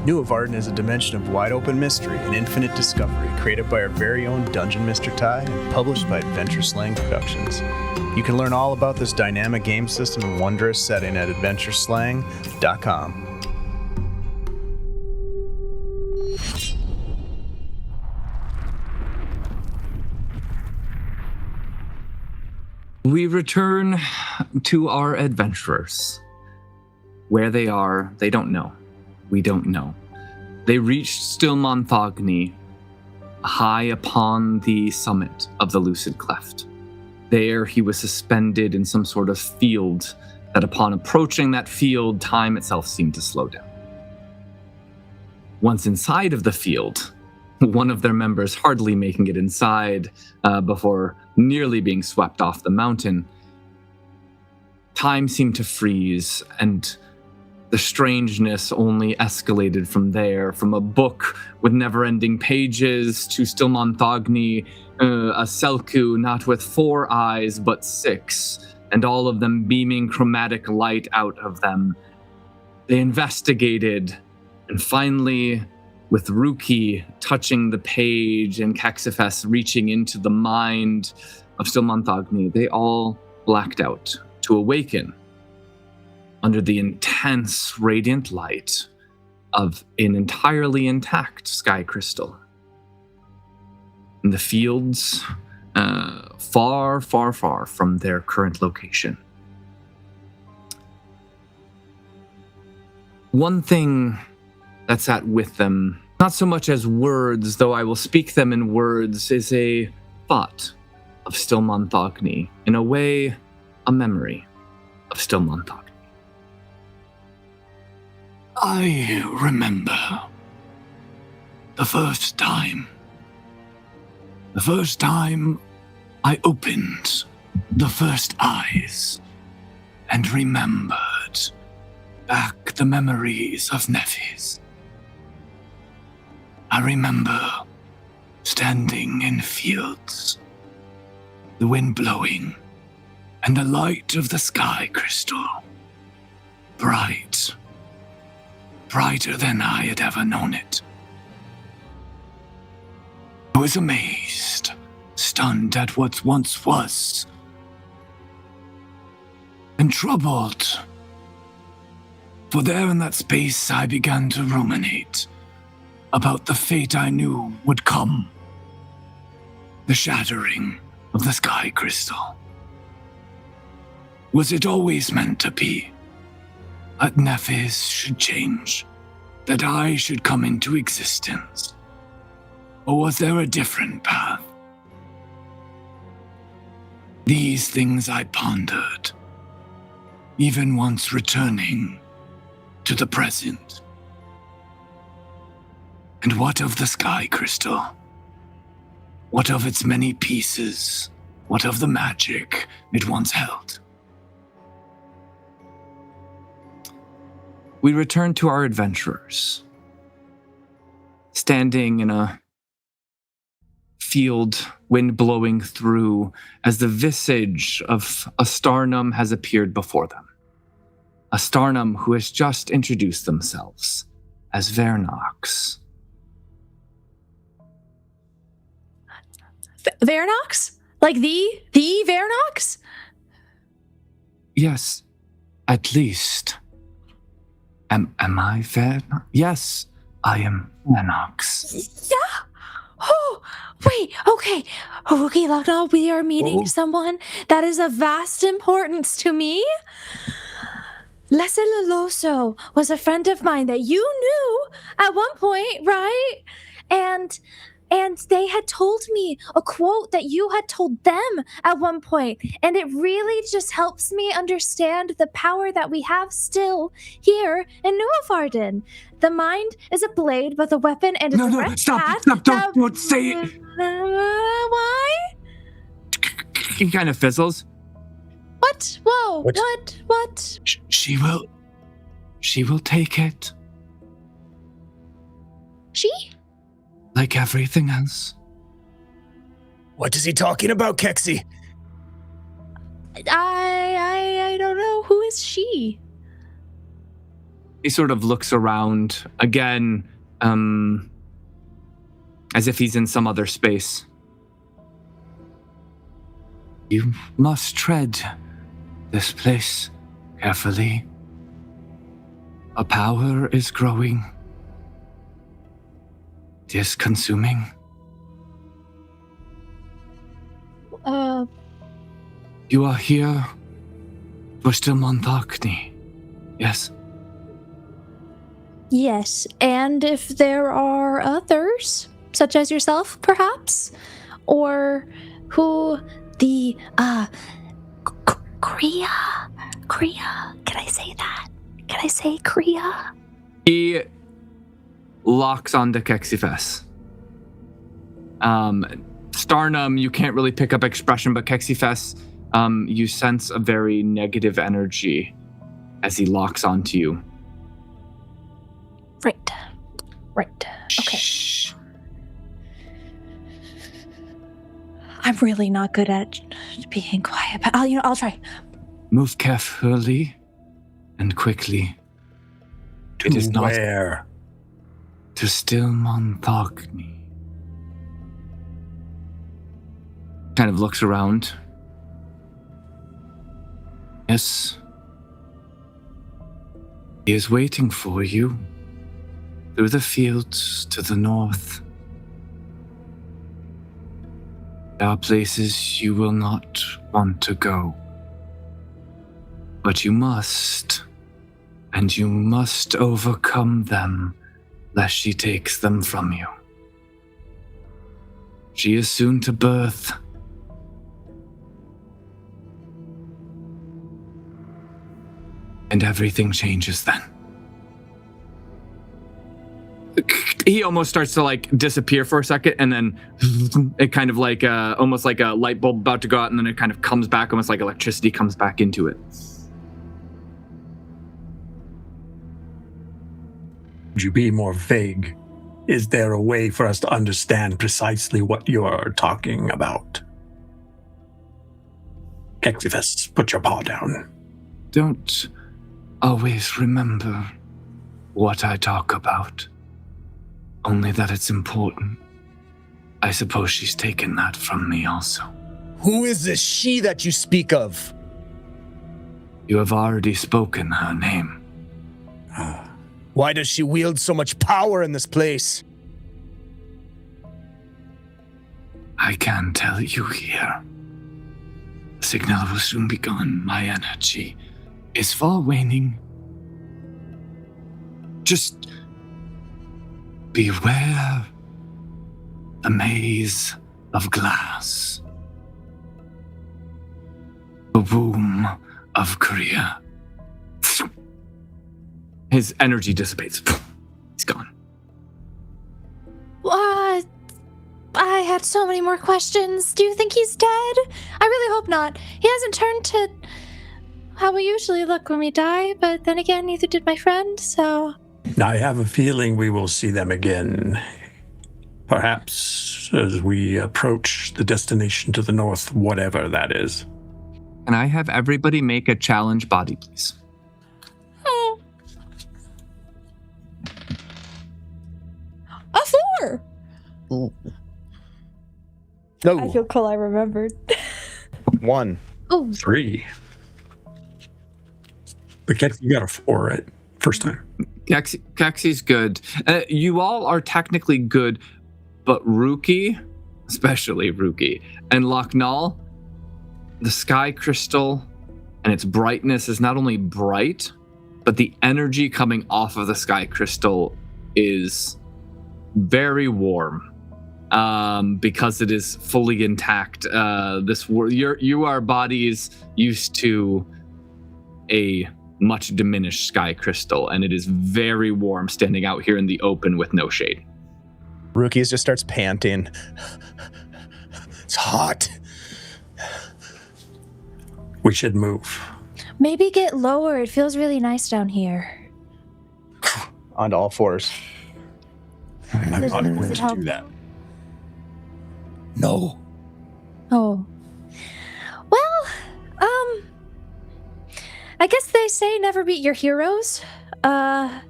Nuovarden is a dimension of wide-open mystery and infinite discovery created by our very own Dungeon Mr. Ty and published by Adventure Slang Productions. You can learn all about this dynamic game system and wondrous setting at adventureslang.com. We return to our adventurers. Where they are, they don't know. We don't know. They reached Stilmanthagni, high upon the summit of the Lucid Cleft. There he was suspended in some sort of field that upon approaching that field, time itself seemed to slow down. Once inside of the field, one of their members hardly making it inside before nearly being swept off the mountain, time seemed to freeze, and the strangeness only escalated from there, from a book with never-ending pages to Stilmanthagni, a Selku not with 4 eyes but 6, and all of them beaming chromatic light out of them. They investigated, and finally, with Ruki touching the page and Kexyfess reaching into the mind of Stilmanthagni, they all blacked out to awaken under the intense radiant light of an entirely intact sky crystal. In the fields, far, far, far from their current location. One thing that sat with them, not so much as words, though I will speak them in words, is a thought of Stilmanthagni. In a way, a memory of Stilmanthagni. I remember the first time I opened the first eyes and remembered back the memories of Nephis. I remember standing in fields, the wind blowing, and the light of the sky crystal, bright, brighter than I had ever known it. I was amazed, stunned at what once was, and troubled. For there in that space I began to ruminate about the fate I knew would come. The shattering of the sky crystal. Was it always meant to be? That Nephis should change, that I should come into existence? Or was there a different path? These things I pondered, even once returning to the present. And what of the sky crystal? What of its many pieces? What of the magic it once held? We return to our adventurers, standing in a field, wind blowing through, as the visage of Astarnum has appeared before them. Astarnum, who has just introduced themselves as Vernox. Vernox? Like the Vernox? Yes, at least. Am I Vernox? Yes, I am Vernox. Yeah. Oh, wait, okay. Okay, Lockdown, we are meeting someone that is of vast importance to me. Lesiloso was a friend of mine that you knew at one point, right? And they had told me a quote that you had told them at one point, and it really just helps me understand the power that we have still here in Nuovarden. The mind is a blade, but the weapon and its Stop, don't say it. Why? He kind of fizzles. What? Whoa, what? She will take it. She? Like everything else. What is he talking about, Kexy? I don't know. Who is she? He sort of looks around again, as if he's in some other space. You must tread this place carefully. A power is growing. It is consuming. You are here for Stilmanthagni, yes? Yes, and if there are others, such as yourself, perhaps, or who the Kriya. Can I say that? Can I say Kriya? He locks onto Kexyfess. Starnum, you can't really pick up expression, but Kexyfess, you sense a very negative energy as he locks onto you. Right. Okay. Shh. I'm really not good at being quiet, but I'll try. Move carefully and quickly. It is not where? to Stilmanthagni. Kind of looks around. Yes. He is waiting for you through the fields to the north. There are places you will not want to go. But you must, and you must overcome them, lest she takes them from you. She is soon to birth. And everything changes then. He almost starts to disappear for a second, and then it kind of almost like a light bulb about to go out, and then it kind of comes back, almost like electricity comes back into it. Would you be more vague? Is there a way for us to understand precisely what you're talking about? Kexyfess, put your paw down. Don't always remember what I talk about. Only that it's important. I suppose she's taken that from me also. Who is this she that you speak of? You have already spoken her name. Why does she wield so much power in this place? I can tell you here. The signal will soon be gone. My energy is far waning. Just beware the maze of glass. The womb of Ktyria. His energy dissipates. He's gone. I had so many more questions. Do you think he's dead? I really hope not. He hasn't turned to how we usually look when we die, but then again, neither did my friend, so... I have a feeling we will see them again. Perhaps as we approach the destination to the north, whatever that is. Can I have everybody make a challenge body, please? A 4! No. I feel cool I remembered. 1. Oh, 3. But Kex, you got a 4, right? First time. Kexy's good. You all are technically good, but Ruki, especially Ruki, and Locknall, the sky crystal and its brightness is not only bright, but the energy coming off of the sky crystal is very warm. Because it is fully intact. You are bodies used to a much diminished sky crystal, and it is very warm standing out here in the open with no shade. Rookies just starts panting. It's hot. We should move. maybe get lower. It feels really nice down here. Onto all fours. I'm not Does going it to help? do that. No. Oh. Well, I guess they say never beat your heroes. I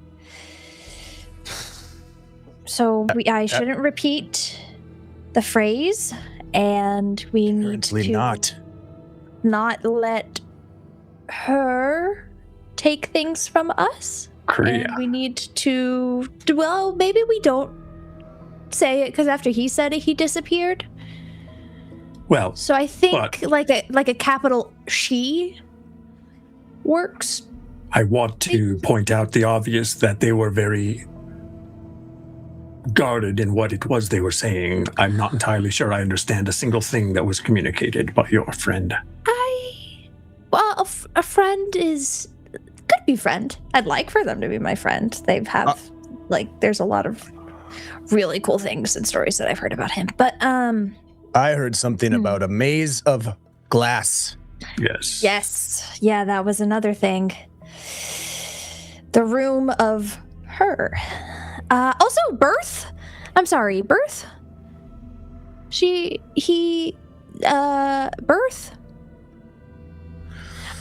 shouldn't repeat the phrase, and we need Apparently to not. let her take things from us. Ktyria. And we need to, well, maybe we don't say it, because after he said it, he disappeared. Well, So I think but- like a capital she works. I want to point out the obvious that they were very guarded in what it was they were saying. I'm not entirely sure I understand a single thing that was communicated by your friend. Well, a friend could be friend. I'd like for them to be my friend. They have there's a lot of really cool things and stories that I've heard about him. But I heard something about a maze of glass. Yes. yes, yeah, that was another thing. The room of her. Also, Birth. I'm sorry, Birth. Birth.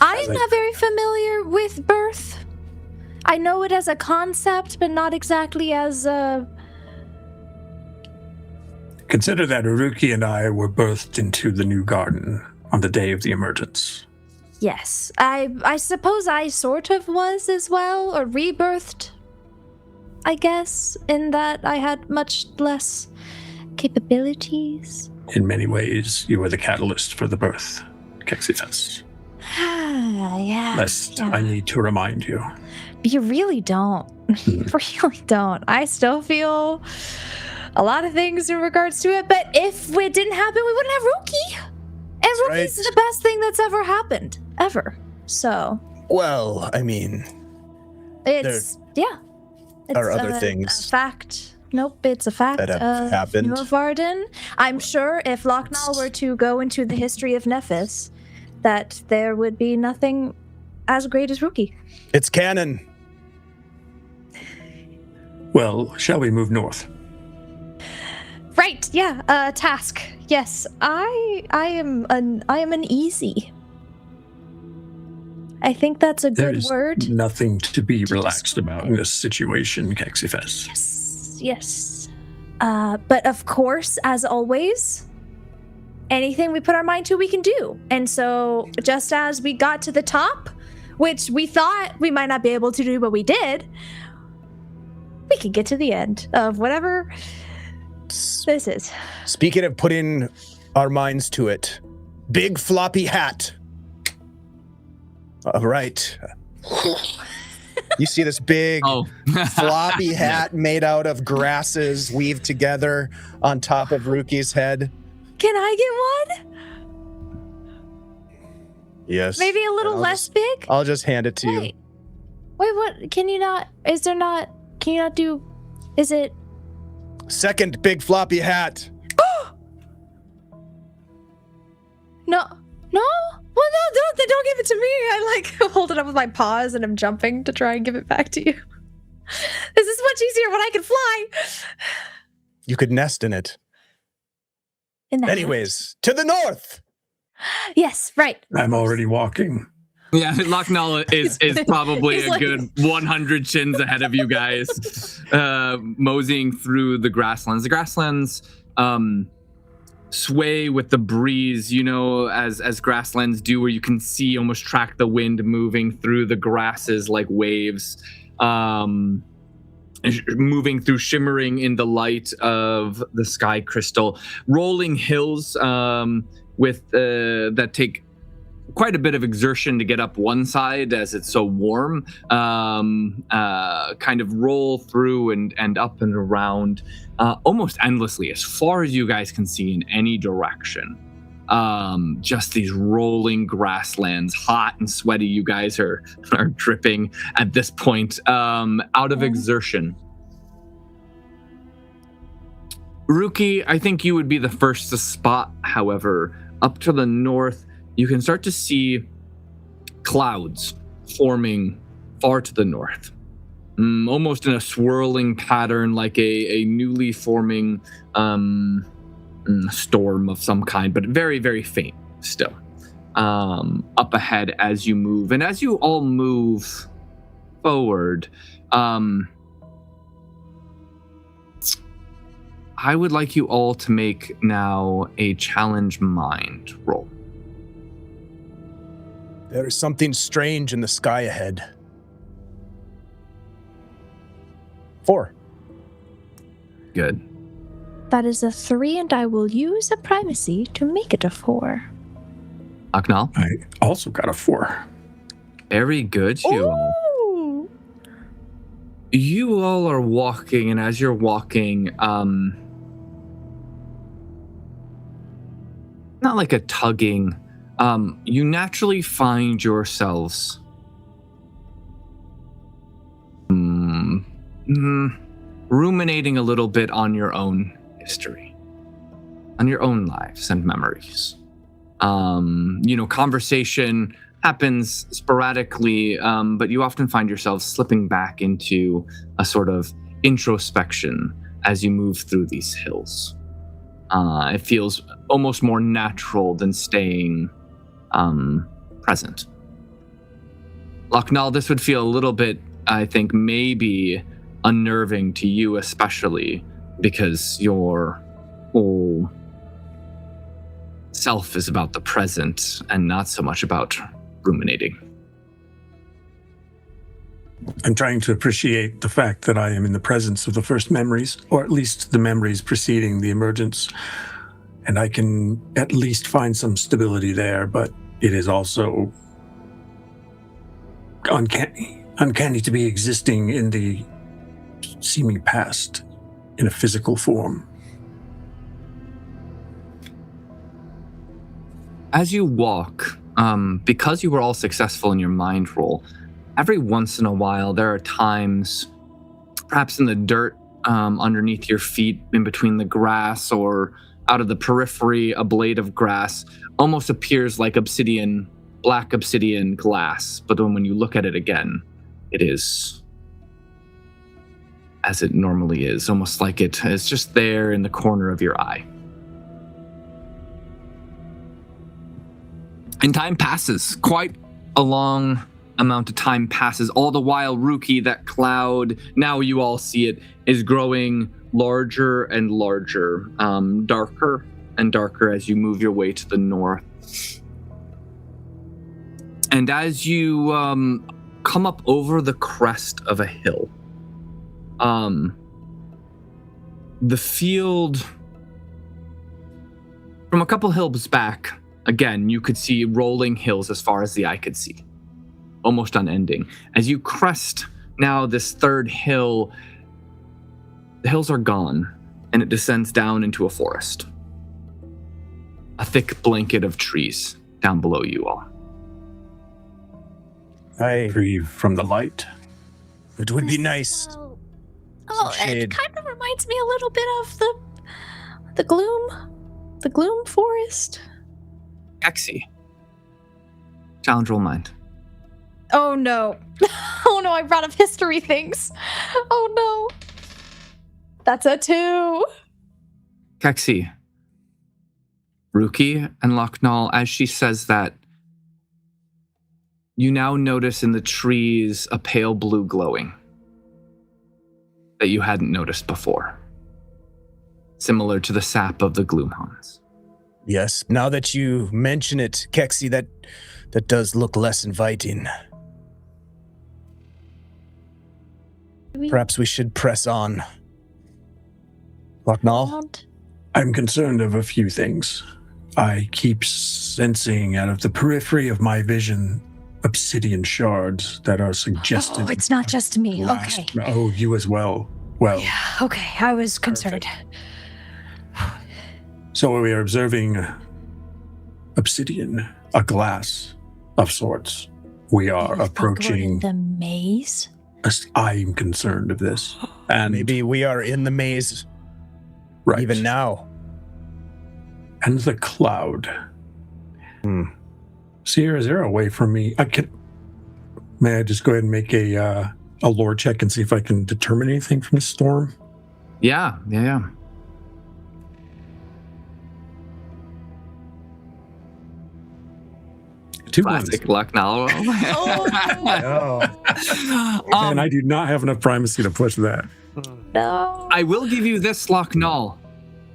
I'm not very familiar with Birth. I know it as a concept, but not exactly as a... Consider that Uruki and I were birthed into the new garden on the day of the emergence. Yes, I suppose I sort of was as well, or rebirthed, I guess, in that I had much less capabilities. In many ways, you were the catalyst for the birth, Kexyfess. Yeah. Lest yeah. I need to remind you. You really don't. You really don't. I still feel a lot of things in regards to it, but if it didn't happen, we wouldn't have Rookie. And Rookie's right. the best thing that's ever happened. Ever. So, Well, I mean, it's, yeah. It's are other a things fact. Nope, it's a fact. that have happened. Nuovarden. I'm sure if Locknall were to go into the history of Nephis, that there would be nothing as great as Rookie. It's canon. Well, shall we move north? Right, yeah, task. Yes, I am an easy. I think that's a good There's word. nothing to be relaxed about in this situation, Kexyfess. Yes. But of course, as always, anything we put our mind to, we can do. And so, just as we got to the top, which we thought we might not be able to do, but we did, we can get to the end of whatever this is. Speaking of putting our minds to it, big floppy hat. All right. You see this big floppy hat made out of grasses weaved together on top of Rookie's head? Can I get one? Yes. Maybe a little less big? I'll just hand it to you. Wait, what? Can you not do, is it? Second big floppy hat. No. Well, no, don't give it to me. I hold it up with my paws and I'm jumping to try and give it back to you. This is much easier when I can fly. You could nest in it. In the Anyways, to the north. house. Yes, right. I'm already walking. Yeah, Locknall is probably He's a like- good 100 chins ahead of you guys, moseying through the grasslands. The grasslands sway with the breeze, as grasslands do, where you can see, almost track the wind moving through the grasses like waves, moving through, shimmering in the light of the sky crystal. Rolling hills with that take quite a bit of exertion to get up one side as it's so warm, kind of roll through and up and around almost endlessly, as far as you guys can see in any direction. Just these rolling grasslands, hot and sweaty. You guys are dripping at this point, out of exertion. Rookie, I think you would be the first to spot, however, up to the north, you can start to see clouds forming far to the north, almost in a swirling pattern, like a newly forming storm of some kind, but very, very faint still, up ahead as you move. And as you all move forward, I would like you all to make now a challenge mind roll. There is something strange in the sky ahead. 4. Good. That is a 3, and I will use a primacy to make it a 4. Aknal? I also got a 4. Very good, you all. Ooh. You all are walking, and as you're walking, not like a tugging, you naturally find yourselves ruminating a little bit on your own history, on your own lives and memories. Conversation happens sporadically, but you often find yourself slipping back into a sort of introspection as you move through these hills. It feels almost more natural than staying present. Locknall, this would feel a little bit, I think, maybe unnerving to you especially, because your whole self is about the present and not so much about ruminating. I'm trying to appreciate the fact that I am in the presence of the first memories, or at least the memories preceding the emergence, and I can at least find some stability there, but it is also uncanny to be existing in the seeming past in a physical form. As you walk, because you were all successful in your mind roll, every once in a while there are times, perhaps in the dirt underneath your feet, in between the grass, or out of the periphery, a blade of grass almost appears like obsidian, black obsidian glass. But when you look at it again, it is as it normally is, almost like it is just there in the corner of your eye. And time passes. Quite a long amount of time passes. All the while, Rookie, that cloud, now you all see it, is growing larger and larger, darker and darker as you move your way to the north. And as you come up over the crest of a hill, the field from a couple hills back, again, you could see rolling hills as far as the eye could see, almost unending. As you crest now this third hill, the hills are gone, and it descends down into a forest. A thick blanket of trees down below you all. Free from the light. It would be nice. Oh, it kind of reminds me a little bit of the gloom forest. Kexy. Challenge roll mind. Oh no. Oh no, I brought up history things. Oh no. That's a 2. Kexy. Rookie and Locknall, as she says that, you now notice in the trees a pale blue glowing that you hadn't noticed before, similar to the sap of the Gloomhawns. Yes, now that you mention it, Kexy, that does look less inviting. Perhaps we should press on. Locknall? I'm concerned of a few things. I keep sensing out of the periphery of my vision obsidian shards that are suggestive. Oh, it's not just me. Okay. Oh, you as well. Well. Yeah, okay. I was concerned. So we are observing obsidian, a glass of sorts. We are approaching the maze. I'm concerned of this. And maybe we are in the maze right even now. And the cloud. Sierra, is there a way for me? May I just go ahead and make a lore check and see if I can determine anything from the storm? Yeah. 2 Classic ones. luck now. Oh And I do not have enough primacy to push that. no! I will give you this, Locknall.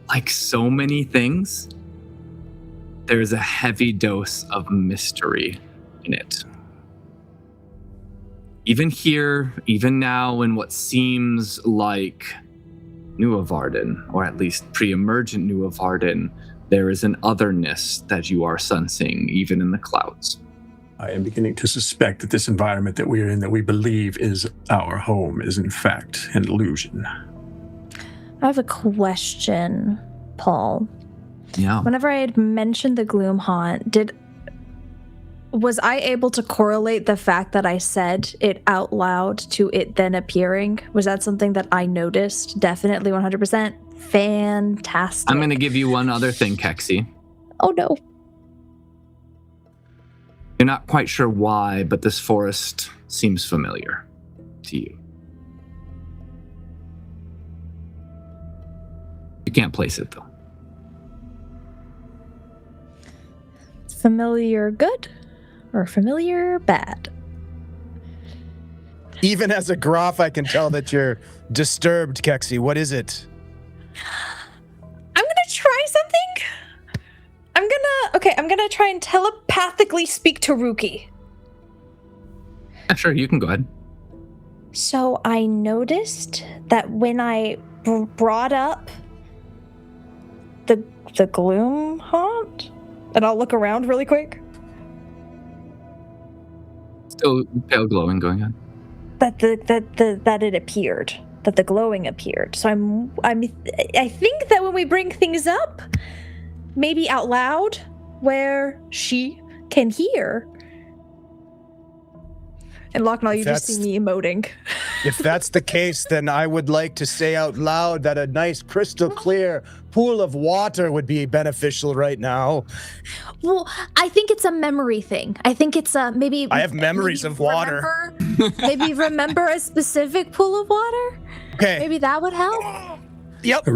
Like so many things, there's a heavy dose of mystery in it. Even here, even now, in what seems like Nuovarden, or at least pre-emergent Nuovarden, there is an otherness that you are sensing, even in the clouds. I am beginning to suspect that this environment that we are in, that we believe is our home, is in fact an illusion. I have a question, Paul. Yeah. Whenever I had mentioned the gloom haunt, was I able to correlate the fact that I said it out loud to it then appearing? Was that something that I noticed? Definitely 100%. Fantastic. I'm going to give you one other thing, Kexy. Oh no. You're not quite sure why, but this forest seems familiar to you. You can't place it, though. Familiar good or familiar bad? Even as a Groff, I can tell that you're disturbed, Kexy. What is it? I'm gonna try something. I'm gonna try and telepathically speak to Ruki. Yeah, sure, you can go ahead. So I noticed that when I brought up the gloom haunt, and I'll look around really quick, Still pale glowing going on. that it appeared, that the glowing appeared. So I think that when we bring things up, maybe out loud, where she can hear. And Locknall, you just see me emoting. If that's the case, then I would like to say out loud that a nice crystal clear pool of water would be beneficial right now. Well, I think it's a memory thing. I think it's maybe. I have memories of water. Maybe remember a specific pool of water. Okay. Maybe that would help. Yep.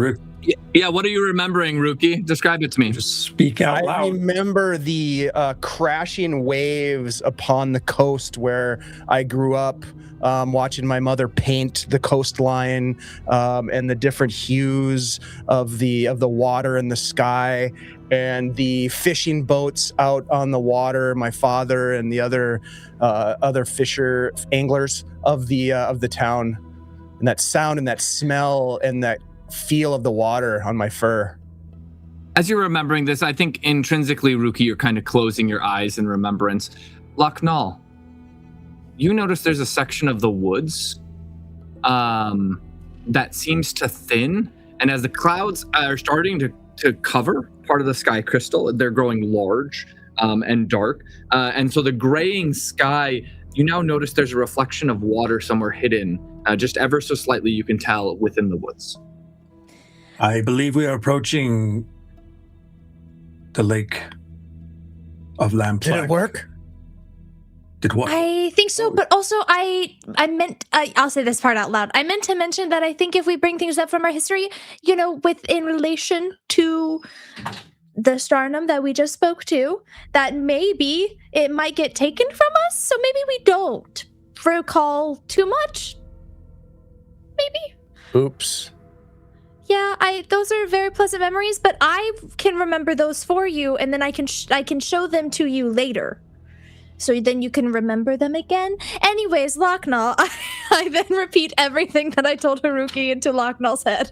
Yeah, what are you remembering, Ruki? Describe it to me. Just speak out I loud. remember the crashing waves upon the coast where I grew up, watching my mother paint the coastline, and the different hues of the water and the sky, and the fishing boats out on the water. My father and the other anglers of the town, and that sound and that smell and that feel of the water on my fur. As you're remembering this, I think intrinsically, Ruki, you're kind of closing your eyes in remembrance. Locknall, you notice there's a section of the woods that seems to thin, and as the clouds are starting to cover part of the sky crystal, they're growing large and dark, and so the graying sky, you now notice there's a reflection of water somewhere hidden, just ever so slightly, you can tell, within the woods. I believe we are approaching the lake of Lamplight. Did it work? Did what? I think so, but also I'll say this part out loud. I meant to mention that I think if we bring things up from our history, in relation to the Starnum that we just spoke to, that maybe it might get taken from us, so maybe we don't recall too much. Maybe. Oops. Yeah, those are very pleasant memories, but I can remember those for you, and then I can show them to you later. So then you can remember them again. Anyways, Locknall, I then repeat everything that I told Haruki into Locknall's head.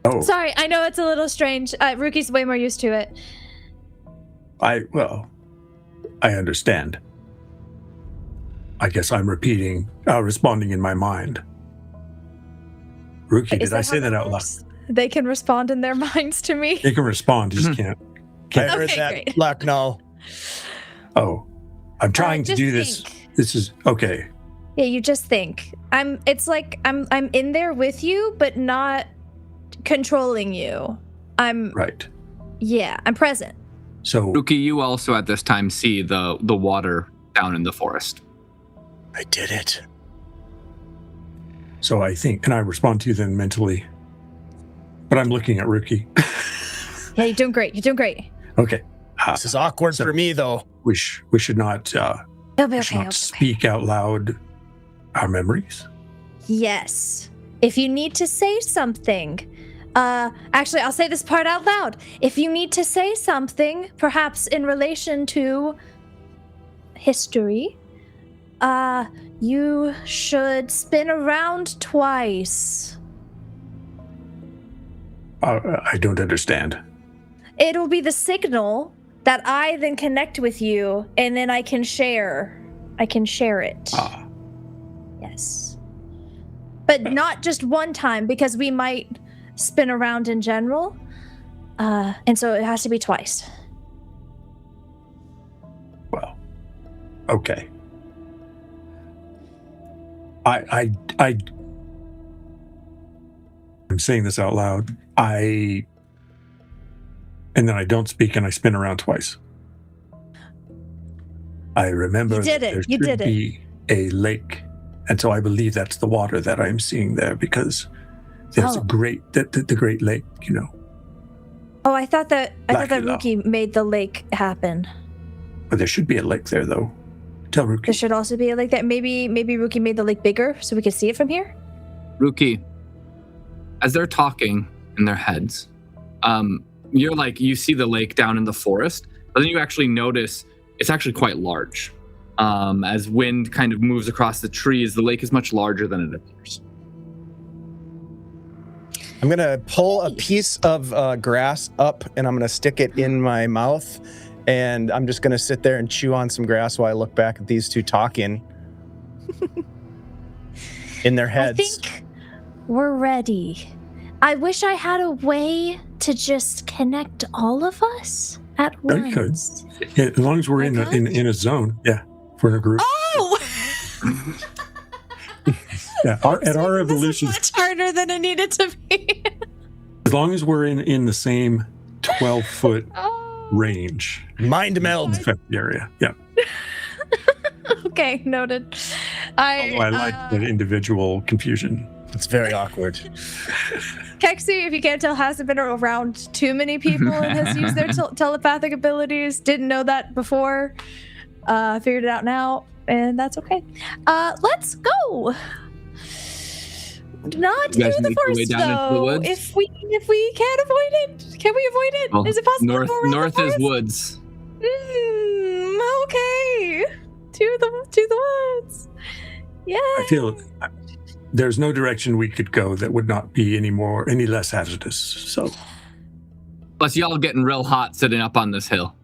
Oh. Sorry, I know it's a little strange. Ruki's way more used to it. I understand. I guess I'm responding in my mind. Ruki, did I say that out loud? They can respond in their minds to me. They can respond, you just can't. I heard Okay, that, great. Lucknow. Oh, I'm trying to just do this. think. This is okay. Yeah, you just think. It's like I'm in there with you, but not controlling you. Right. Yeah, I'm present. So Ruki, you also at this time see the water down in the forest. I did it. So I think, and I respond to you then mentally, but I'm looking at Ruki. Yeah, you're doing great. You're doing great. Okay. This is awkward for me, though. We should not, It'll be okay. speak out loud our memories. Yes. If you need to say something, actually, I'll say this part out loud. If you need to say something, perhaps in relation to history, you should spin around twice. I don't understand. It'll be the signal that I then connect with you, and then I can share. I can share it. Yes. But not just one time, because we might spin around in general. And so it has to be twice. Well, okay. I'm saying this out loud. And then I don't speak and I spin around twice. I remember You did that it. there You should did it. be a lake. And so I believe that's the water that I'm seeing there, because there's Oh. the Great Lake, you know. Oh, I thought that Lucky Ruki made the lake happen. But there should be a lake there, though. Tell There Ruki. should also be a lake that maybe Ruki made the lake bigger so we could see it from here. Ruki, as they're talking in their heads, you're like, you see the lake down in the forest, but then you actually notice it's actually quite large. As wind kind of moves across the trees, the lake is much larger than it appears. I'm going to pull a piece of grass up and I'm going to stick it in my mouth. And I'm just going to sit there and chew on some grass while I look back at these two talking in their heads. I think we're ready. I wish I had a way to just connect all of us at You could. once. Yeah, as long as we're in a zone. Yeah. If we're in a group. Oh! Yeah. At our evolution, Much harder than it needed to be. as long as we're in the same 12-foot Oh. range. Mind meld. Affect the area. Yeah. Okay, noted. Although I like the individual confusion. It's very awkward. Kexy, if you can't tell, hasn't been around too many people and has used their telepathic abilities. Didn't know that before. Figured it out now, and that's okay. Let's go. Not You guys through the make your way forest, down into the though. woods? If we can't avoid it, can we avoid it? Well, Is it possible to go around north the is forest? woods. Okay. To the woods. Yeah. I feel there's no direction we could go that would not be any less hazardous. So, Plus, y'all getting real hot sitting up on this hill.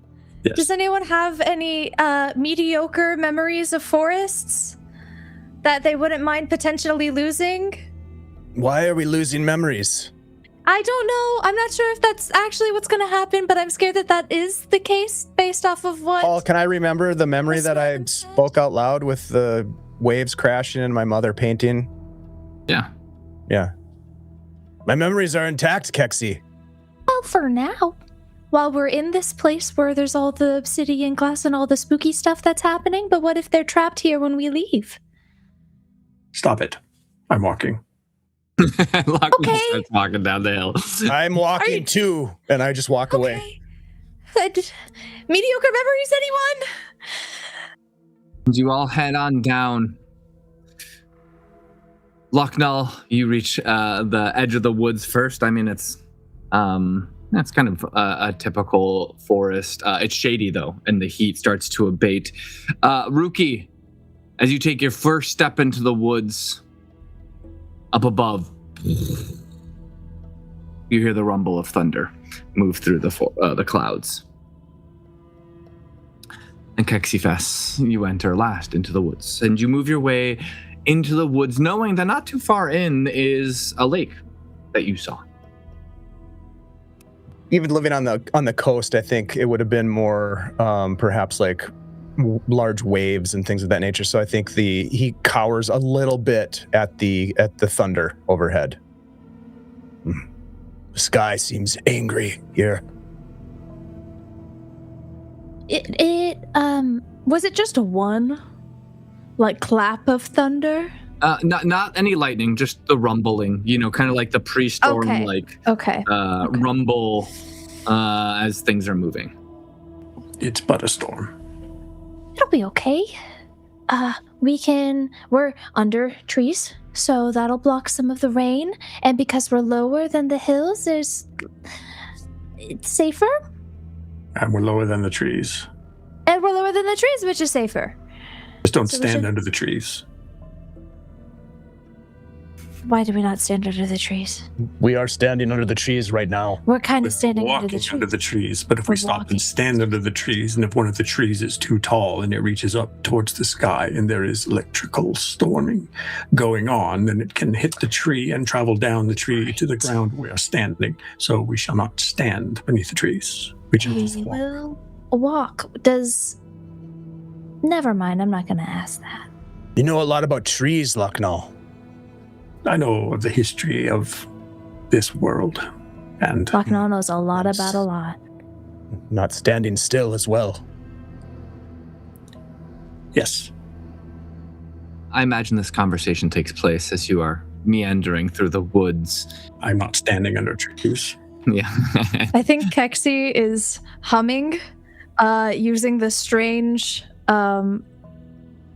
yes. Does anyone have any mediocre memories of forests that they wouldn't mind potentially losing? Why are we losing memories? I don't know. I'm not sure if that's actually what's going to happen, but I'm scared that is the case based off of what. Paul, can I remember the memory that I What's that? spoke out loud with the waves crashing and my mother painting? Yeah. Yeah. My memories are intact, Kexy. Well, for now, while we're in this place where there's all the obsidian glass and all the spooky stuff that's happening, but what if they're trapped here when we leave? Stop it. I'm walking. Lock Okay. starts walking down the hill. I'm walking Are you- too, and I just walk away. Okay. Mediocre memories, anyone? You all head on down. Locknull, you reach the edge of the woods first. I mean, it's kind of a typical forest. It's shady though, and the heat starts to abate. Ruki, as you take your first step into the woods, up above, you hear the rumble of thunder move through the clouds. And Kexyfess, you enter last into the woods, and you move your way into the woods, knowing that not too far in is a lake that you saw. Even living on the coast, I think it would have been more perhaps like large waves and things of that nature. So I think he cowers a little bit at the thunder overhead. The sky seems angry here. Was it just a one, like, clap of thunder? Not any lightning, just the rumbling. You know, kind of like the pre-storm, Okay. like Okay. rumble as things are moving. It's but a storm. It'll be okay. We're under trees, so that'll block some of the rain. And because we're lower than the hills, it's safer. And we're lower than the trees. And we're lower than the trees, which is safer. Just don't So we stand should- under the trees. Why do we not stand under the trees? We are standing under the trees right now. We're kind We're of standing under walking the under trees. the trees, but if We're we stop walking. and stand under the trees, and if one of the trees is too tall and it reaches up towards the sky and there is electrical storming going on, then it can hit the tree and travel down the tree to the ground we are standing. So we shall not stand beneath the trees. We shall just We walk. will walk. Never mind, I'm not going to ask that. You know a lot about trees, Lucknow. I know of the history of this world, and Locknell knows a lot Yes. about a lot. Not standing still as well. yes, I imagine this conversation takes place as you are meandering through the woods. I'm not standing under trees. Yeah. I think Kexy is humming, using the strange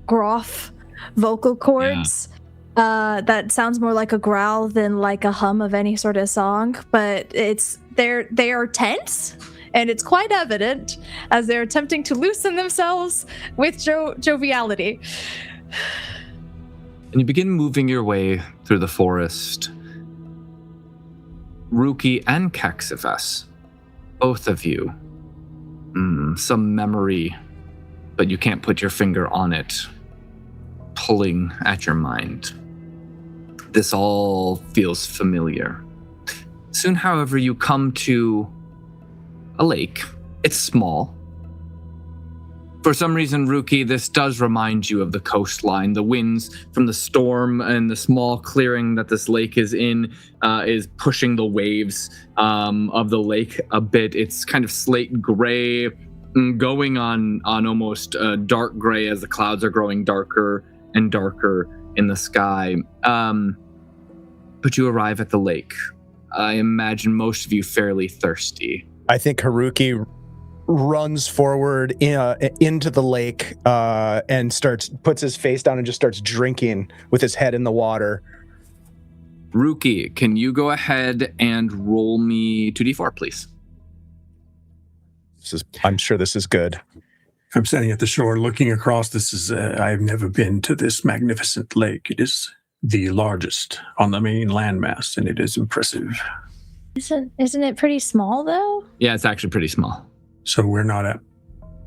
groff vocal cords. That sounds more like a growl than like a hum of any sort of song, but they are tense, and it's quite evident as they're attempting to loosen themselves with joviality. And you begin moving your way through the forest. Ruki and Kexyfess, both of you. Some memory, but you can't put your finger on it, pulling at your mind. This all feels familiar. Soon, however, you come to a lake. It's small. For some reason, Ruki, this does remind you of the coastline. The winds from the storm and the small clearing that this lake is in is pushing the waves of the lake a bit. It's kind of slate gray, going on almost dark gray as the clouds are growing darker and darker in the sky. But you arrive at the lake. I imagine most of you fairly thirsty. I think Haruki runs forward into the lake and puts his face down and just starts drinking with his head in the water. Ruki, can you go ahead and roll me 2d4, please? I'm sure this is good. I'm standing at the shore looking across. This is, I've never been to this magnificent lake. It is the largest on the main landmass, and it is impressive. Isn't it pretty small though? Yeah, it's actually pretty small. So we're not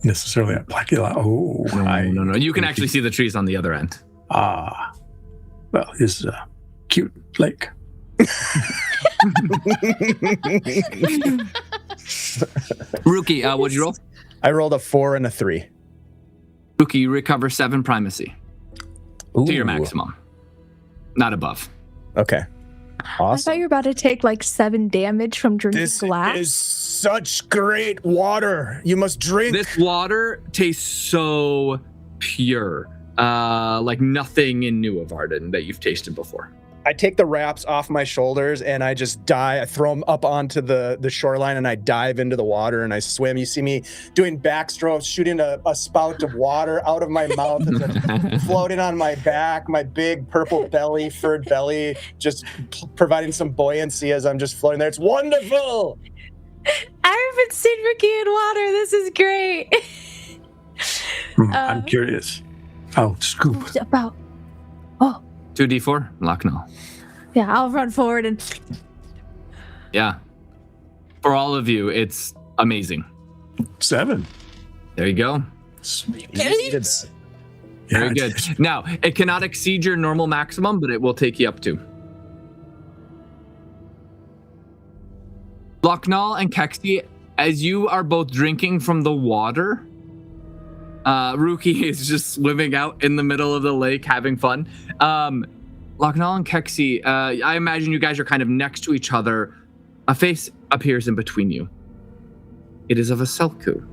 necessarily at Placula. Oh, No. You can actually see the trees on the other end. Well, it's a cute lake. Ruki, what'd you roll? I rolled a 4 and a 3. Ruki, you recover 7 primacy Ooh. to your maximum. Not above. Okay. I thought Awesome. you were about to take like 7 damage from drinking This glass. is such great water. You must drink. This water tastes so pure. Like nothing in Nuovarden that you've tasted before. I take the wraps off my shoulders and I just dive. I throw them up onto the shoreline and I dive into the water and I swim. You see me doing backstrokes, shooting a spout of water out of my mouth as I'm floating on my back, my big purple belly, furred belly, just providing some buoyancy as I'm just floating there. It's wonderful. I haven't seen Ricky in water. This is great. I'm curious. I'll scoop. About 2d4, Lucknow. Yeah, I'll run forward and Yeah. For all of you, it's amazing. 7. There you go. Sweet. You needed that. Very good. Now, it cannot exceed your normal maximum, but it will take you up to. Locknall and Kexy, as you are both drinking from the water, Ruki is just swimming out in the middle of the lake having fun. Locknall and Kexy, I imagine you guys are kind of next to each other. A face appears in between you. It is of a Selku.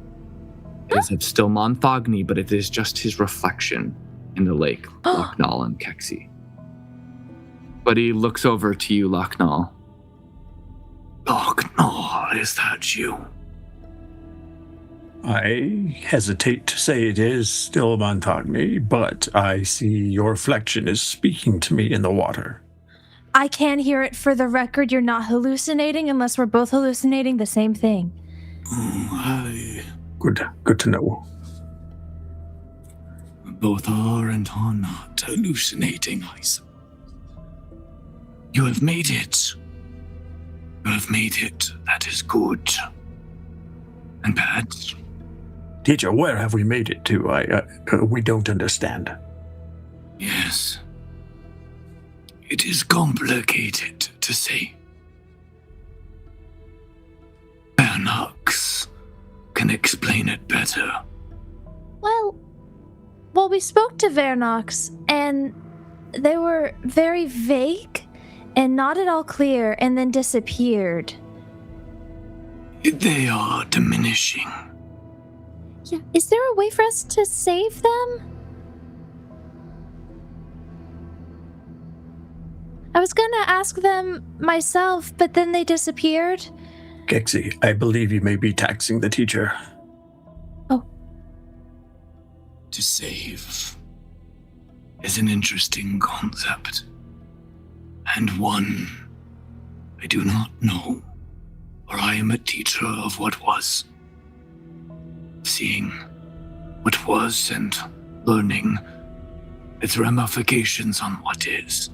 It is of Stilmanthagni, but it is just his reflection in the lake, Locknall and Kexy. But he looks over to you, Locknall. Locknall, is that you? I hesitate to say it is Stilmanthagni, but I see your reflection is speaking to me in the water. I can hear it. For the record, you're not hallucinating unless we're both hallucinating the same thing. Good to know. Both are and are not hallucinating, I suppose. You have made it. You have made it. That is good. And bad. Teacher, where have we made it to? We don't understand. Yes. It is complicated to say. Vernox can explain it better. Well, we spoke to Vernox, and they were very vague and not at all clear, and then disappeared. They are diminishing. yeah. Is there a way for us to save them? I was gonna ask them myself, but then they disappeared. Kexy, I believe you may be taxing the teacher. To save is an interesting concept, and one I do not know, for I am a teacher of what was. Seeing what was and learning its ramifications on what is.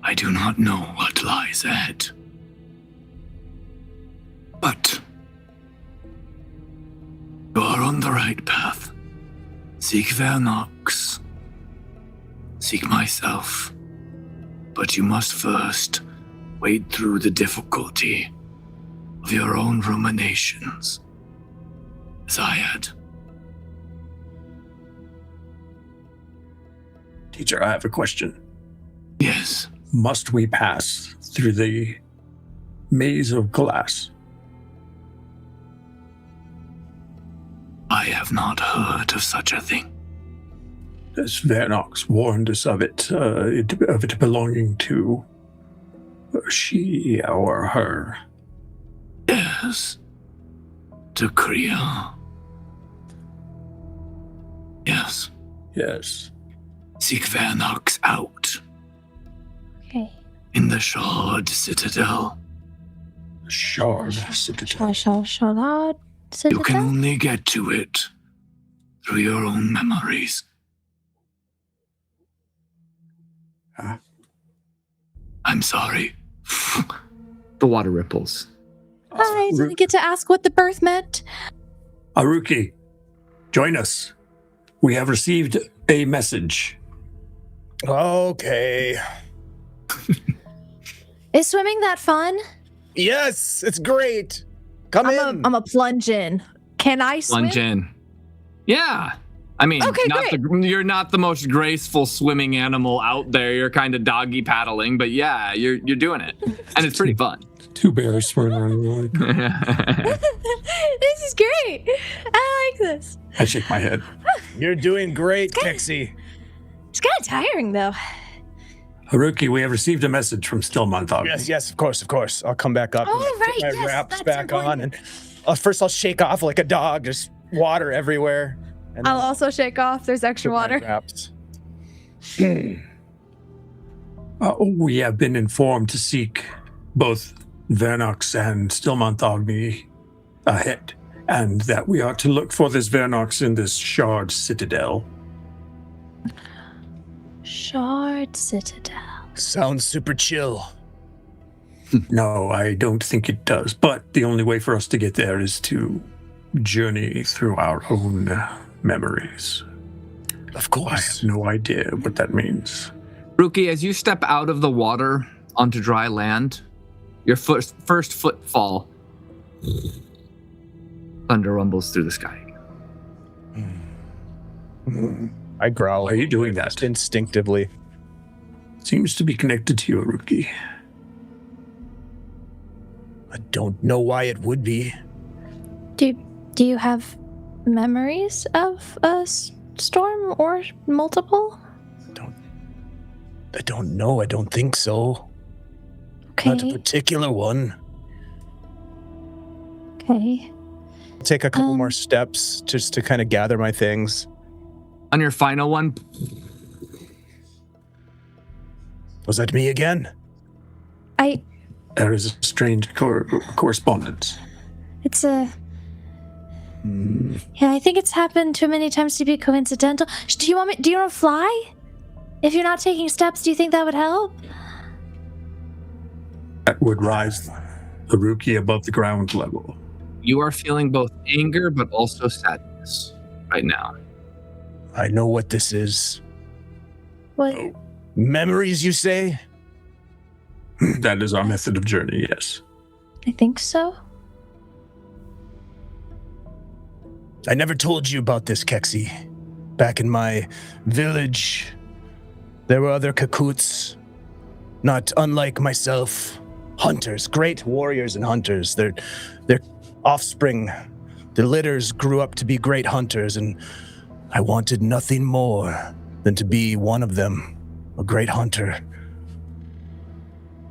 I do not know what lies ahead. But you are on the right path. Seek Vernox. Seek myself. But you must first wade through the difficulty of your own ruminations, as I had. Teacher, I have a question. Yes. Must we pass through the maze of glass? I have not heard of such a thing. As Vernox warned us of it belonging to she or her. Yes. To Ktyria. Yes. Yes. Seek Vernox out. Okay. In the Shard Citadel. Shard Citadel. Shard You can Citadel? only get to it through your own memories. Huh? I'm sorry. The water ripples. I didn't get to ask what the birth meant. Haruki, join us. We have received a message. Okay. Is swimming that fun? Yes, it's great. Come in. I'm a plunge in. Can I swim? Plunge in. Yeah. I mean, Okay, you're not the most graceful swimming animal out there. You're kind of doggy paddling, but yeah, you're doing it. And it's pretty fun. Two bears swimming around the lake. This is great. I like this. I shake my head. You're doing great, Kexy. It's kind of tiring, though. Haruki, we have received a message from Stilmanthagni. Yes, of course. I'll come back up. Oh, right, Put my yes, wraps that's back on, important. and first I'll shake off like a dog, just water everywhere. And I'll then also shake off. There's extra put my water. wraps. We have been informed to seek both Vernox and Stilmanthagni ahead, and that we are to look for this Vernox in this Shard Citadel. Shard Citadel. Sounds super chill. No, I don't think it does, but the only way for us to get there is to journey through our own memories. Of I course. have no idea what that means. Ruki, as you step out of the water onto dry land, your first footfall, thunder rumbles through the sky. I growl. Why are you doing that? Just instinctively. Seems to be connected to you, Haruki. I don't know why it would be. Do you have memories of a storm or multiple? I don't know. I don't think so. Okay. Not a particular one. Okay. take a couple more steps just to kind of gather my things. On your final one, Was that me again? There is a strange correspondence. It's a... Yeah, I think it's happened too many times to be coincidental. Do you want to fly? If you're not taking steps, do you think that would help? That would rise Haruki above the ground level. you are feeling both anger but also sadness right now. I know what this is. What? Memories, you say? That is our method of journey, yes. I think so. I never told you about this, Kexy. Back in my village, there were other Kakuts, not unlike myself. Hunters, great warriors and hunters. Their offspring, their litters grew up to be great hunters, and I wanted nothing more than to be one of them, a great hunter.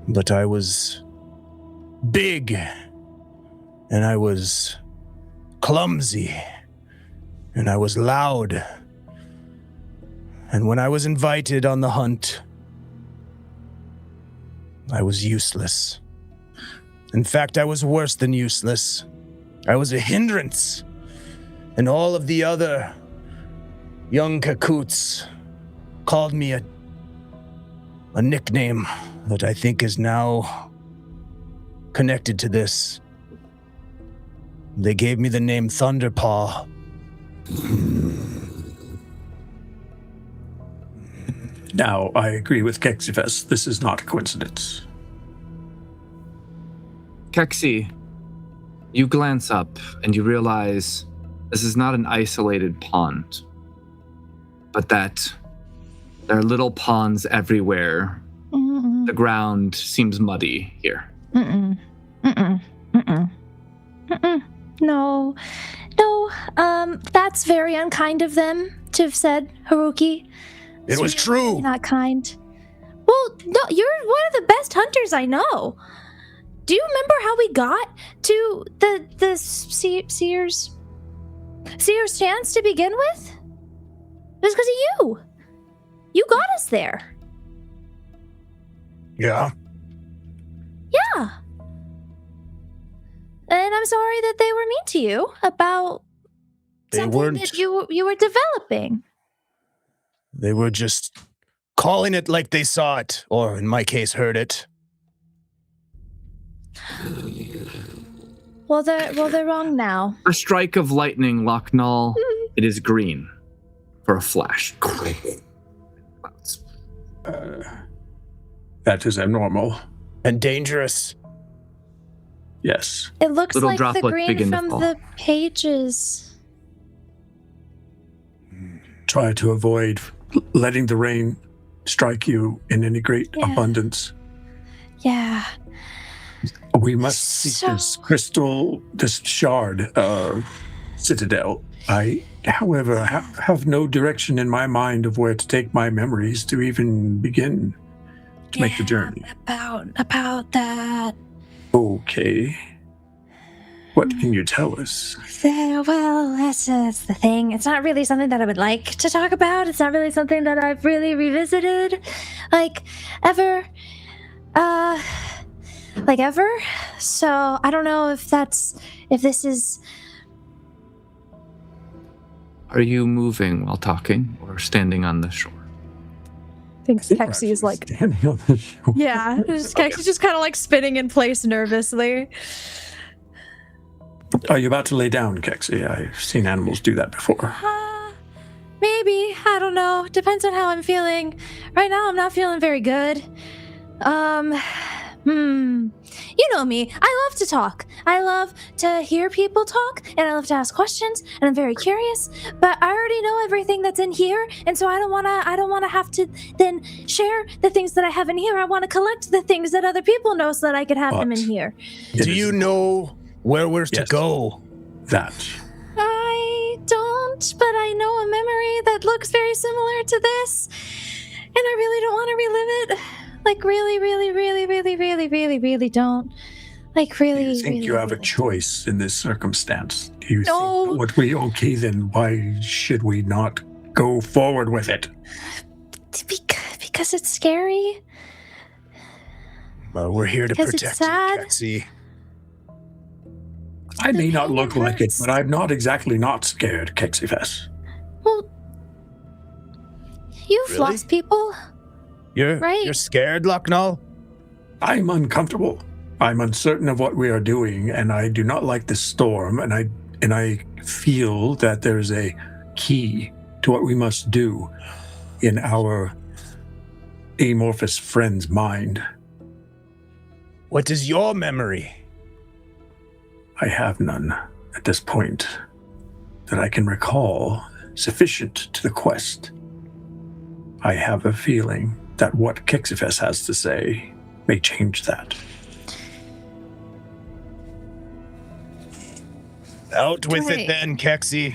But I was big, and I was clumsy, and I was loud. And when I was invited on the hunt, I was useless. In fact, I was worse than useless. I was a hindrance. And all of the other young Kakuts called me a nickname that I think is now connected to this. They gave me the name Thunderpaw. Now, I agree with Kexyfess. This is not a coincidence. Kexy, you glance up and you realize this is not an isolated pond, but that there are little ponds everywhere. Mm-mm. The ground seems muddy here. Mm-mm. Mm-mm. Mm-mm. Mm-mm. No. That's very unkind of them to have said, Haruki. It was true. Not kind. Well, no, you're one of the best hunters I know. Do you remember how we got to the Seer's chance to begin with? It was because of you. You got us there. Yeah. Yeah. And I'm sorry that they were mean to you about They something weren't. that you were developing. They were just calling it like they saw it, or in my case, heard it. Well, they're wrong now. A strike of lightning, Locknall. It is green for a flash. That is abnormal. And dangerous. Yes. It looks Little like the droplet green begin to from fall. the pages. Try to avoid letting the rain strike you in any great Yeah. abundance. Yeah. We must seek this shard citadel. I, however, have no direction in my mind of where to take my memories to even begin to make the journey. About that. Okay. What can you tell us? Well, that's the thing. It's not really something that I would like to talk about. It's not really something that I've really revisited, ever. Ever. So I don't know if this is. Are you moving while talking or standing on the shore? I think Kexy is like, standing on the shore. yeah, Kexy's just kind of like spinning in place nervously. Are you about to lay down, Kexy? I've seen animals do that before. Maybe. I don't know. Depends on how I'm feeling. Right now, I'm not feeling very good. You know me. I love to talk. I love to hear people talk, and I love to ask questions, and I'm very curious. But I already know everything that's in here, and so I don't wanna have to then share the things that I have in here. I want to collect the things that other people know, so that I could have them in here. Do you know where we're to Yes. go? That? I don't, but I know a memory that looks very similar to this, and I really don't want to relive it. Really don't. Do you think you have a choice in this circumstance? Do you No. think would we okay, then why should we not go forward with it? Because it's scary. Well, we're here to Because it's protect you, sad. Kexy. I may not pain look like it, hurts. but I'm not exactly not scared, Kexyfess. Well, you've Really? lost people. Right. You're scared, Lucknow? I'm uncomfortable. I'm uncertain of what we are doing, and I do not like the storm, and I feel that there's a key to what we must do in our amorphous friend's mind. What is your memory? I have none at this point that I can recall sufficient to the quest. I have a feeling that what Kexyfess has to say may change that. Out with Right. it then, Kexy.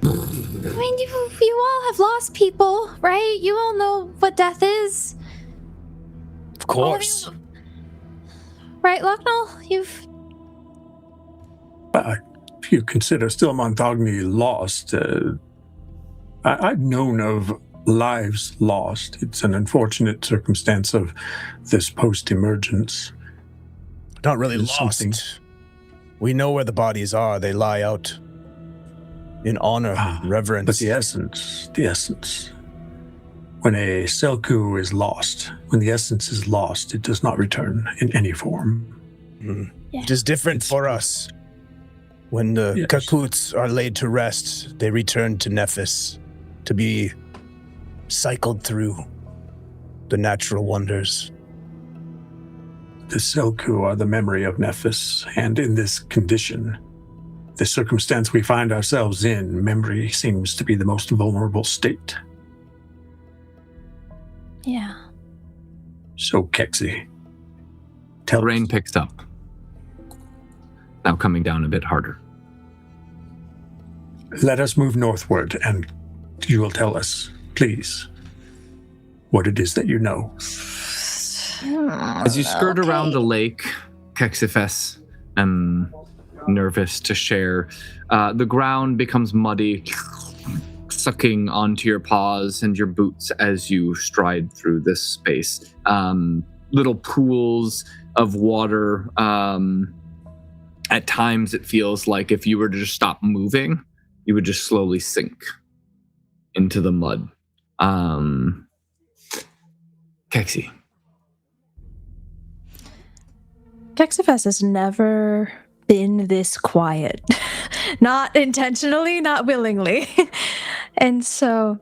I mean, you all have lost people, right? You all know what death is. Of All of course. you- Right, Lucknow? You've... If you consider Stilmanthagni lost, I've known of lives lost. It's an unfortunate circumstance of this post-emergence. Not really There's lost. something- We know where the bodies are. They lie out in honor, reverence. But the essence. When a Selku is lost, when the essence is lost, it does not return in any form. Yeah. It is different for us. When the Yes. Kakuts are laid to rest, they return to Nephis to be cycled through the natural wonders. The Selku are the memory of Nephis, and in this condition, the circumstance we find ourselves in, memory seems to be the most vulnerable state. Yeah. So, Kexy, The tell rain us. picks up. Now coming down a bit harder. Let us move northward, and you will tell us, please, what it is that you know. As you skirt around the lake, Kexyfess, nervous to share, the ground becomes muddy, sucking onto your paws and your boots as you stride through this space. Little pools of water. At times, it feels like if you were to just stop moving, you would just slowly sink into the mud. Kexy. Kexyfess has never been this quiet. Not intentionally, not willingly. And so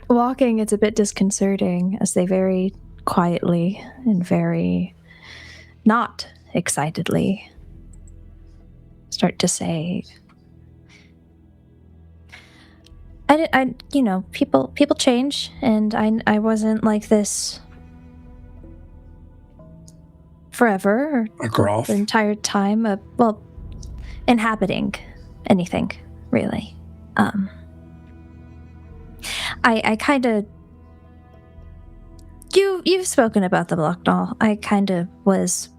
walking, it's a bit disconcerting as they very quietly and very not excitedly start to say, people change, and I wasn't like this forever or A Groff? the entire time. Inhabiting anything, really. I kind of. You've spoken about the Block Doll. I kind of was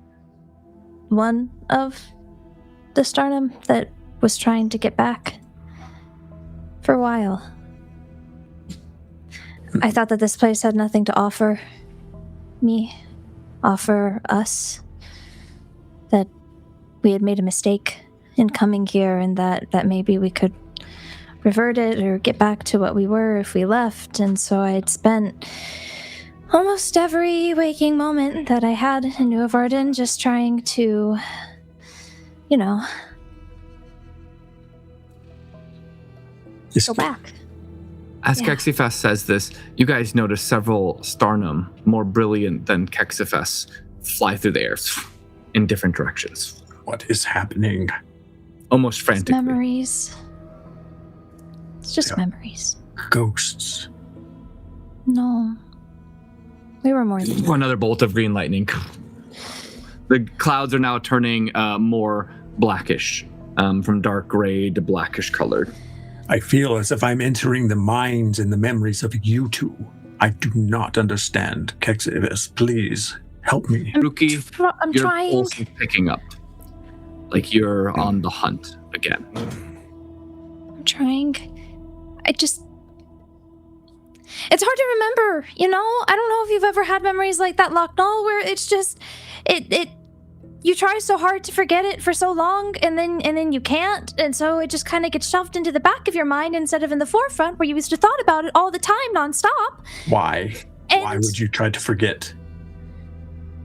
one of the Starnum that was trying to get back for a while. I thought that this place had nothing to offer us, that we had made a mistake in coming here, and that maybe we could revert it or get back to what we were if we left. And so I had spent almost every waking moment that I had in Nuovarden just trying to, go back. As Yeah. Kexyfess says this, you guys notice several Starnum, more brilliant than Kexyfess, fly through the air in different directions, What is happening? almost It's frantically. memories. It's just Yeah. memories. Ghosts. No. We were more than that. Another bolt of green lightning. The clouds are now turning more blackish, from dark gray to blackish colored. I feel as if I'm entering the minds and the memories of you two. I do not understand. Kexyfess, please help me. Ruki, I'm your trying. pulse is picking up. like you're on the hunt again. I'm trying. It's hard to remember, you know? I don't know if you've ever had memories like that, Locknall, where it's just, you try so hard to forget it for so long, and then you can't, and so it just kind of gets shoved into the back of your mind instead of in the forefront where you used to thought about it all the time, nonstop. Why? And Why would you try to forget?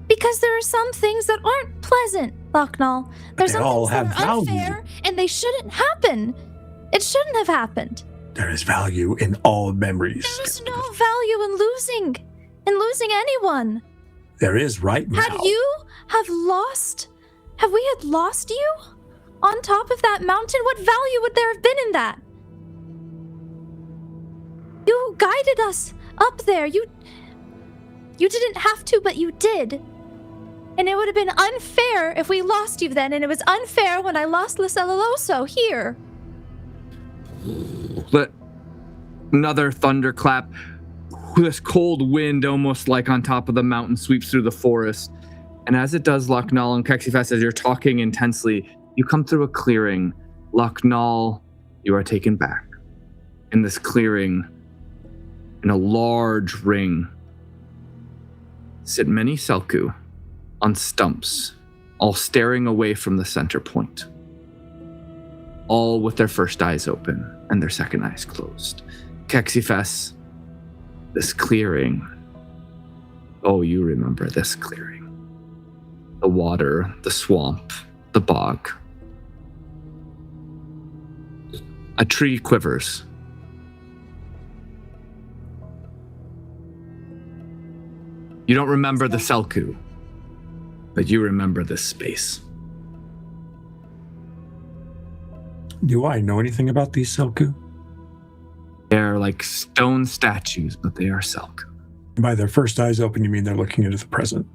because there are some things that aren't pleasant, Locknall. There's they some all things that have are value. unfair, and they shouldn't happen. It shouldn't have happened. There is value in all memories. There is no value in losing anyone. There is right now. Have we had lost you on top of that mountain? What value would there have been in that? You guided us up there. You didn't have to, but you did. And it would have been unfair if we lost you then, and it was unfair when I lost Licelloso here. Another thunderclap. This cold wind, almost like on top of the mountain, sweeps through the forest. And as it does, Locknall and Kexyfess, as you're talking intensely, you come through a clearing. Locknall, you are taken back. In this clearing, in a large ring, sit many Selku on stumps, all staring away from the center point. All with their first eyes open and their second eyes closed. Kexyfess, this clearing. Oh, you remember this clearing. The water, the swamp, the bog. A tree quivers. You don't remember the Selku, but you remember this space. Do I know anything about these Selku? They're like stone statues, but they are Selku. By their first eyes open, you mean they're looking into the present?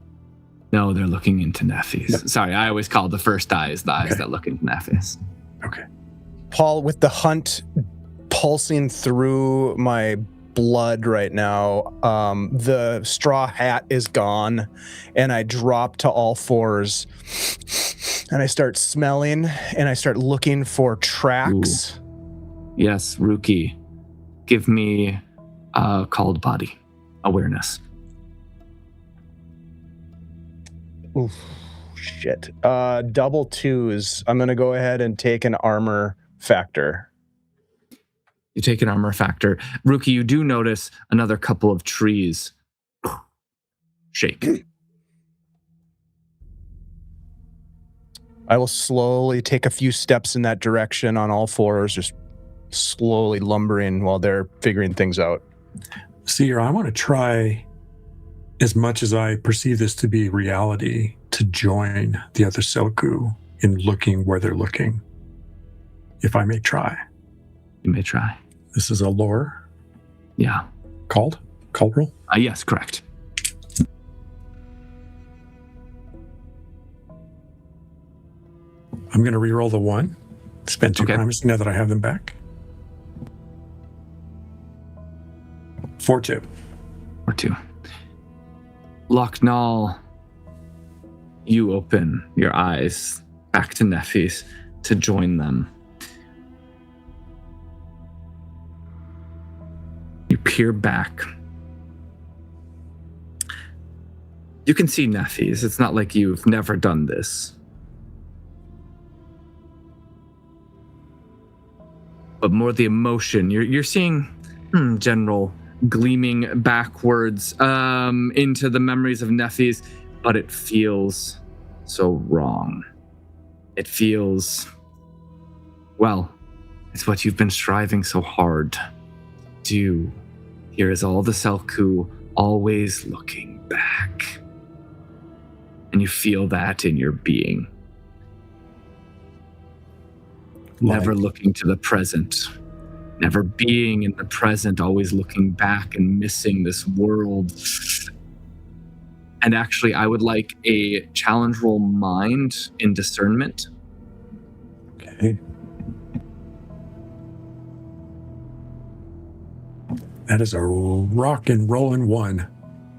No, they're looking into Nephis. Yep. Sorry, I always call the first eyes the eyes that look into Nephis. Okay. Paul, with the hunt pulsing through my blood right now, the straw hat is gone, and I drop to all fours, and I start smelling, and I start looking for tracks. Ooh. Yes, Rookie. Give me called body awareness. Oof, shit. Double twos. I'm going to go ahead and take an armor factor. You take an armor factor. Rookie, you do notice another couple of trees shake. I will slowly take a few steps in that direction on all fours, just slowly lumbering while they're figuring things out. Seer, I want to try, as much as I perceive this to be reality, to join the other Selku in looking where they're looking. If I may try. You may try. This is a lore. Yeah. Called roll? Yes, correct. I'm going to reroll the 1. Spend 2 Okay. primacy now that I have them back. 4-2. Or 2. Locknall, you open your eyes back to Nephis to join them. You peer back. You can see Nephis. It's not like you've never done this. But more the emotion. You're seeing general gleaming backwards into the memories of Nephis, but it feels so wrong. It feels, well, it's what you've been striving so hard to do. Here is all the Selku always looking back. And you feel that in your being. Never looking to the present. Never being in the present, always looking back and missing this world. And actually, I would like a challenge roll mind in discernment. Okay. That is a rock and rollin' 1.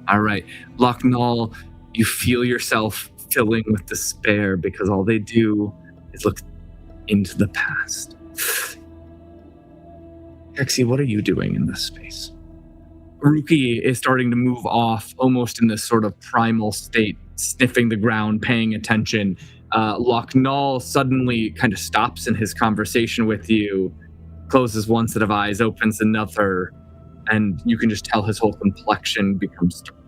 All right. Locknall, you feel yourself filling with despair because all they do is look into the past. Kexy, what are you doing in this space? Ruki is starting to move off, almost in this sort of primal state, sniffing the ground, paying attention. Locknall suddenly kind of stops in his conversation with you, closes one set of eyes, opens another, and you can just tell his whole complexion becomes dark.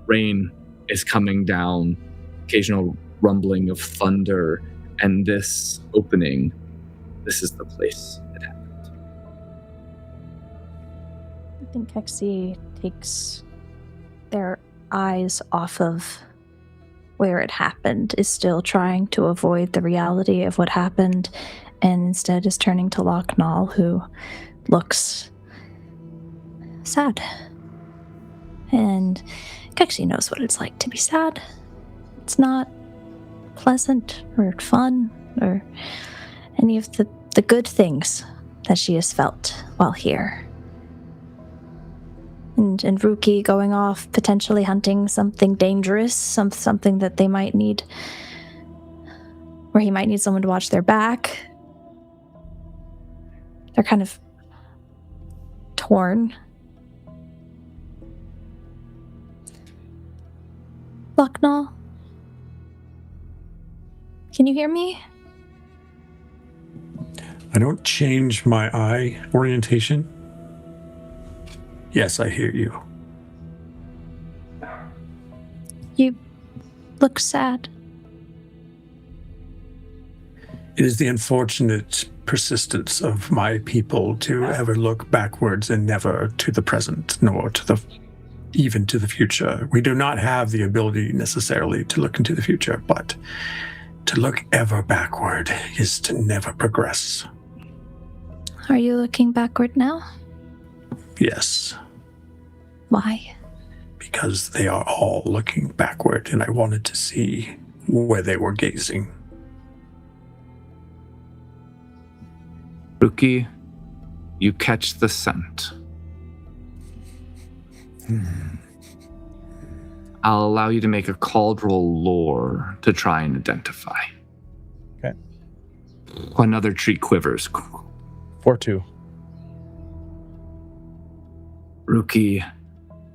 Rain is coming down, occasional rumbling of thunder, and this opening, this is the place it happened. I think Kexy takes their eyes off of where it happened, is still trying to avoid the reality of what happened, and instead is turning to Locknall, who looks sad. And Kexy knows what it's like to be sad. It's not pleasant or fun or any of the good things that she has felt while here. And Ruki going off, potentially hunting something dangerous, something that they might need, where he might need someone to watch their back. They're kind of torn. Locknall? Can you hear me? I don't change my eye orientation. Yes, I hear you. You look sad. It is the unfortunate persistence of my people to ever look backwards and never to the present, nor to even to the future. We do not have the ability necessarily to look into the future, but to look ever backward is to never progress. Are you looking backward now? Yes, Why? because they are all looking backward, and I wanted to see where they were gazing. Ruki, you catch the scent. I'll allow you to make a called roll lore to try and identify. Okay. Another tree quivers. 4-2. Ruki,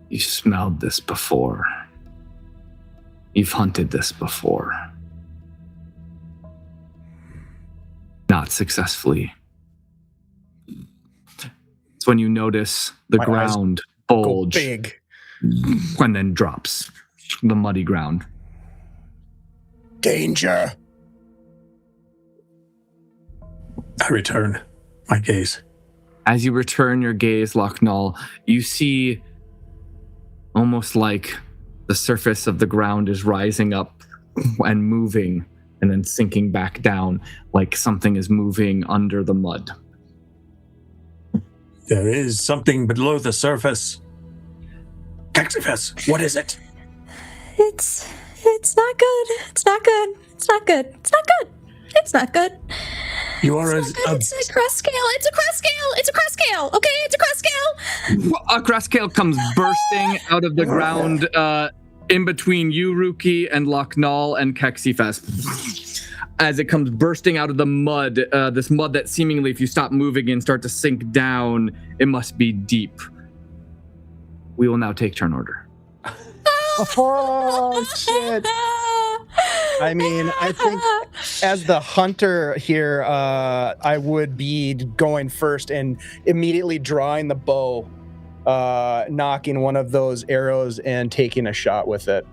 you smelled this before. You've hunted this before. Not successfully. It's when you notice the My ground Go bulge big. and then drops. The muddy ground. Danger. I return my gaze. As you return your gaze, Locknall, you see almost like the surface of the ground is rising up and moving and then sinking back down, like something is moving under the mud. There is something below the surface. Kexyfess, what is it? It's not good. It's not good. It's not good. It's not good. It's not good. You are It's not good. It's a crest scale. It's a crest scale. It's a crest scale. Okay, it's a crest scale. A crest comes bursting out of the ground in between you, Ruki, and Locknall and Kexyfess. As it comes bursting out of the mud, this mud that seemingly, if you stop moving and start to sink down, it must be deep. We will now take turn order. Oh, shit. I mean, I think as the hunter here, I would be going first and immediately drawing the bow, knocking one of those arrows and taking a shot with it.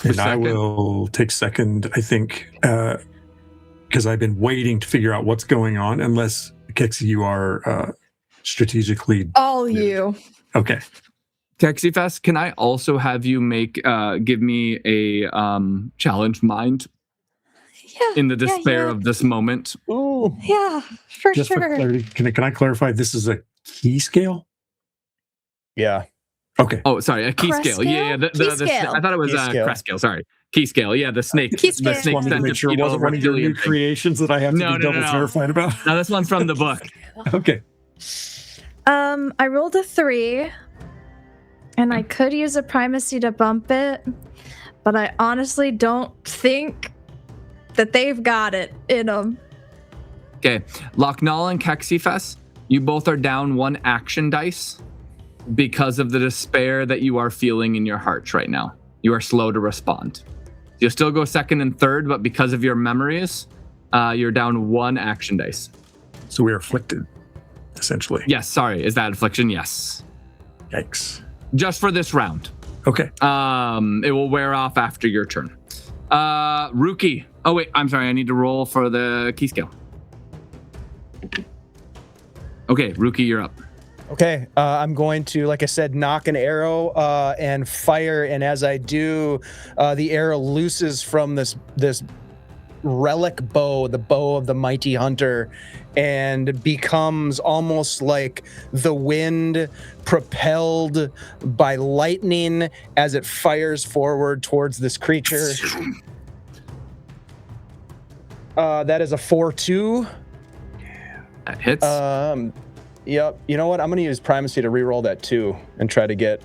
And I will take second, I think, because I've been waiting to figure out what's going on, unless, Kexy, you are strategically... All you. Okay. Kexyfess, can I also have you give me a challenge mind Yeah. in the despair of this moment? Ooh. Yeah, for Just for sure. clarity, can I clarify, this is a key scale? Yeah. Okay. Oh, sorry, a key Crest scale. Yeah, scale? Key scale. I thought it was Key scale. crest scale. Sorry, key scale. Yeah, the snake. Key The scale. snake Wanted to make sure it wasn't one of your new reptilian thing. creations that I have to No, be no, double no. terrified about. No, this one's from the book. Okay. I rolled a 3, and I could use a primacy to bump it, but I honestly don't think that they've got it in them. Okay, Locknall and Kexyfess, you both are down 1 action dice because of the despair that you are feeling in your hearts right now. You are slow to respond. You'll still go second and third, but because of your memories, you're down 1 action dice. So we're afflicted, essentially. Yes, sorry. Is that affliction? Yes. Yikes. Just for this round. Okay. It will wear off after your turn. Rookie. Oh, wait. I'm sorry. I need to roll for the key scale. Okay, Rookie, you're up. Okay, I'm going to, like I said, knock an arrow and fire, and as I do, the arrow looses from this relic bow, the bow of the mighty hunter, and becomes almost like the wind propelled by lightning as it fires forward towards this creature. That is a 4-2. That hits. Yep. You know what? I'm going to use primacy to reroll that 2 and try to get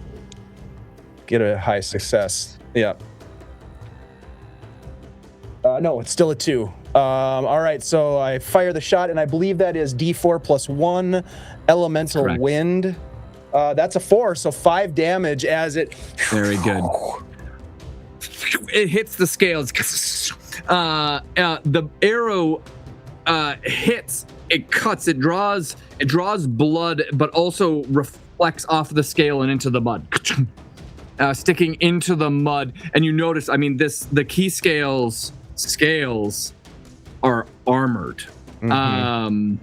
a high success. Yep. No, it's still a 2. All right, so I fire the shot, and I believe that is D4 plus 1 elemental Correct. wind. That's a 4, so 5 damage as it... Very good. It hits the scales. The arrow hits. It cuts. It draws blood, but also reflects off the scale and into the mud, sticking into the mud. And you notice, I mean, the key scales are armored, and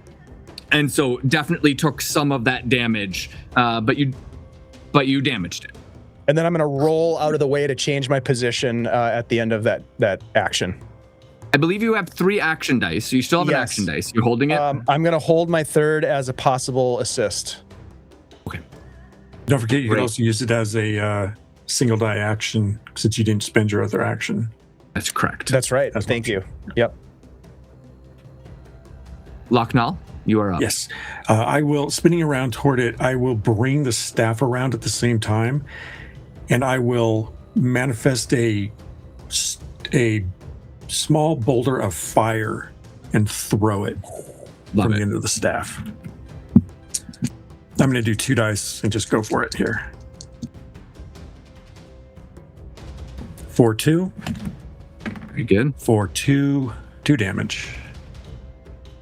so definitely took some of that damage. But you damaged it. And then I'm going to roll out of the way to change my position at the end of that action. I believe you have 3 action dice, so you still have an action dice. You're holding it? I'm going to hold my third as a possible assist. Okay. Don't forget, you can also use it as a single die action since you didn't spend your other action. That's correct. That's right. Thank you. Yep. Locknall, you are up. Yes. I will, spinning around toward it, I will bring the staff around at the same time, and I will manifest a small boulder of fire and throw it from the end of the staff. I'm going to do 2 dice and just go for it here. 4-2. Very good. 4-2. 2 damage.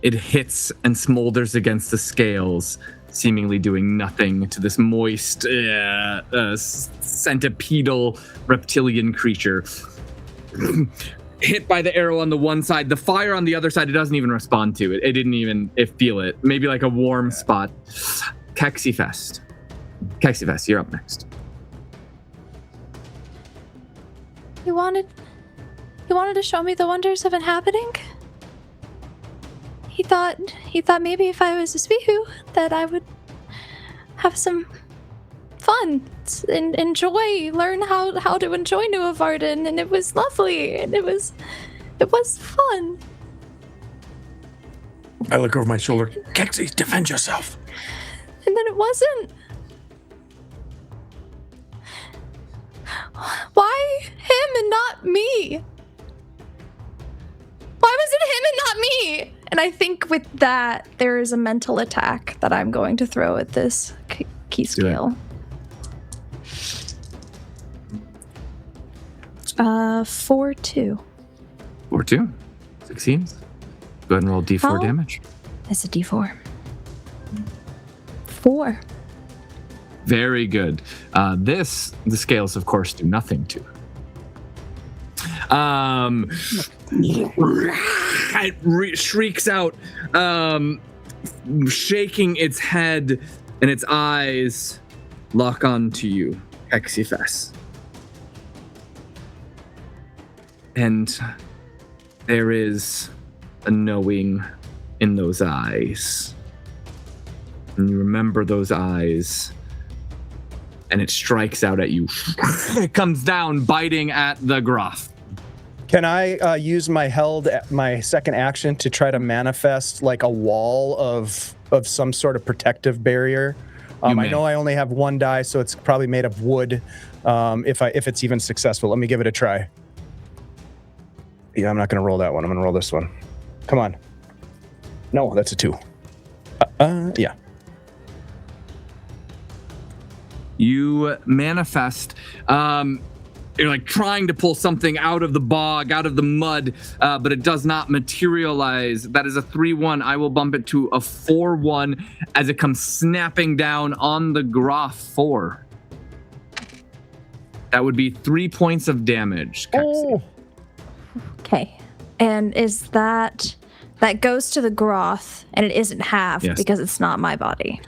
It hits and smolders against the scales, seemingly doing nothing to this moist, centipedal reptilian creature. Hit by the arrow on the one side, the fire on the other side, it doesn't even respond to it. It didn't even feel it. Maybe like a warm spot. Kexyfess, you're up next. You wanted to show me the wonders of inhabiting? He thought maybe if I was a Spihu that I would have some fun and learn how to enjoy Nuovarden, and it was lovely, and it was fun. I look over my shoulder. Kexy, defend yourself. And then it wasn't. Why him and not me? Why was it him and not me? And I think with that, there is a mental attack that I'm going to throw at this key scale. 4-2. 4-2. Succeeds. Go ahead and roll D4 damage. It's a D4. 4. Very good. The scales, of course, do nothing to. It shrieks out, shaking its head, and its eyes lock onto you, Kexyfess. And there is a knowing in those eyes. And you remember those eyes, and it strikes out at you. It comes down, biting at the Groff. Can I use my second action to try to manifest like a wall of some sort of protective barrier? I know I only have 1 die, so it's probably made of wood. If it's even successful, let me give it a try. Yeah, I'm not going to roll that one. I'm going to roll this one. Come on. No, that's a 2. Yeah. You manifest. You're like trying to pull something out of the bog, out of the mud, but it does not materialize. That is a 3-1. I will bump it to a 4-1 as it comes snapping down on the Groff 4. That would be 3 points of damage. Kexy. Okay. And is that goes to the Groth, and it isn't halved because it's not my body?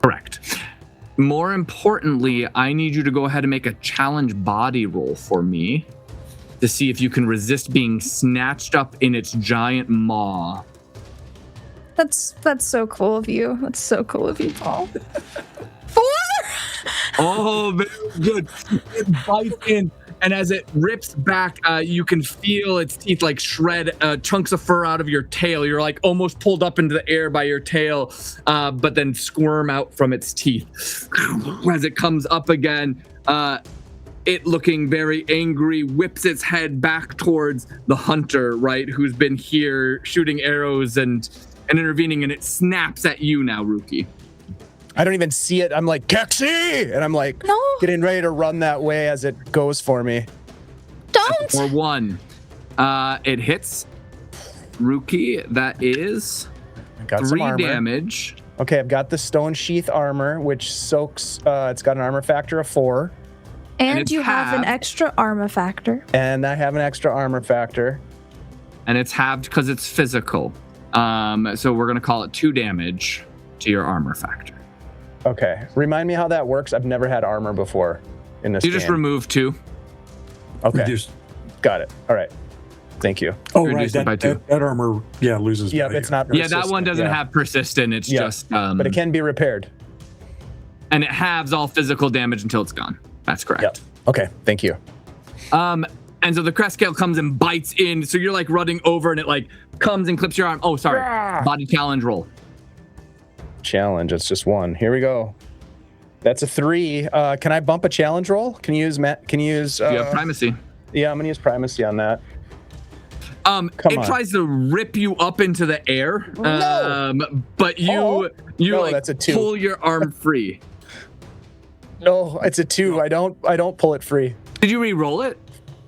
Correct. More importantly, I need you to go ahead and make a challenge body roll for me to see if you can resist being snatched up in its giant maw. That's so cool of you. That's so cool of you, Paul. 4? Oh, very good. It bites in, and as it rips back, you can feel its teeth like shred chunks of fur out of your tail. You're like almost pulled up into the air by your tail, but then squirm out from its teeth. As it comes up again, it looking very angry, whips its head back towards the hunter, right, who's been here shooting arrows and intervening, and it snaps at you now, Rookie. I don't even see it. I'm like, Kexy! And I'm like, No. getting ready to run that way as it goes for me. Don't! Or 1. It hits. Rookie, that is I got some 3 armor. damage. Okay, I've got the stone sheath armor, which soaks, it's got an armor factor of 4. And it's you have an halved. extra armor factor. And I have an extra armor factor. And it's halved because it's physical. So we're going to call it 2 damage to your armor factor. Okay, remind me how that works. I've never had armor before in this You game. just remove 2. Okay, Reduced. got it. All right, thank you. Oh, Reduced right. it by 2. That armor, loses Yeah, value. it's not Yeah, that one persistent, doesn't yeah. have persistent. It's Yeah, just... but it can be repaired. And it halves all physical damage until it's gone. That's correct. Yep. Okay, thank you. And so the crest scale comes and bites in. So you're like running over and it like comes and clips your arm. Oh, sorry. Body challenge roll. Challenge, it's just 1. Here we go. That's a 3. Can I bump a challenge roll? Can you use You have primacy. Yeah, I'm gonna use primacy on that. It on. tries to rip you up into the air. No. But you No, like that's a 2. pull your arm free. No, it's a 2. I don't pull it free. Did you re-roll it?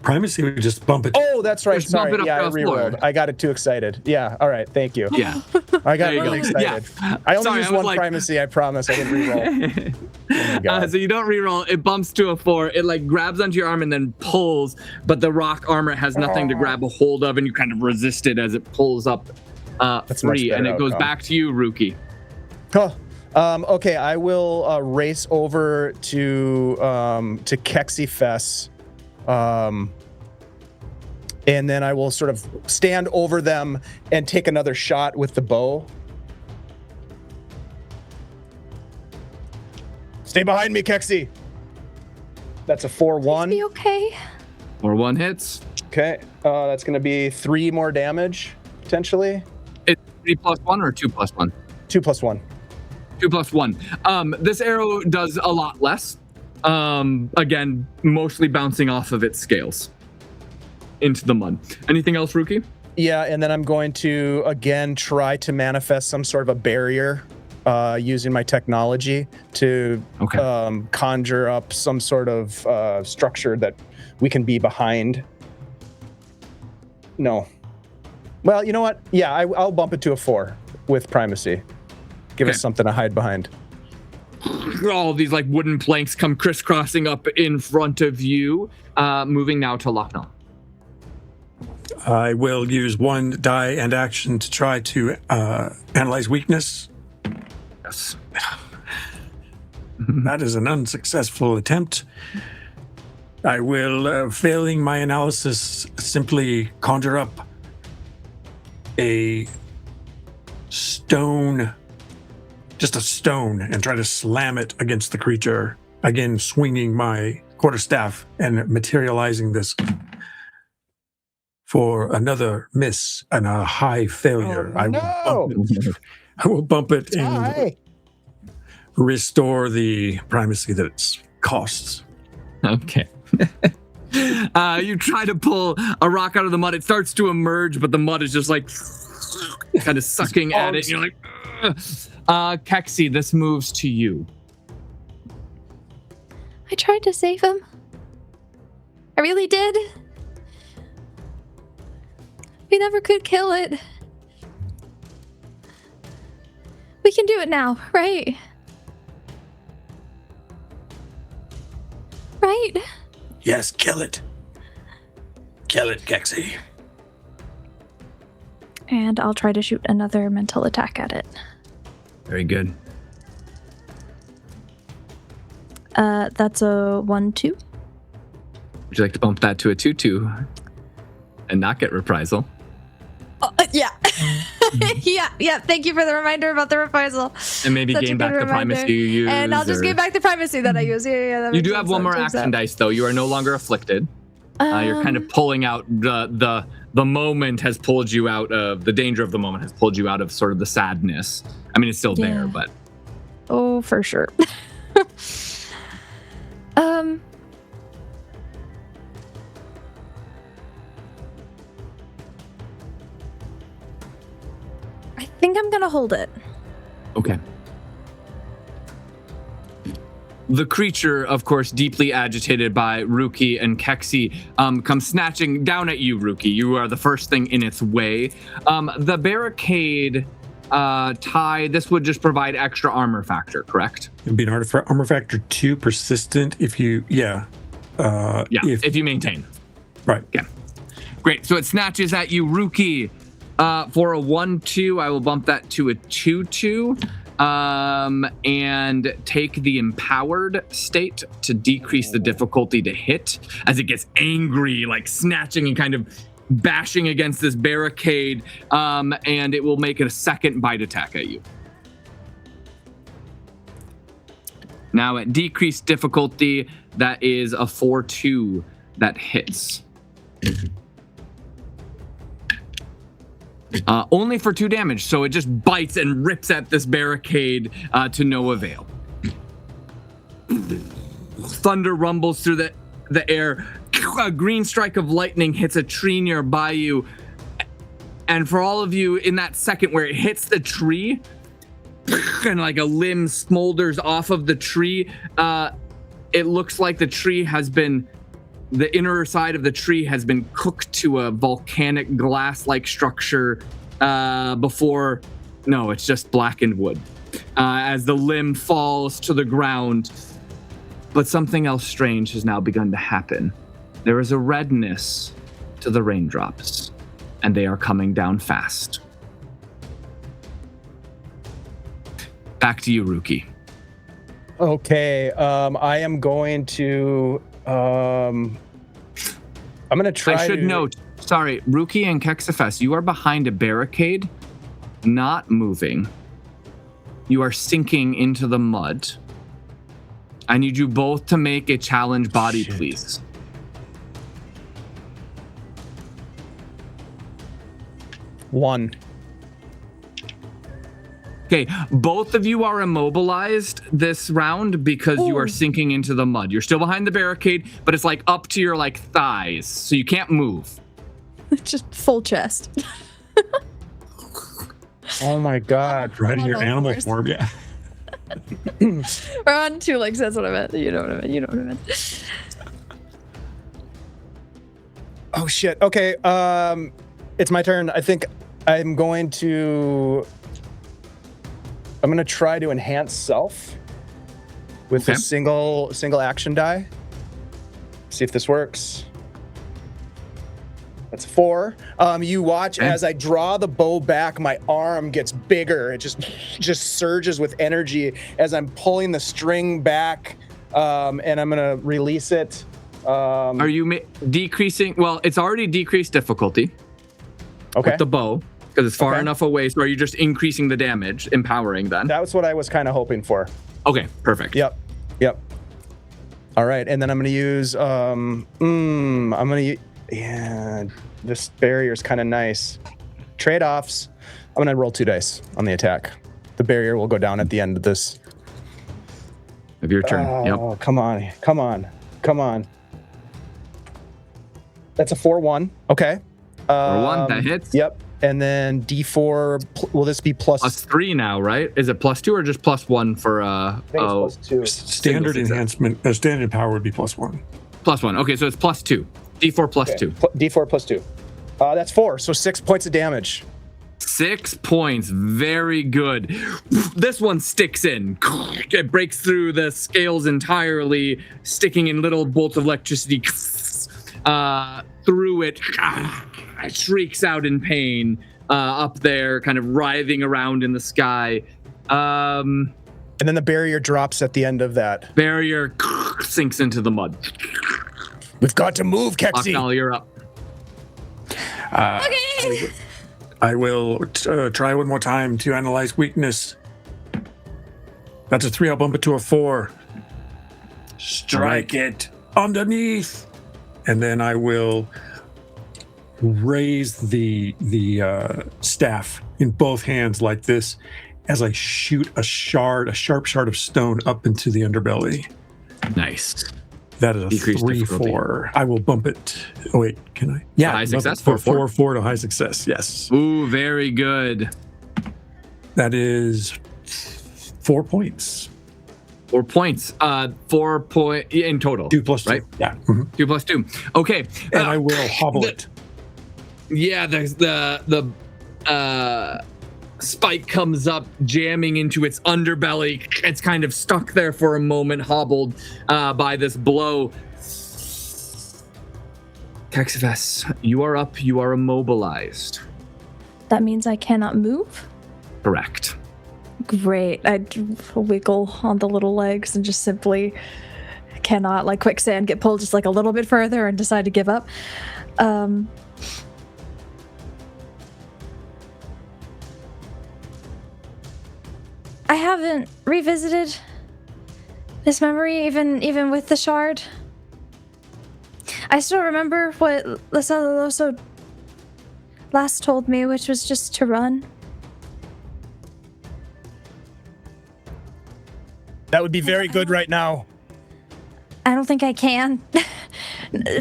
Primacy would just bump it. Oh, that's right. Just bump Sorry. it up Yeah, I to a 4. rerolled. I got it too excited. Yeah. All right. Thank you. Yeah. I got There you really go. excited. Yeah. I only Sorry, used I was 1 like- primacy. I promise. I didn't reroll. Oh my God. So you don't re-roll. It bumps to a 4. It like grabs onto your arm and then pulls, but the rock armor has nothing to grab a hold of, and you kind of resist it as it pulls up That's a much free, and better it goes outcome. back to you, Rookie. Huh. Okay, I will race over to Kexyfess, and then I will sort of stand over them and take another shot with the bow. Stay behind me, Kexy. That's a 4-1. Be okay. Or 1 hits. Okay, that's going to be 3 more damage potentially. It's 3 + 1 or 2 + 1? 2 + 1. 2 + 1. This arrow does a lot less. Again, mostly bouncing off of its scales into the mud. Anything else, Rookie? Yeah, and then I'm going to again try to manifest some sort of a barrier using my technology to conjure up some sort of structure that we can be behind. No. Well, you know what? Yeah, I'll bump it to a 4 with primacy. Give us something to hide behind. All these like wooden planks come crisscrossing up in front of you. Moving now to Lochner. I will use 1 die and action to try to analyze weakness. Yes. That is an unsuccessful attempt. I will, failing my analysis, simply conjure up a stone, just a stone, and try to slam it against the creature. Again, swinging my quarterstaff and materializing this for another miss and a high failure. Oh, I will bump it and Hi. restore the primacy that it costs. Okay. You try to pull a rock out of the mud. It starts to emerge, but the mud is just like kind of sucking at it. And you're like, Kexy, this moves to you. I tried to save him. I really did. We never could kill it. We can do it now, right? Right? Yes, kill it. Kill it, Kexy. And I'll try to shoot another mental attack at it. Very good. That's a 1-2. Would you like to bump that to a 2-2 and not get reprisal? Yeah. yeah. Thank you for the reminder about the reprisal. And maybe Such a gain good back the reminder. primacy you use. And I'll just or- give back the primacy that I use. Yeah. That You makes do sense. have one more That checks action out. dice, though. You are no longer afflicted. You're kind of pulling out the moment has pulled you out of the danger of the moment has pulled you out of sort of the sadness. I mean, it's still there, Yeah. but Oh, for sure. I think I'm gonna hold it. okay. The creature, of course, deeply agitated by Ruki and Kexy, comes snatching down at you, Ruki. You are the first thing in its way. The barricade tie, this would just provide extra armor factor, correct? It'd be an armor factor 2 persistent if you, Yeah, if you maintain. Right. Okay. Great. So it snatches at you, Ruki. For a 1-2, I will bump that to a 2-2. And take the empowered state to decrease the difficulty to hit as it gets angry, like snatching and kind of bashing against this barricade. And it will make it a second bite attack at you. Now at decreased difficulty, that is a 4-2 that hits. Only for 2 damage, so it just bites and rips at this barricade to no avail. Thunder rumbles through the air. A green strike of lightning hits a tree nearby you. And for all of you, in that second where it hits the tree, and like a limb smolders off of the tree, it looks like the tree has been... The inner side of the tree has been cooked to a volcanic glass-like structure before... No, it's just blackened wood. As the limb falls to the ground. But something else strange has now begun to happen. There is a redness to the raindrops, and they are coming down fast. Back to you, Ruki. Okay, I am going to... I'm gonna try. I should note, sorry, Ruki and Kexyfess, you are behind a barricade, not moving. You are sinking into the mud. I need you both to make a challenge body, please. One. Okay, both of you are immobilized this round because you are sinking into the mud. You're still behind the barricade, but it's like up to your like thighs, so you can't move. Just full chest. Oh my god! Right in your Oh, animal worse. form, yeah. We're on 2 legs, that's what I meant. You know what I meant. Oh shit. Okay. It's my turn. I think I'm going to try to enhance self with Okay. a single action die. See if this works. That's 4. You watch as I draw the bow back, my arm gets bigger. It just surges with energy as I'm pulling the string back, and I'm gonna release it. Are you decreasing? Well, it's already decreased difficulty Okay. with the bow because it's far Okay. enough away. So are you just increasing the damage, empowering then? That was what I was kind of hoping for. Okay, perfect. Yep. All right, and then I'm gonna use this barrier's kind of nice. Trade-offs. I'm gonna roll 2 dice on the attack. The barrier will go down at the end of this. Of your turn. Oh, Yep. come on. That's a 4-1. Okay. 4-1, that hits. Yep. And then D4, will this be Plus 3 now, right? Is it plus 2 or just plus 1 for I think it's plus 2. Standard enhancement, standard power would be +1. Plus 1. Okay, so it's plus 2. D4 plus 2. D4 plus 2. That's 4, so 6 points of damage. 6 points. Very good. This one sticks in. It breaks through the scales entirely, sticking in little bolts of electricity through it. It shrieks out in pain up there, kind of writhing around in the sky. And then the barrier drops at the end of that. Barrier sinks into the mud. We've got to move, Kexy. Locknell, you're up. Okay. I will try one more time to analyze weakness. That's a 3. I'll bump it to a 4. Strike it underneath. And then I will raise the staff in both hands like this as I shoot a sharp shard of stone up into the underbelly. Nice. That is a Decreased 3-4. I will bump it. Oh wait, can I? Yeah, high success. 4 to high success. Yes. Ooh, very good. That is 4 points. 4 points. 4 point in total. 2 plus 2. Right? Yeah. Mm-hmm. 2 plus 2. Okay. And I will hobble it. Yeah, the spike comes up, jamming into its underbelly. It's kind of stuck there for a moment, hobbled by this blow. Kexyfess, you are up. You are immobilized. That means I cannot move? Correct. Great. I wiggle on the little legs and just simply cannot, like quicksand, get pulled just like a little bit further and decide to give up. I haven't revisited this memory even with the shard. I still remember what Lasaloso last told me, which was just to run. That would be very good right now. I don't think I can.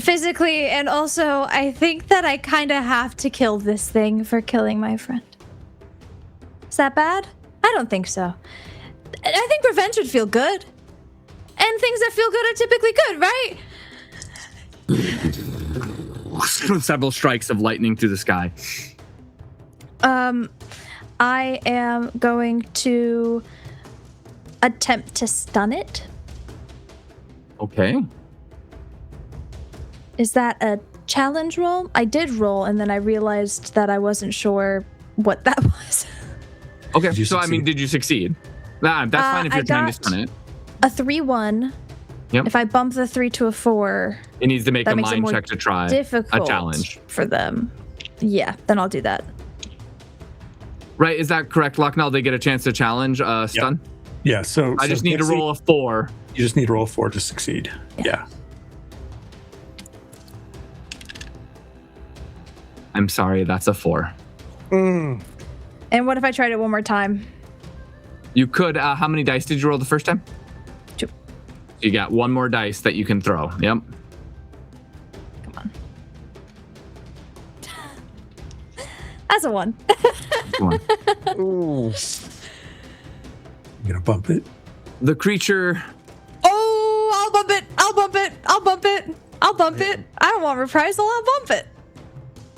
Physically, and also I think that I kind of have to kill this thing for killing my friend. Is that bad? I don't think so. I think revenge would feel good. And things that feel good are typically good, right? Several strikes of lightning through the sky. I am going to attempt to stun it. Okay. Is that a challenge roll? I did roll, and then I realized that I wasn't sure what that was. Okay, so I mean, did you succeed? That's fine if you're trying to stun it. A 3-1. Yep. If I bump the 3 to a 4, it needs to make that a makes it mind more check to try difficult a challenge for them. Yeah, then I'll do that. Right, is that correct, Locknell? They get a chance to challenge stun? Yeah, so I just need to roll a 4. You just need to roll a 4 to succeed. Yeah. I'm sorry, that's a 4. Mm. And what if I tried it one more time? You could, how many dice did you roll the first time? 2. You got 1 more dice that you can throw. Yep. Come on. That's a 1. Come on. Ooh. You gonna bump it? The creature. Oh, I'll bump it. I'll bump it. I'll bump it. I'll bump it. I don't want reprisal. I'll bump it.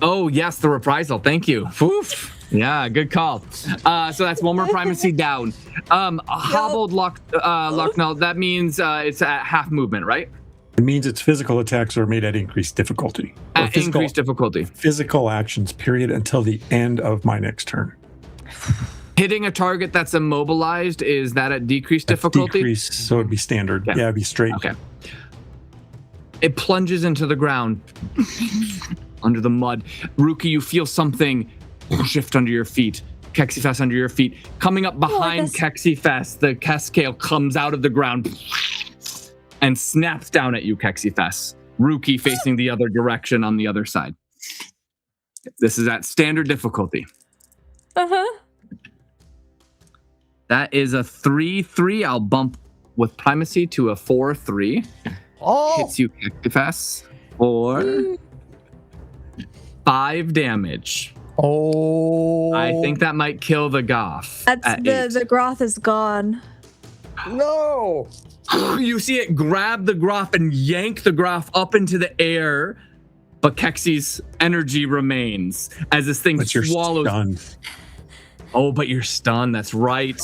Oh, yes, the reprisal. Thank you. Oof. Yeah, good call. So that's 1 more primacy down. Hobbled Locknell, that means it's at half movement, right? It means its physical attacks are made at increased difficulty. At increased difficulty. Physical actions, period, until the end of my next turn. Hitting a target that's immobilized, is that at decreased difficulty? Decreased, so it'd be standard. Yeah, it'd be straight. Okay. It plunges into the ground under the mud. Ruki, you feel something shift under your feet. Kexyfess under your feet. Coming up behind Kexyfess, the Cascale comes out of the ground and snaps down at you, Kexyfess. Ruki facing the other direction on the other side. This is at standard difficulty. Uh-huh. That is a 3-3. I'll bump with primacy to a 4-3. Oh. Hits you, Kexyfess. 4. 5 damage. Oh. I think that might kill the Goth. That's the Groth is gone. No. You see it grab the Groth and yank the Groth up into the air, but Kexy's energy remains as this thing But you're swallows. stunned. Oh, but you're stunned. That's right.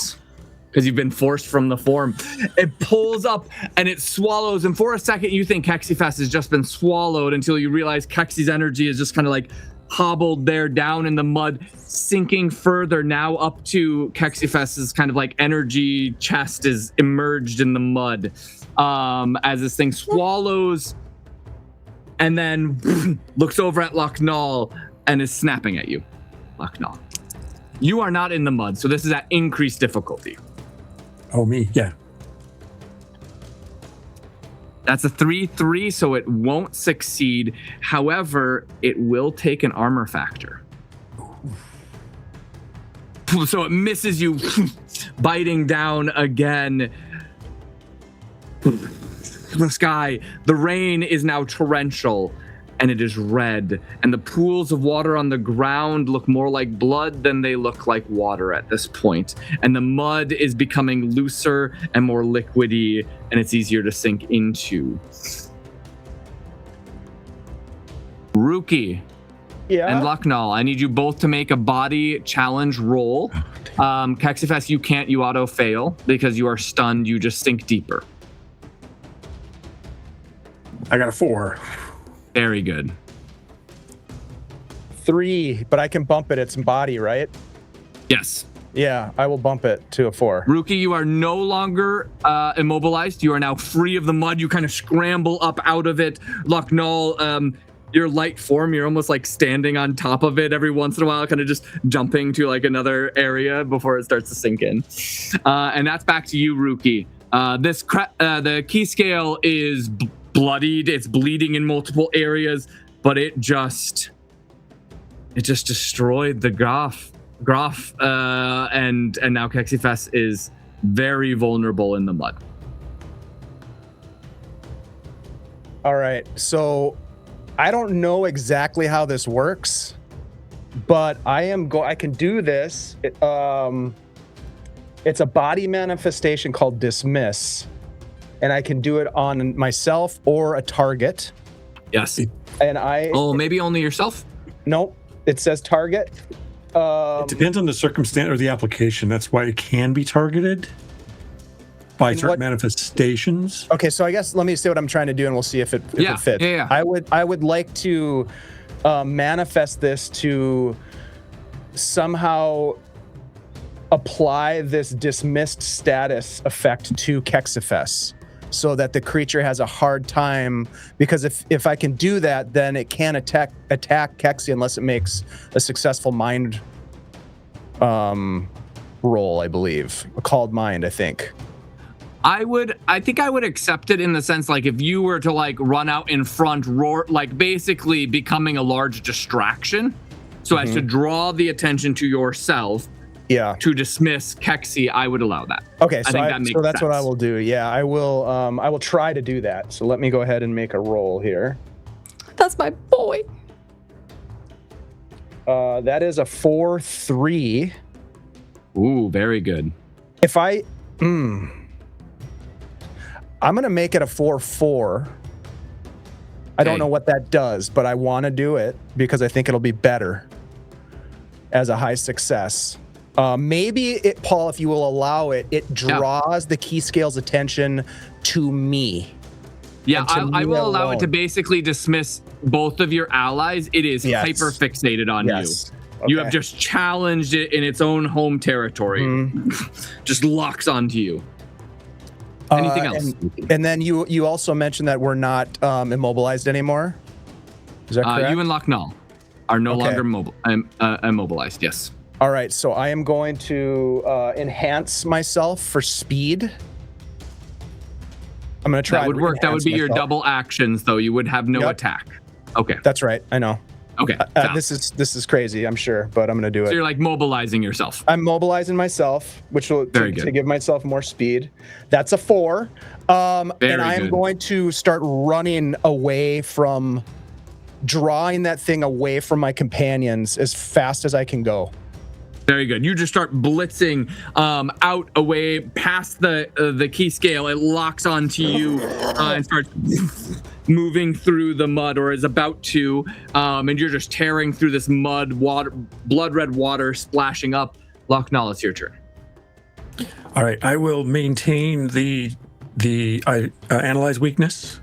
Because you've been forced from the form. It pulls up and it swallows. And for a second, you think Kexyfess has just been swallowed until you realize Kexy's energy is just kind of like hobbled there down in the mud, sinking further now up to Kexyfess's kind of like energy chest is emerged in the mud as this thing swallows and then looks over at Locknall and is snapping at you. Locknall. You are not in the mud, so this is at increased difficulty. Oh, me, yeah. That's a 3-3, so it won't succeed. However, it will take an armor factor. So it misses you, biting down again. The sky, the rain is now torrential, and it is red. And the pools of water on the ground look more like blood than they look like water at this point. And the mud is becoming looser and more liquidy, and it's easier to sink into. Rookie and Lucknall, I need you both to make a body challenge roll. Kexyfess, you can't, you auto fail because you are stunned, you just sink deeper. I got a 4. Very good. 3, but I can bump it. It's body, right? Yes. Yeah, I will bump it to a 4. Rookie, you are no longer immobilized. You are now free of the mud. You kind of scramble up out of it. Lucknall, your light form, you're almost like standing on top of it every once in a while, kind of just jumping to like another area before it starts to sink in. And that's back to you, Rookie. The key scale is bloodied. It's bleeding in multiple areas, but it just destroyed the Graf, and now Kexyfess is very vulnerable in the mud. All right, so I don't know exactly how this works, but I can do this. It's a body manifestation called Dismiss, and I can do it on myself or a target. Yes. And maybe only yourself? Nope. It says target. It depends on the circumstance or the application. That's why it can be targeted by certain manifestations. Okay, so I guess let me see what I'm trying to do, and we'll see if it fits. Yeah. I would like to manifest this to somehow apply this dismissed status effect to Kexyfess, so that the creature has a hard time, because if I can do that, then it can attack Kexy unless it makes a successful mind roll, I believe. A called mind, I think. I think I would accept it in the sense, like, if you were to like run out in front, roar, like basically becoming a large distraction, so as to draw the attention to yourself. Yeah. To dismiss Kexy, I would allow that. Okay, so that makes that's sense. what I will do. Yeah, I will try to do that. So let me go ahead and make a roll here. That's my boy. That is a 4-3. Ooh, very good. If I'm gonna make it a 4-4. I don't know what that does, but I want to do it because I think it'll be better as a high success. Maybe it, Paul, if you will allow it, it draws the key scale's attention to me. Yeah, I will allow it to basically dismiss both of your allies. It is hyper fixated on you. Okay. You have just challenged it in its own home territory. Just locks onto you. Anything else? And then you also mentioned that we're not immobilized anymore. Is that correct? You and Locknall are no longer immobilized. Yes. All right, so I am going to enhance myself for speed. I'm going to try. That would work. That would be your double actions, though. You would have no attack. Okay. That's right. I know. Okay. This is crazy, I'm sure, but I'm going to do it. So you're like mobilizing yourself. I'm mobilizing myself, which will to give myself more speed. That's a 4. And I am going to start running away from drawing that thing away from my companions as fast as I can go. Very good. You just start blitzing out away past the key scale. It locks onto you and starts moving through the mud, or is about to. And you're just tearing through this mud, water, blood red water splashing up. Locknall, it's your turn. All right, I will maintain the analyze weakness.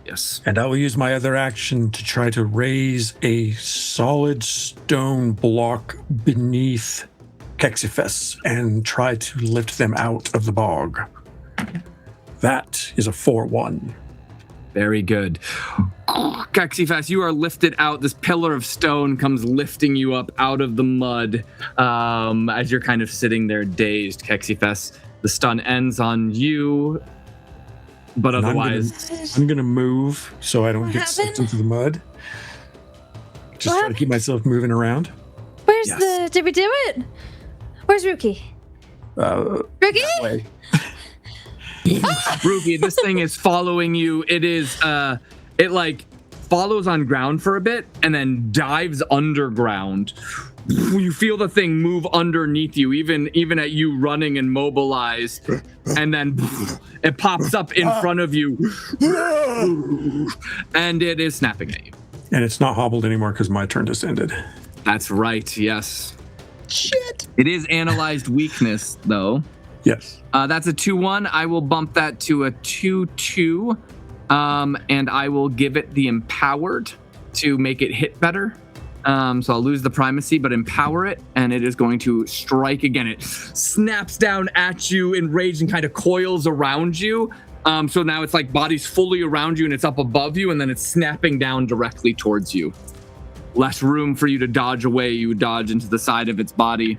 Yes. And I will use my other action to try to raise a solid stone block beneath Kexyfess and try to lift them out of the bog. That is a 4-1. Very good. Kexyfess, you are lifted out. This pillar of stone comes lifting you up out of the mud as you're kind of sitting there dazed, Kexyfess. The stun ends on you. But And otherwise, I'm gonna move so I don't get sucked into the mud. Just try to keep myself moving around. Where's did we do it? Where's Rookie? Rookie? Way. Rookie, this thing is following you. It is, it like follows on ground for a bit and then dives underground. You feel the thing move underneath you, even at you running and mobilized, and then it pops up in front of you, and it is snapping at you. And it's not hobbled anymore because my turn just ended. That's right, yes. Shit. It is analyzed weakness, though. Yes. That's a 2-1. I will bump that to a 2-2, and I will give it the empowered to make it hit better. So I'll lose the primacy, but empower it, and it is going to strike again. It snaps down at you, enraged, and kind of coils around you. So now it's like body's fully around you, and it's up above you, and then it's snapping down directly towards you. Less room for you to dodge away. You dodge into the side of its body.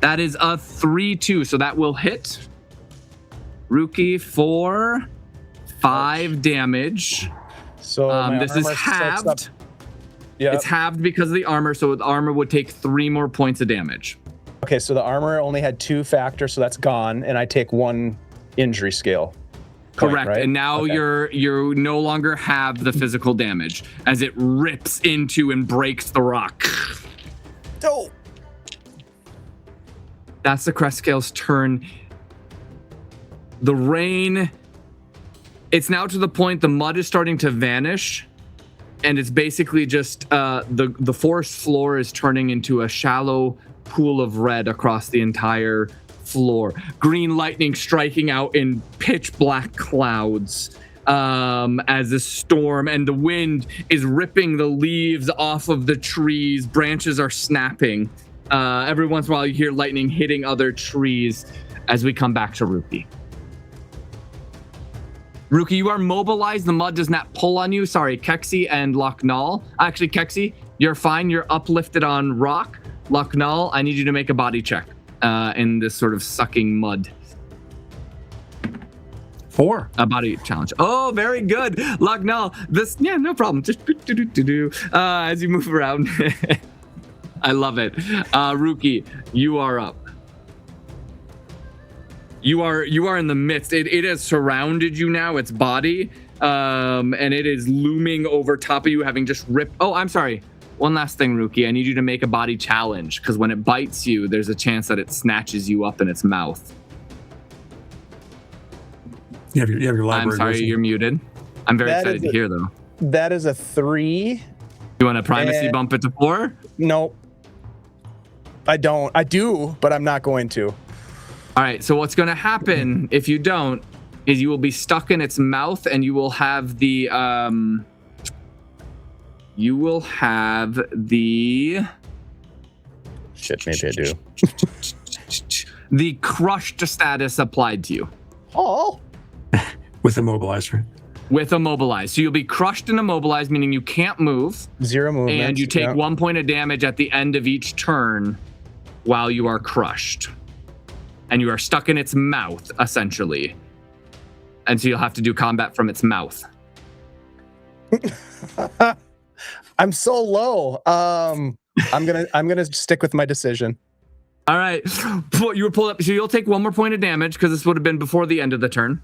That is a 3-2, so that will hit. Rookie for 5 damage. So this is halved. Yeah. It's halved because of the armor, so the armor would take 3 more points of damage. Okay, so the armor only had 2 factors, so that's gone, and I take 1 injury scale. Correct, right? and now you no longer have the physical damage as it rips into and breaks the rock. Oh. That's the Crescale's turn. The rain, it's now to the point the mud is starting to vanish. And it's basically just the forest floor is turning into a shallow pool of red across the entire floor. Green lightning striking out in pitch black clouds as the storm and the wind is ripping the leaves off of the trees. Branches are snapping. Every once in a while you hear lightning hitting other trees as we come back to Rookie. Rookie, you are mobilized. The mud does not pull on you. Sorry, Kexy and Locknall. Actually, Kexy, you're fine. You're uplifted on rock. Locknall, I need you to make a body check in this sort of sucking mud. 4. A body challenge. Oh, very good. Locknall, no problem. Just as you move around. I love it. Rookie, you are up. You are in the midst. It has surrounded you now, its body, and it is looming over top of you, having just ripped. Oh, I'm sorry. One last thing, Rookie. I need you to make a body challenge, because when it bites you, there's a chance that it snatches you up in its mouth. You have your library. I'm sorry, version. you're muted. I'm very excited to hear, though. That is a 3. You want a primacy bump it to 4? No. I don't. I do, but I'm not going to. All right, so what's going to happen if you don't is you will be stuck in its mouth, and you will have the Shit, maybe I do. the crushed status applied to you. Oh. With immobilized, right? With immobilized. So you'll be crushed and immobilized, meaning you can't move. 0 movement. And you take 1 point of damage at the end of each turn while you are crushed. And you are stuck in its mouth, essentially. And so you'll have to do combat from its mouth. I'm so low. I'm gonna stick with my decision. All right. You were pulled up. So you'll take 1 more point of damage because this would have been before the end of the turn.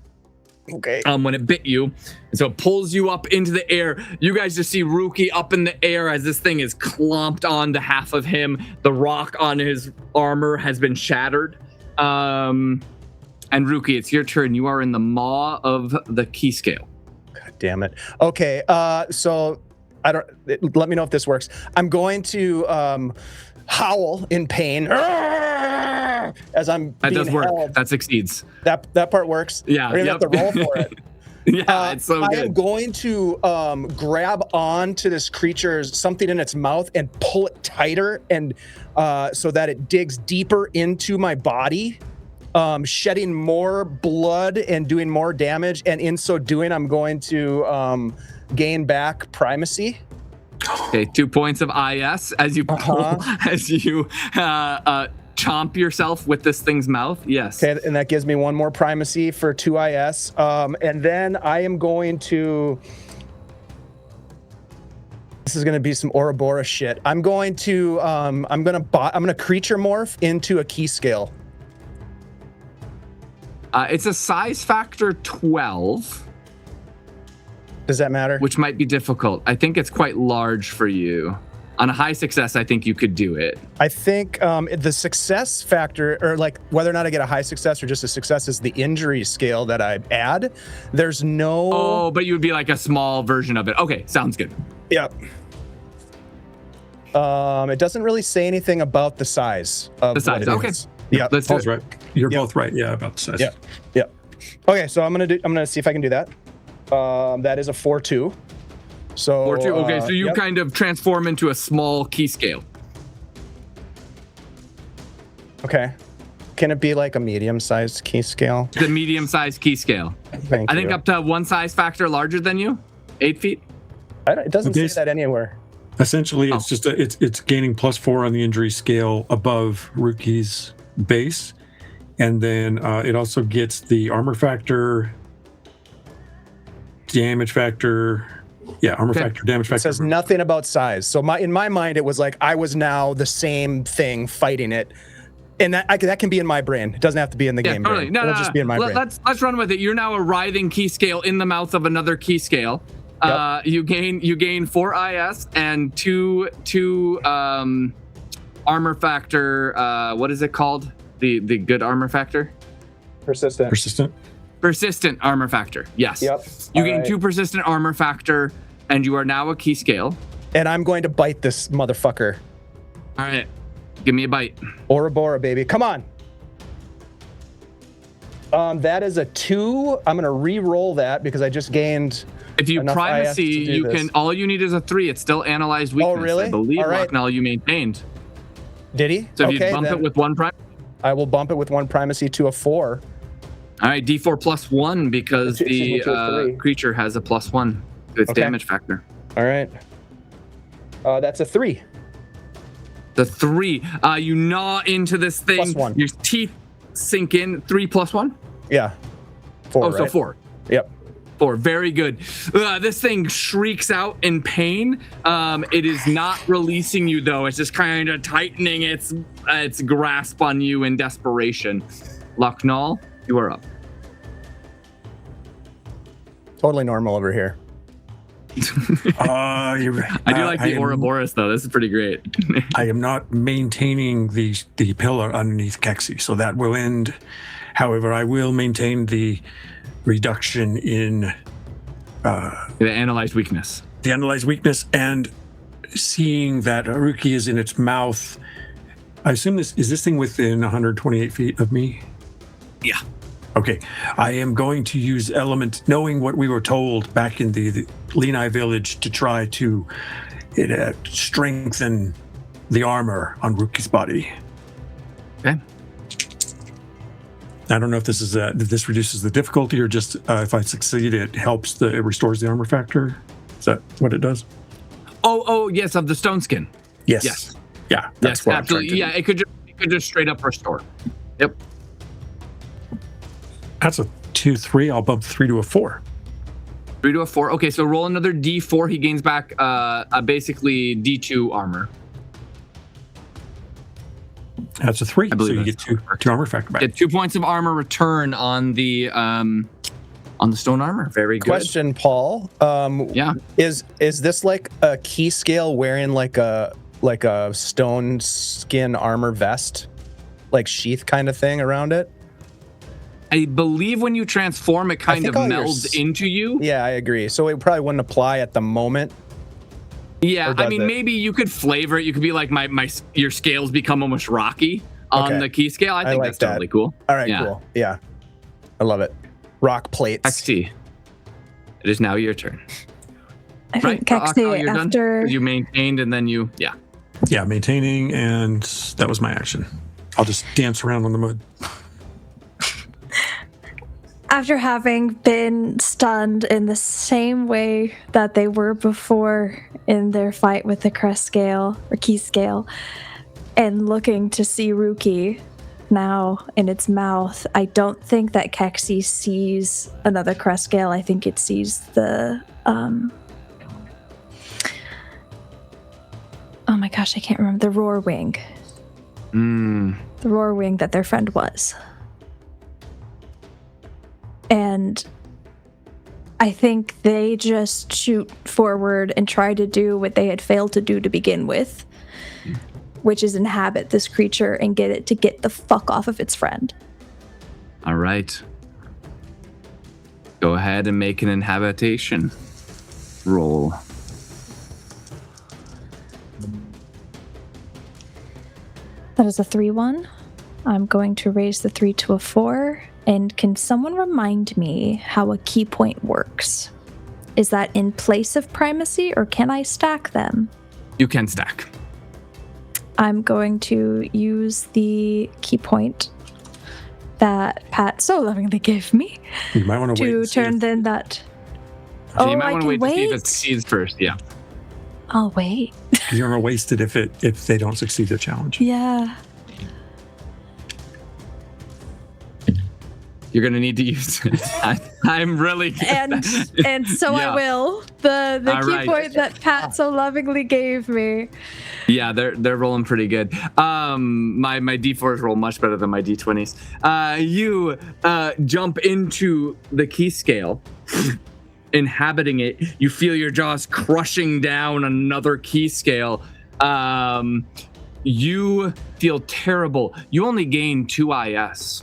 Okay. When it bit you. And so it pulls you up into the air. You guys just see Ruki up in the air as this thing is clomped onto half of him. The rock on his armor has been shattered. And Ruki, it's your turn. You are in the maw of the key scale. God damn it. Okay. So let me know if this works. I'm going to howl in pain as I'm that being does work. held. That succeeds. That part works. Yeah. We're gonna have to roll for it. Yeah, it's so good. I am going to grab on to this creature's something in its mouth and pull it tighter, and so that it digs deeper into my body, shedding more blood and doing more damage. And in so doing, I'm going to gain back primacy. Okay, 2 points of IS as you pull, as you chomp yourself with this thing's mouth. Yes. Okay, and that gives me 1 more primacy for 2 IS. And then I am going to. This is going to be some Ouroboros shit. I'm going to creature morph into a key scale. It's a size factor 12. Does that matter? Which might be difficult. I think it's quite large for you. On a high success, I think you could do it. I think the success factor, or like whether or not I get a high success or just a success, is the injury scale that I add. There's no. Oh, but you would be like a small version of it. Okay, sounds good. Yep. It doesn't really say anything about the size of the size. What it Okay. is. Yeah, let's do it. Right. You're both right. Yeah, about the size. Yeah. Okay, so I'm gonna see if I can do that. That is a 4-2. So 4-2. Okay, so you kind of transform into a small key scale. Okay. Can it be like a medium-sized key scale? The medium-sized key scale. Thank I you. think up to 1 size factor larger than you. 8 feet. It doesn't say that anywhere. Essentially, it's just it's gaining +4 on the injury scale above Ruki's base, and then it also gets the armor factor, damage factor. Yeah, armor factor, damage factor. It says nothing about size. So in my mind, it was like I was now the same thing fighting it, and that can be in my brain. It doesn't have to be in the game. Totally. Brain. It'll just be in my brain. Let's run with it. You're now a writhing key scale in the mouth of another key scale. Yep. You gain 4 IS and 2 armor factor. What is it called? The good armor factor. Persistent armor factor. Yes. Yep. You gain 2 persistent armor factor, and you are now a key scale. And I'm going to bite this motherfucker. All right. Give me a bite. Ouroboros, baby. Come on. That is a 2. I'm going to re-roll that because I just gained. If you enough primacy, IS to do you this. can. All you need is a 3. It's still analyzed weakness. Oh, really? I believe all right. Locknell you maintained. Did he? So if you bump it with 1 primacy. I will bump it with 1 primacy to a 4. All right, D4 +1 because the creature has a +1 to its damage factor. All right. That's a 3. The 3. You gnaw into this thing. +1. Your teeth sink in. 3 + 1? Yeah. 4. So 4. Yep. 4. Very good. This thing shrieks out in pain. It is not releasing you, though. It's just kind of tightening its grasp on you in desperation. Locknall, you are up. Totally normal over here. You're right. I do like the Ouroboros, though. This is pretty great. I am not maintaining the pillar underneath Kexy, so that will end. However, I will maintain the reduction in the analyzed weakness. The analyzed weakness, and seeing that Haruki is in its mouth. I assume this thing within 128 feet of me? Yeah. Okay. I am going to use element, knowing what we were told back in the Lenai village, to try to strengthen the armor on Ruki's body. Okay. I don't know if this reduces the difficulty or just if I succeed, it restores the armor factor. Is that what it does? Oh, yes, of the stone skin. Yes. Yeah. That's what absolutely. Yeah, it could just straight up restore. Yep. That's a 2-3. I'll bump 3 to a 4. 3 to a 4. Okay, so roll another D4. He gains back basically D2 armor. That's a 3. I believe so you get two armor factor back. Get 2 points of armor return on the on the stone armor. Very good. Question, Paul. Yeah. Is this like a key scale wearing like a stone skin armor vest, like sheath kind of thing around it? I believe when you transform, it kind of melds into you. Yeah, I agree. So it probably wouldn't apply at the moment. Yeah, I mean, maybe you could flavor it. You could be like, your scales become almost rocky on the key scale. I think like that's totally cool. All right, cool. Yeah, I love it. Rock plates. Kexy, it is now your turn. I think Kexy, after you maintained and then you, Yeah, maintaining, and that was my action. I'll just dance around on the mud. After having been stunned in the same way that they were before in their fight with the crest scale or key scale, and looking to see Ruki now in its mouth, I don't think that Kexy sees another crest scale. I think it sees the oh my gosh, I can't remember, the roar wing. The roar wing that their friend was. And I think they just shoot forward and try to do what they had failed to do to begin with, which is inhabit this creature and get it to get the fuck off of its friend. All right. Go ahead and make an inhabitation roll. That is a 3-1. I'm going to raise the 3 to a 4. And can someone remind me how a key point works? Is that in place of primacy, or can I stack them? You can stack. I'm going to use the key point that Pat so lovingly gave me. You might want to wait to turn then that. So you might want to wait to see if it succeeds first. Yeah. I'll wait. You don't want to waste it if they don't succeed the challenge. Yeah. You're gonna need to use it. I'm really good and so yeah. I will. The key point that Pat so lovingly gave me. Yeah, they're rolling pretty good. My D4s roll much better than my D20s. You jump into the key scale, inhabiting it. You feel your jaws crushing down another key scale. You feel terrible. You only gain 2 IS.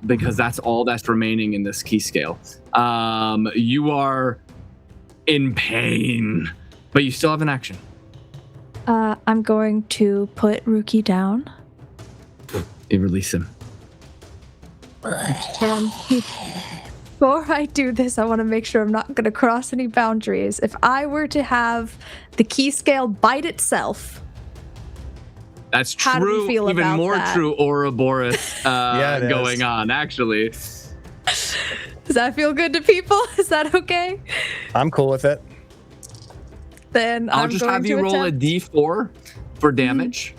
Because that's all that's remaining in this key scale. You are in pain, but you still have an action. I'm going to put Ruki down. You release him. Before I do this, I want to make sure I'm not going to cross any boundaries. If I were to have the key scale bite itself... That's true. Even more true Ouroboros going on, actually. Does that feel good to people? Is that okay? I'm cool with it. Then I'll just have you roll a D4 for damage.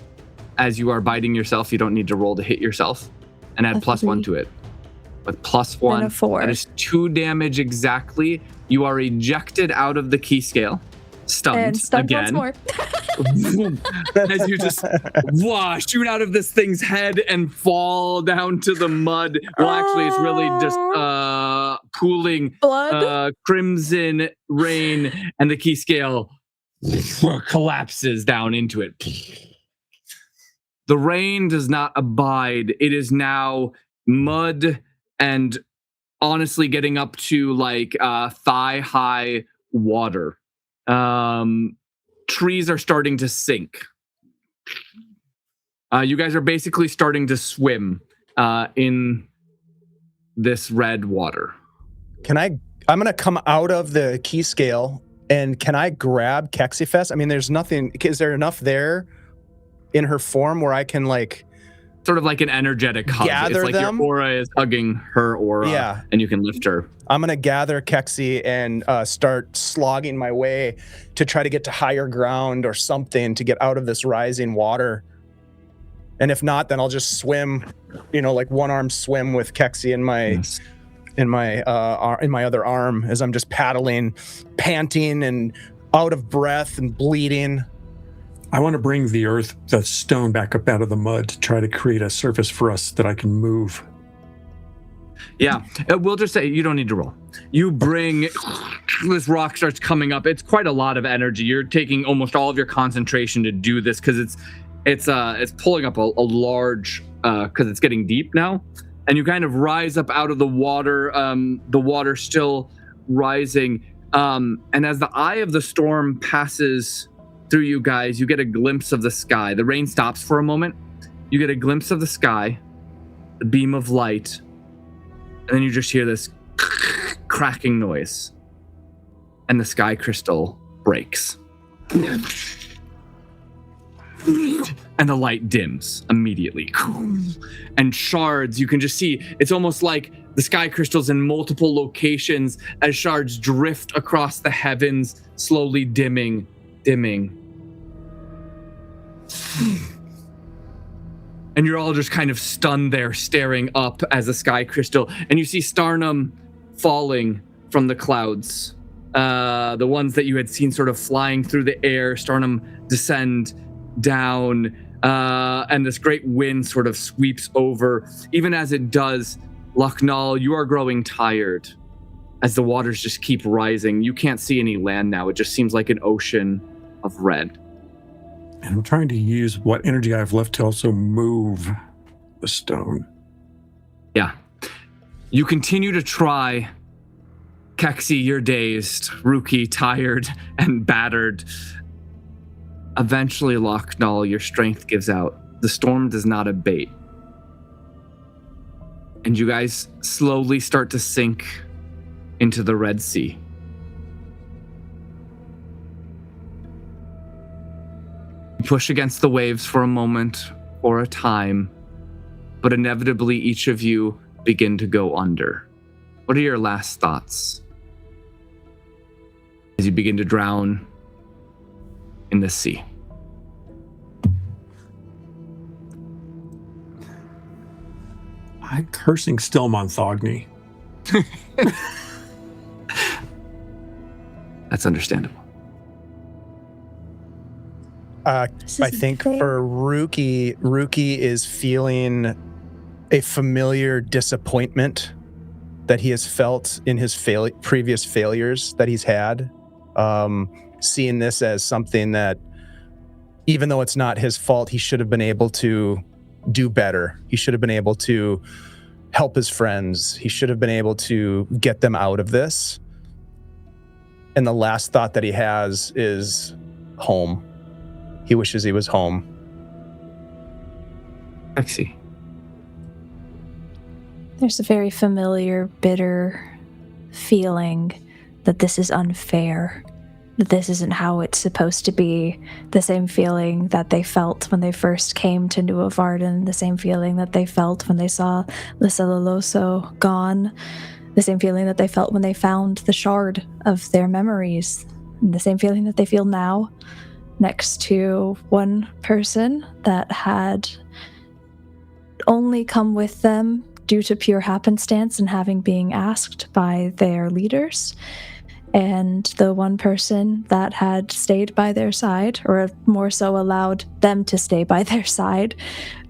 As you are biting yourself, you don't need to roll to hit yourself. And add +1 to it. With +1, and a 4. That is 2 damage exactly. You are ejected out of the key scale. Stunned again. Once more. As you just shoot out of this thing's head and fall down to the mud. Well, actually, it's really just cooling blood, crimson rain, and the key scale collapses down into it. The rain does not abide. It is now mud and honestly getting up to like thigh-high water. Trees are starting to sink. You guys are basically starting to swim in this red water. I'm going to come out of the key scale, and can I grab Kexyfess? I mean, there's nothing. Is there enough there in her form where I can like... Sort of like an energetic hug. Gather it's like them? Your aura is hugging her aura, and you can lift her. I'm going to gather Kexy and start slogging my way to try to get to higher ground or something to get out of this rising water. And if not, then I'll just swim, like one-arm swim with Kexy in my other arm as I'm just paddling, panting and out of breath and bleeding. I want to bring the stone back up out of the mud to try to create a surface for us that I can move. Yeah, we'll just say you don't need to roll. You bring this rock starts coming up. It's quite a lot of energy. You're taking almost all of your concentration to do this because it's pulling up a large because it's getting deep now, and you kind of rise up out of the water. The water still rising, and as the eye of the storm passes through you guys, you get a glimpse of the sky. The rain stops for a moment. You get a glimpse of the sky, the beam of light. And then you just hear this cracking noise. And the sky crystal breaks. And the light dims immediately. And shards, you can just see, it's almost like the sky crystals in multiple locations as shards drift across the heavens, slowly dimming. And you're all just kind of stunned there, staring up as a sky crystal. And you see Starnum falling from the clouds. The ones that you had seen sort of flying through the air, Starnum descend down. And this great wind sort of sweeps over. Even as it does, Lucknall, you are growing tired as the waters just keep rising. You can't see any land now. It just seems like an ocean of red. And I'm trying to use what energy I have left to also move the stone. Yeah. You continue to try. Kexy, you're dazed. Ruki, tired and battered. Eventually, Lucknall, your strength gives out. The storm does not abate. And you guys slowly start to sink into the Red Sea. Push against the waves for a moment or a time, but inevitably each of you begin to go under. What are your last thoughts as you begin to drown in the sea? I'm cursing Stilmanthagni. That's understandable. I think for Ruki is feeling a familiar disappointment that he has felt in his previous failures that he's had. Seeing this as something that, even though it's not his fault, he should have been able to do better. He should have been able to help his friends. He should have been able to get them out of this. And the last thought that he has is home. He wishes he was home. Kexy. There's a very familiar, bitter feeling that this is unfair, that this isn't how it's supposed to be. The same feeling that they felt when they first came to Nuovarden, the same feeling that they felt when they saw Liselaloso gone, the same feeling that they felt when they found the shard of their memories, and the same feeling that they feel now next to one person that had only come with them due to pure happenstance and having been asked by their leaders, and the one person that had stayed by their side, or more so allowed them to stay by their side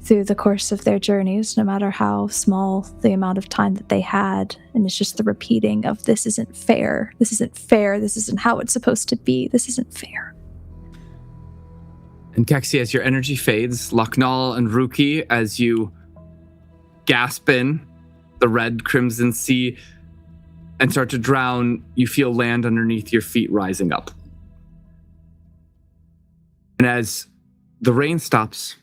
through the course of their journeys, no matter how small the amount of time that they had. And it's just the repeating of, this isn't fair, this isn't fair, this isn't how it's supposed to be, this isn't fair. And Kexy, as your energy fades, Lucknall and Ruki, as you gasp in the red crimson sea and start to drown, you feel land underneath your feet rising up. And as the rain stops,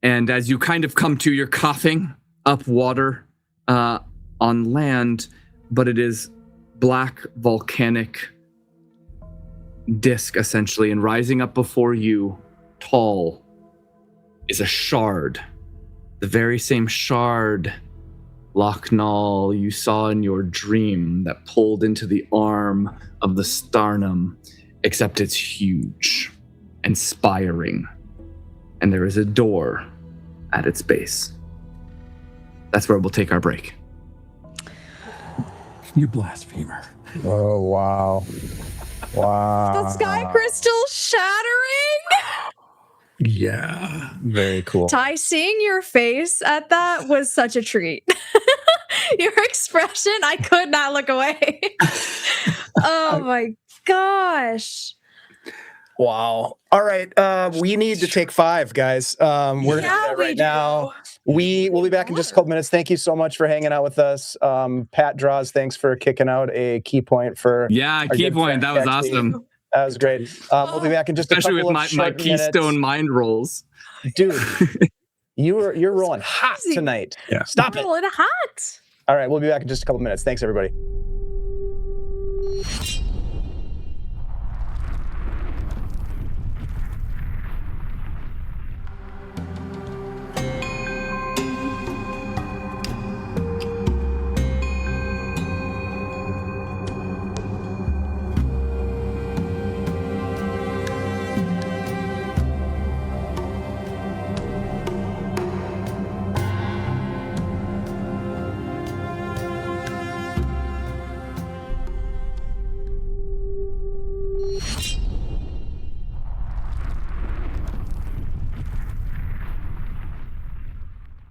and as you kind of come to, you're coughing up water on land, but it is black volcanic disc essentially, and rising up before you, tall, is a shard. The very same shard, Lucknall, you saw in your dream that pulled into the arm of the Starnum, except it's huge and spiring, and there is a door at its base. That's where we'll take our break. You blasphemer. Oh, wow. Wow. The sky crystal shattering? Yeah. Very cool. Ty, seeing your face at that was such a treat. Your expression, I could not look away. Oh my gosh. Wow. All right. We need to take 5, guys. We're gonna do that right now. We'll be back in just a couple minutes. Thank you so much for hanging out with us. Pat Draws, thanks for kicking out a key point for Yeah, our key good point. friend That was Kexy. awesome. That was great. We'll be back in just Especially a couple with of my short Keystone minutes. mind rolls. Dude, you're rolling hot crazy. tonight. Yeah. Stop it. Rolling hot. All right, we'll be back in just a couple minutes. Thanks, everybody.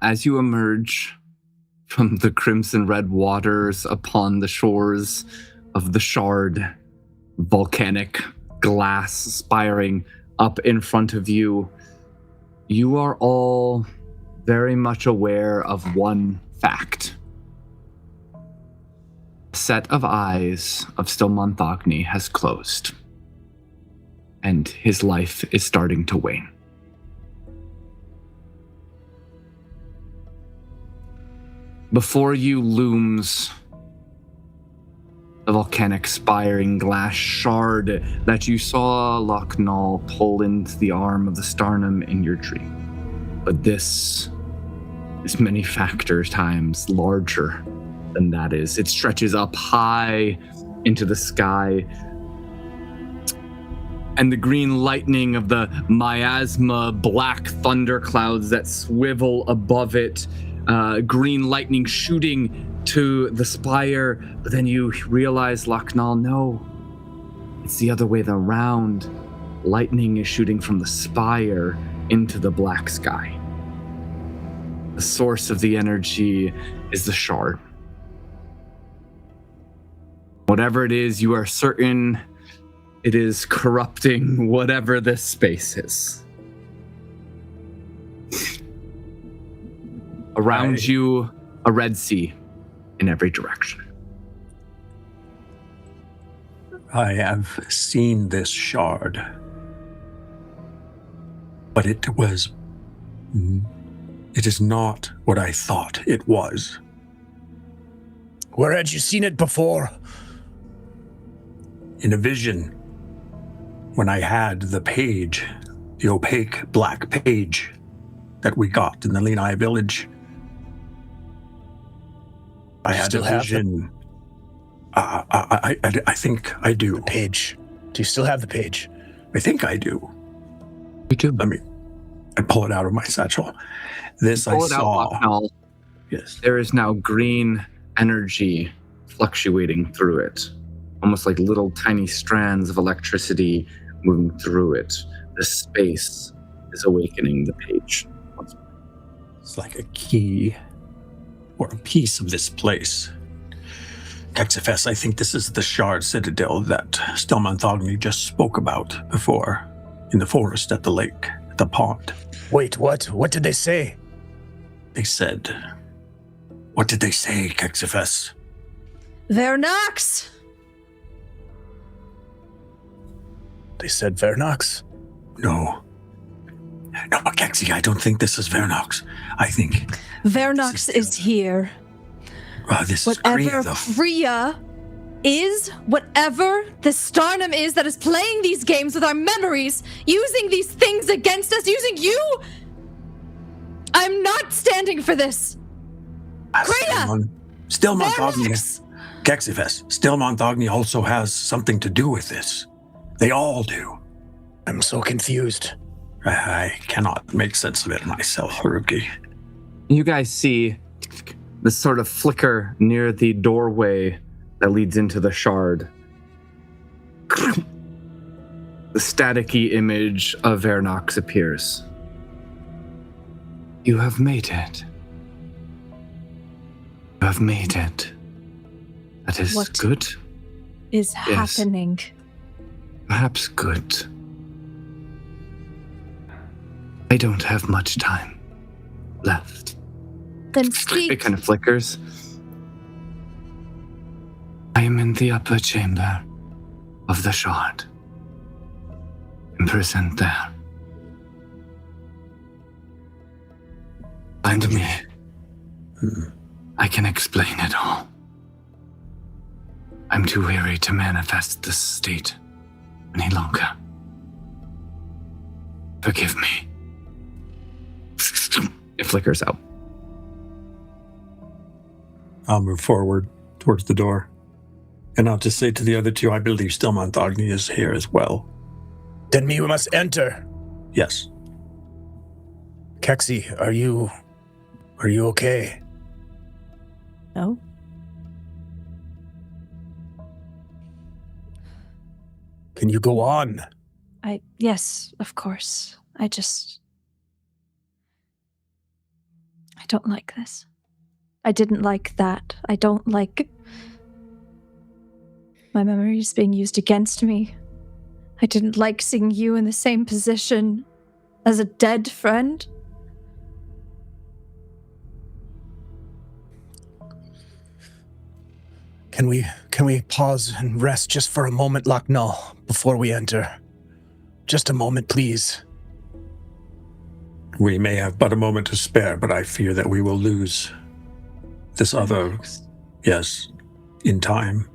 As you emerge from the crimson red waters upon the shores of the shard, volcanic glass spiring up in front of you, you are all very much aware of one fact. The set of eyes of Stilmanthagni has closed, and his life is starting to wane. Before you looms the volcanic spiring glass shard that you saw Locknall pull into the arm of the Starnum in your dream. But this is many factors times larger than that is. It stretches up high into the sky, and the green lightning of the miasma black thunderclouds that swivel above it, green lightning shooting to the spire, but then you realize, Locknall, no, it's the other way around. Lightning is shooting from the spire into the black sky. The source of the energy is the shard. Whatever it is, you are certain it is corrupting whatever this space is. Around you, a red sea in every direction. I have seen this shard, but it is not what I thought it was. Where had you seen it before? In a vision, when I had the page, the opaque black page that we got in the Lenai village. I had Still a have vision. I think I do. Page. Do you still have the page? I think I do. You do. Let me. I pull it out of my satchel. This Pull I it out, saw. Locknall. Yes. There is now green energy fluctuating through it, almost like little tiny strands of electricity moving through it. The space is awakening the page. It's like a key or a piece of this place. Kexyfess, I think this is the shard citadel that Stilmanthagni just spoke about before, in the forest at the lake, at the pond. Wait, what? What did they say? They said, what did they say, Kexyfess? Vernox! They said Vernox. No, Kexy, I don't think this is Vernox. I think Vernox is here. this is Ktyria, Whatever though. Ktyria is, whatever the Starnum is that is playing these games with our memories, using these things against us, using you, I'm not standing for this. Ktyria! Stilmanthagni. Vernox! Kexyfess, Stilmanthagni also has something to do with this. They all do. I'm so confused. I cannot make sense of it myself, Haruki. You guys see this sort of flicker near the doorway that leads into the shard. The staticky image of Vernox appears. You have made it. You have made it. That is What good. is Yes. happening? Perhaps good. I don't have much time left. Then It speak. kind of flickers. I am in the upper chamber of the shard. Imprisoned there. Find me. I can explain it all. I'm too weary to manifest this state any longer. Forgive me. It flickers out. I'll move forward towards the door. And I'll just say to the other two, I believe Stilmanthagni is here as well. Then we must enter. Yes. Kexy, are you okay? No. Can you go on? Yes, of course. I don't like this. I didn't like that. I don't like my memories being used against me. I didn't like seeing you in the same position as a dead friend. Can we pause and rest just for a moment, Locknull, before we enter? Just a moment, please. We may have but a moment to spare, but I fear that we will lose this other. Yes, in time.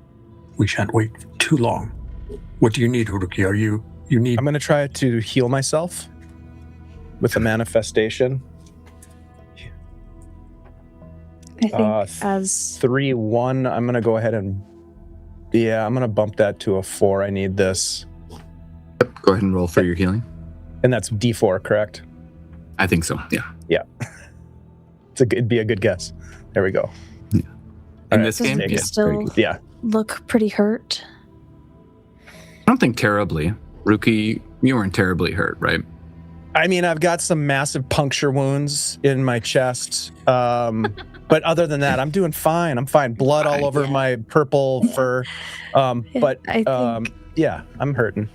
We shan't wait too long. What do you need, Haruki? You need... I'm going to try to heal myself with a manifestation. I think as 3-1, I'm going to go ahead and... Yeah, I'm going to bump that to a 4. I need this. Go ahead and roll for your healing. And that's D4, correct? I think so, yeah. Yeah. It'd be a good guess. There we go. Yeah. In this doesn't game, he yeah. still Yeah. look pretty hurt? I don't think terribly. Ruki, you weren't terribly hurt, right? I mean, I've got some massive puncture wounds in my chest. But other than that, I'm doing fine. I'm fine. Blood all over my purple fur. But I think yeah, I'm hurting.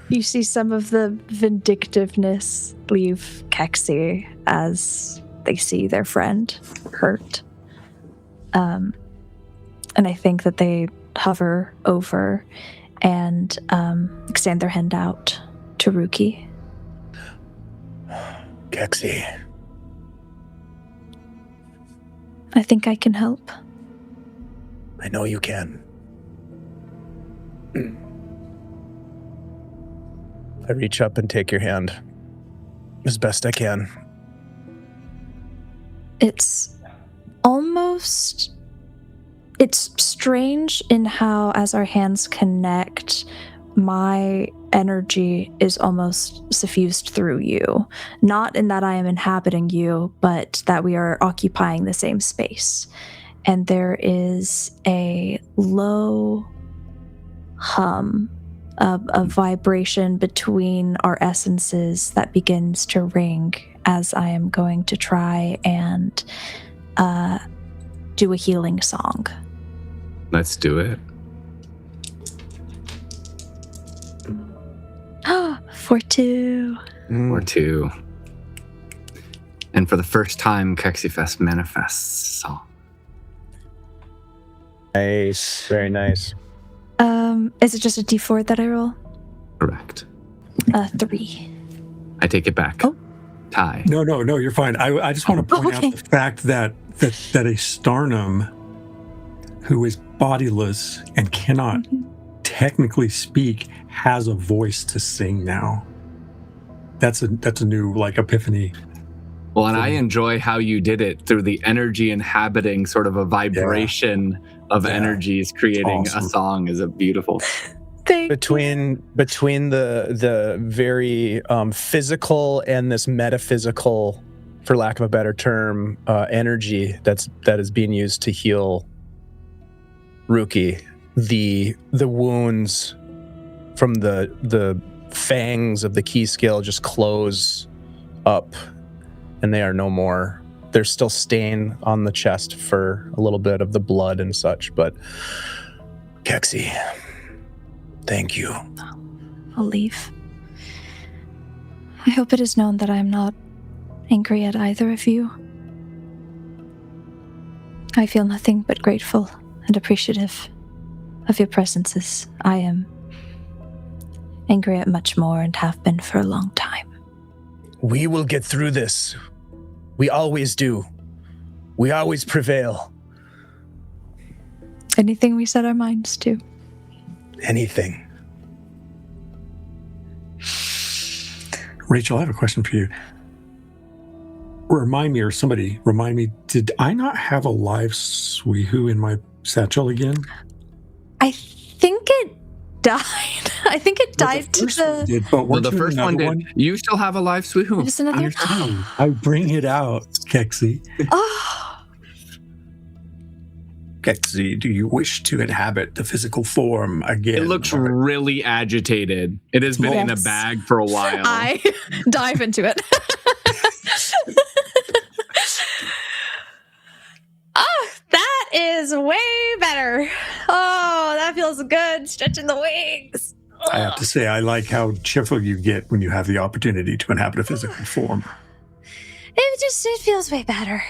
you see some of the vindictiveness leave Kexy as they see their friend hurt. And I think that they hover over and extend their hand out to Ruki. Kexy. I think I can help. I know you can. I reach up and take your hand as best I can. It's strange in how, as our hands connect, my energy is almost suffused through you. Not in that I am inhabiting you, but that we are occupying the same space. And there is a low hum of a vibration between our essences that begins to ring as I am going to try and do a healing song. Let's do it. 4-2. Or 2. And for the first time, Kexyfess manifests song. Nice. Very nice. Is it just a D4 that I roll? Correct. 3. I take it back. Oh. Tie. No, you're fine. I just want to point okay. out the fact that a Starnum who is bodiless and cannot technically speak has a voice to sing now. That's a new epiphany. Well, and I enjoy how you did it through the energy inhabiting sort of a vibration of energies creating a song is a beautiful. Between the very physical and this metaphysical, for lack of a better term, energy that is being used to heal Ruki, the wounds from the fangs of the key scale just close up, and they are no more. There's still stain on the chest for a little bit of the blood and such, but Kexy, thank you. I'll leave. I hope it is known that I am not angry at either of you. I feel nothing but grateful and appreciative of your presences. I am angry at much more and have been for a long time. We will get through this. We always do. We always prevail. Anything we set our minds to. Anything. Rachel, I have a question for you. Remind me, did I not have a live Sweehu in my satchel again? I think it died. I think it died to first one the... did, but Well, weren't the you first another one did. You still have a live Sweehu. Just another... I bring it out, Kexy. Oh, Kexy, do you wish to inhabit the physical form again? It looks really agitated. It has been in a Yes. bag for a while. I dive into it. Oh, that is way better. Oh, that feels good. Stretching the wings. I have to say, I like how cheerful you get when you have the opportunity to inhabit a physical form. It feels way better.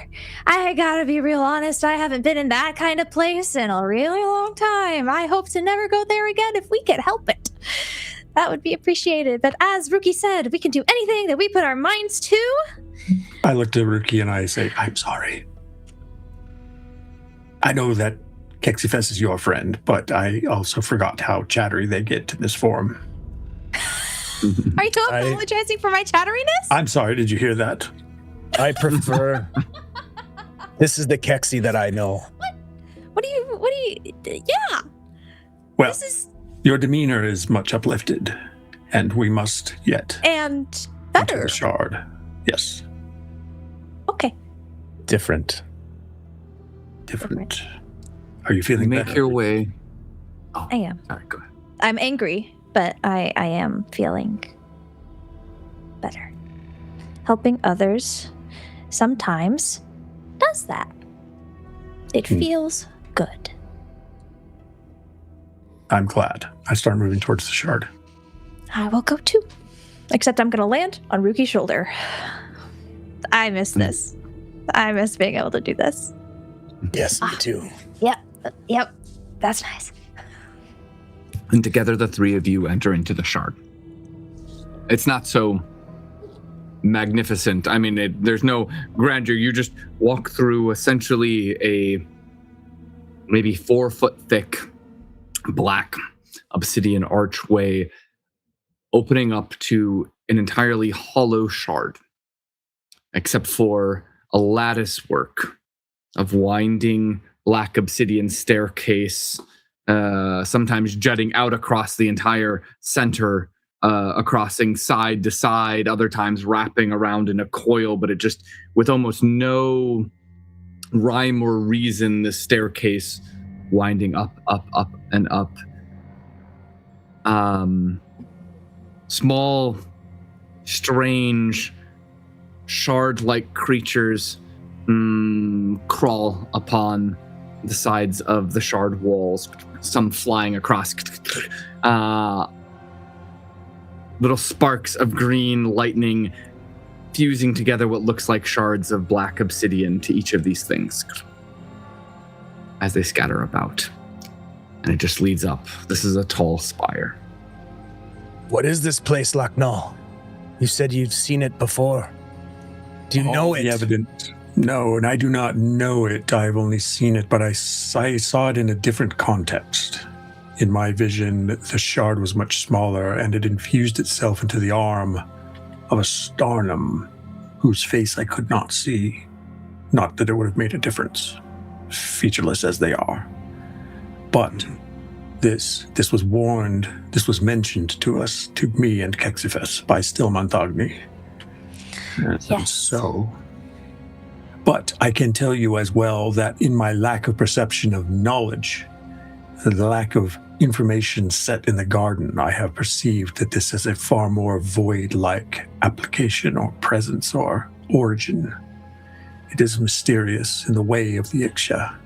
I gotta be real honest, I haven't been in that kind of place in a really long time. I hope to never go there again if we can help it. That would be appreciated. But as Rookie said, we can do anything that we put our minds to. I look to Ruki and I say, I'm sorry. I know that Kexyfess is your friend, but I also forgot how chattery they get in this form. Are you apologizing for my chatteriness? I'm sorry, did you hear that? I prefer. This is the Kexy that I know. What do you, yeah, Well, this is, your demeanor is much uplifted, and we must yet and enter better. the shard. Yes, Okay. Different. different. Are you feeling Make better? your way. I am. Sorry, go ahead. I'm angry, but I am feeling better. Helping others sometimes does that. It feels good. I'm glad. I start moving towards the shard. I will go too. Except I'm going to land on Ruki's shoulder. I miss this. I miss being able to do this. Yes, me too. Yep. That's nice. And together the three of you enter into the shard. It's not so magnificent. I mean, there's no grandeur. You just walk through essentially a maybe 4 foot thick black obsidian archway opening up to an entirely hollow shard, except for a lattice work of winding black obsidian staircase, sometimes jutting out across the entire center, crossing side to side, other times wrapping around in a coil, but it just, with almost no rhyme or reason, the staircase winding up, and up. Small, strange, shard-like creatures crawl upon the sides of the shard walls, some flying across. Little sparks of green lightning fusing together what looks like shards of black obsidian to each of these things as they scatter about. And it just leads up. This is a tall spire. What is this place, Lachnal? You said you've seen it before. Do you know it? The evidence. No, and I do not know it. I've only seen it, but I saw it in a different context. In my vision, the shard was much smaller, and it infused itself into the arm of a Starnum, whose face I could not see. Not that it would have made a difference, featureless as they are. But this was warned, this was mentioned to us, to me and Kexyfess, by Stilmanthagni. Yes. So, but I can tell you as well that in my lack of perception of knowledge, the lack of information set in the garden, I have perceived that this is a far more void-like application or presence or origin. It is mysterious in the way of the Iksha.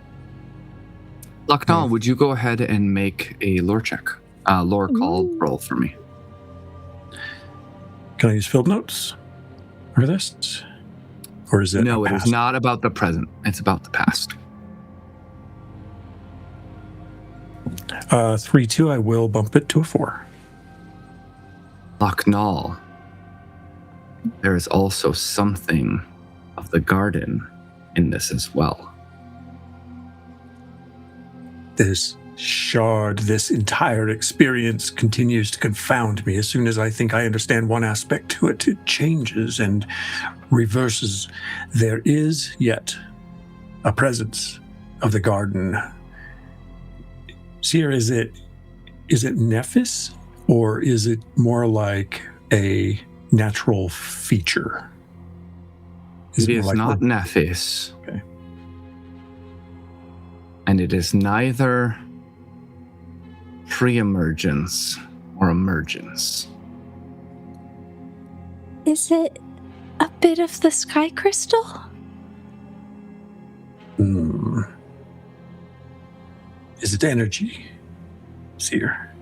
Locknall, would you go ahead and make a lore check? Lore call roll for me. Can I use field notes for this? Or is it No, it past? is not about the present. It's about the past. 3-2, I will bump it to a 4. Locknall, there is also something of the garden in this as well. This shard, this entire experience continues to confound me. As soon as I think I understand one aspect to it, it changes and reverses. There is yet a presence of the garden. Seer, is it Nephis, or is it more like a natural feature? It more is like not Nephis. Okay. And it is neither pre-emergence or emergence. Is it a bit of the sky crystal? Is it energy, Seer?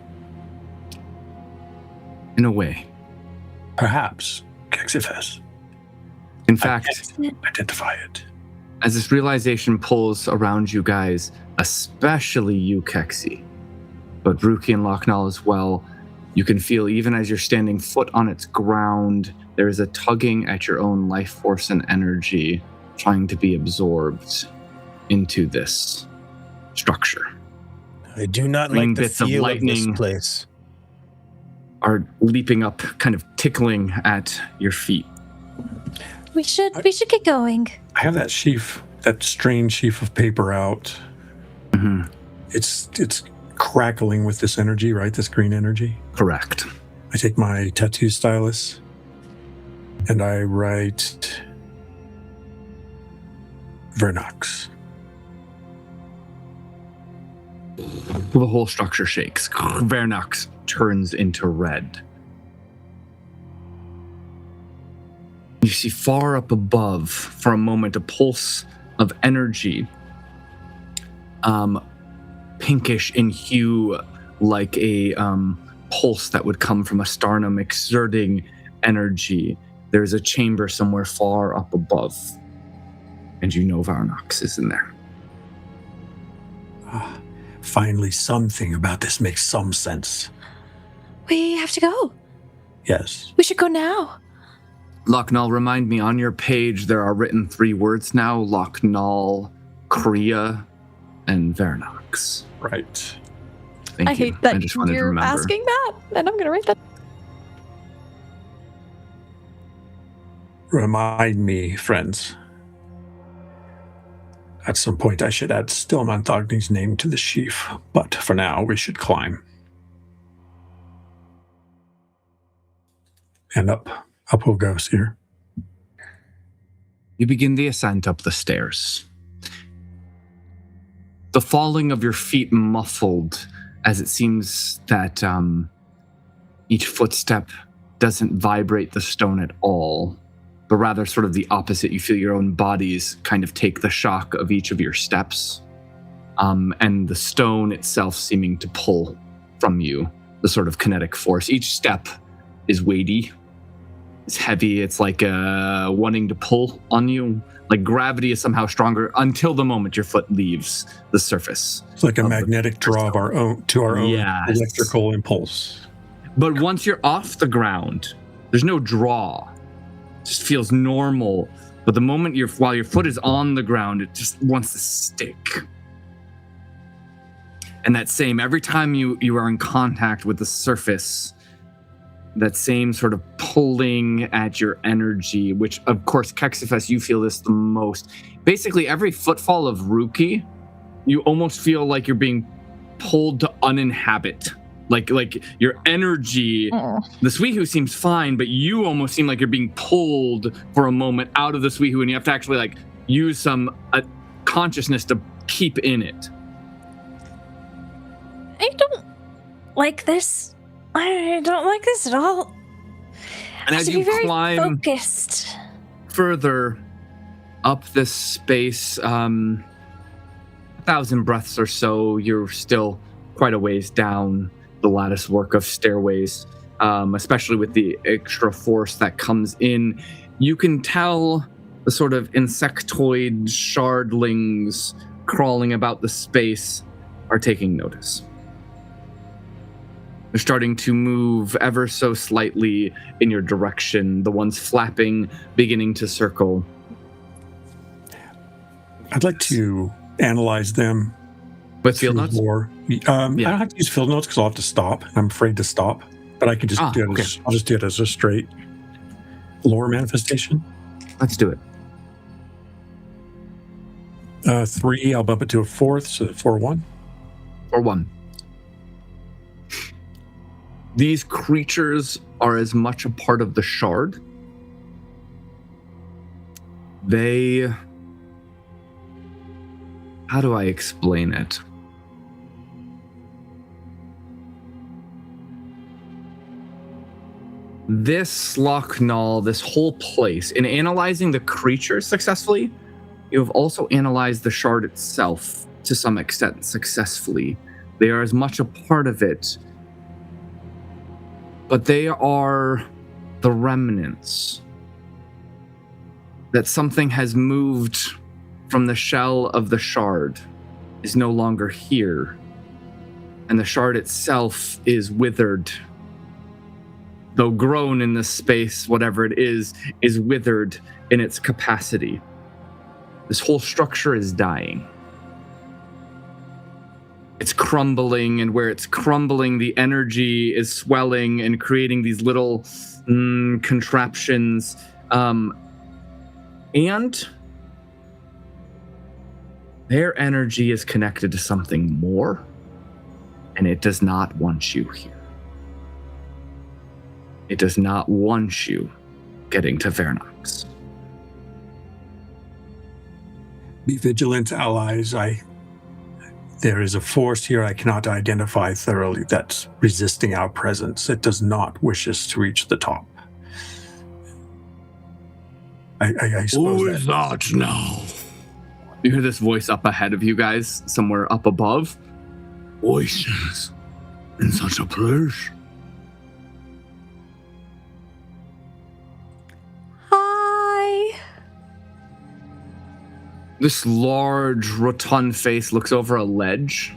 In a way. Perhaps Kexyfess. In fact, Identify it. as this realization pulls around you guys, especially you, Kexy, but Ruki and Locknall as well, you can feel, even as you're standing foot on its ground, there is a tugging at your own life force and energy trying to be absorbed into this structure. I do not Green like the bits of feel of this lightning. place. Are leaping up, kind of tickling at your feet. We should get going. I have that sheaf, that strange sheaf of paper out. Mm-hmm. It's crackling with this energy, right? This green energy. Correct. I take my tattoo stylus and I write Vernox. The whole structure shakes. Vernox turns into red. You see far up above, for a moment, a pulse of energy, pinkish in hue, like a pulse that would come from a sternum exerting energy. There's a chamber somewhere far up above, and you know Vernox is in there. Finally, something about this makes some sense. We have to go. Yes. We should go now. Locknall, remind me, on your page there are written 3 words now: Locknall, Ktyria, and Vernox. Right. Thank I you. hate that I just wanted to you're remember. asking that, and I'm gonna write that. Remind me, friends. At some point, I should add Stilmanthagni's name to the sheaf, but for now, we should climb. And up we'll go, Seer. You begin the ascent up the stairs. The falling of your feet muffled, as it seems that each footstep doesn't vibrate the stone at all, but rather sort of the opposite. You feel your own bodies kind of take the shock of each of your steps, and the stone itself seeming to pull from you, the sort of kinetic force. Each step is weighty. It's heavy. It's like wanting to pull on you. Like gravity is somehow stronger until the moment your foot leaves the surface. It's like a magnetic draw of our own to our own Yes. electrical impulse. But once you're off the ground, there's no draw. It just feels normal. But the moment while your foot is on the ground, it just wants to stick. And that same, every time you are in contact with the surface, that same sort of pulling at your energy, which of course, Kexyfess, you feel this the most. Basically, every footfall of Ruki, you almost feel like you're being pulled to uninhabit. Like your energy, the Suihu seems fine, but you almost seem like you're being pulled for a moment out of the Suihu, and you have to actually like use some consciousness to keep in it. like this. I don't like this at all. And I as have to you be very climb focused. further up this space, 1,000 breaths or so, you're still quite a ways down the lattice work of stairways, especially with the extra force that comes in. You can tell the sort of insectoid shardlings crawling about the space are taking notice. They're starting to move ever so slightly in your direction, the ones flapping beginning to circle. I'd like to analyze them With field through notes? lore. I don't have to use field notes because I'll have to stop. I'm afraid to stop, but I can just do it. Okay. I'll just do it as a straight lore manifestation. Let's do it. 3, I'll bump it to a 4th, so 4-1. Or 1. These creatures are as much a part of the shard. They... How do I explain it? This Locknall, this whole place, in analyzing the creatures successfully, you have also analyzed the shard itself to some extent successfully. They are as much a part of it, but they are the remnants. That something has moved from the shell of the shard, is no longer here, and the shard itself is withered. Though grown in this space, whatever it is withered in its capacity. This whole structure is dying. It's crumbling, and where it's crumbling, the energy is swelling and creating these little contraptions. And their energy is connected to something more, and it does not want you here. It does not want you getting to Vernox. Be vigilant, allies. There is a force here I cannot identify thoroughly that's resisting our presence. It does not wish us to reach the top. I suppose Who is that now? You hear this voice up ahead of you guys, somewhere up above. Voices in such a place. Hi. This large, rotund face looks over a ledge,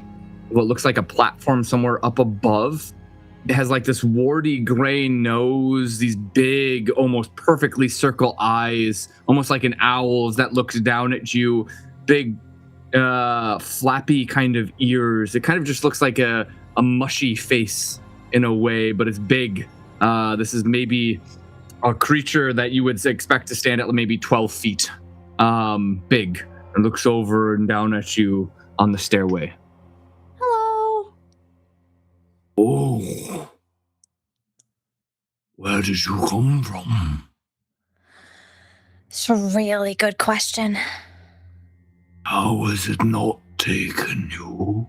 what looks like a platform somewhere up above. It has like this warty gray nose, these big, almost perfectly circle eyes, almost like an owl's that looks down at you. Big, flappy kind of ears. It kind of just looks like a mushy face in a way, but it's big. This is maybe a creature that you would expect to stand at maybe 12 feet big, and looks over and down at you on the stairway. Hello. Oh. Where did you come from? It's a really good question. How has it not taken you?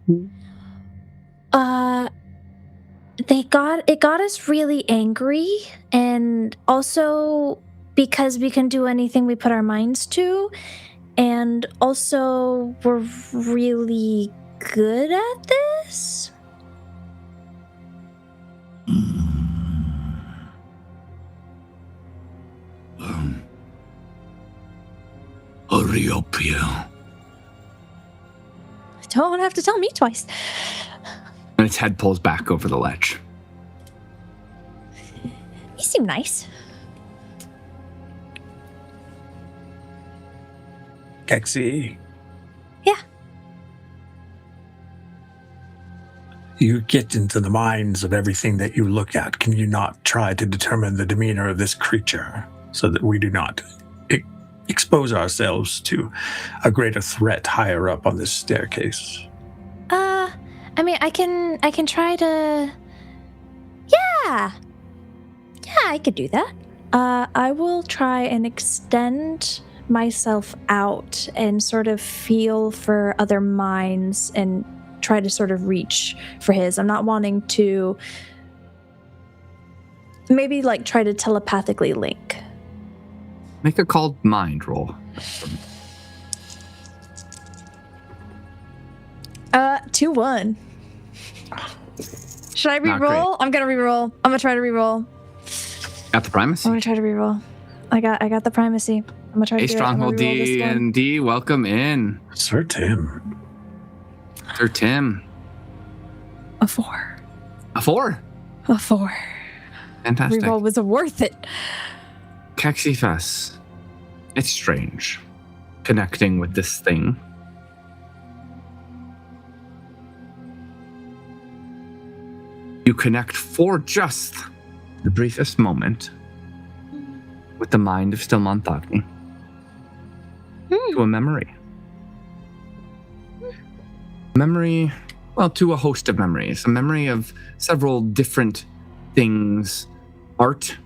It got us really angry, and also because we can do anything we put our minds to, and also we're really good at this. Hurry up here. Don't have to tell me twice. And its head pulls back over the ledge. You seem nice. Kexy. Yeah. You get into the minds of everything that you look at. Can you not try to determine the demeanor of this creature so that we do not expose ourselves to a greater threat higher up on this staircase? I mean, I can try to. Yeah, I could do that. I will try and extend myself out and sort of feel for other minds and try to sort of reach for his. I'm not wanting to maybe like try to telepathically link. Make a called mind roll. 2-1. Should I Not re-roll? I'm gonna re-roll. I'm gonna try to re-roll. Got the primacy. I'm gonna try to re-roll. I got the primacy. I'm gonna try to Hey, do it. I'm gonna Stronghold re-roll this D one. and D, welcome in. Sir Tim. Sir Tim. A 4. A 4. A 4. Fantastic. Re-roll was worth it. Kexyfess. It's strange connecting with this thing. You connect for just the briefest moment with the mind of Stilmanthagni to a memory. Memory, well, to a host of memories. A memory of several different things. Art,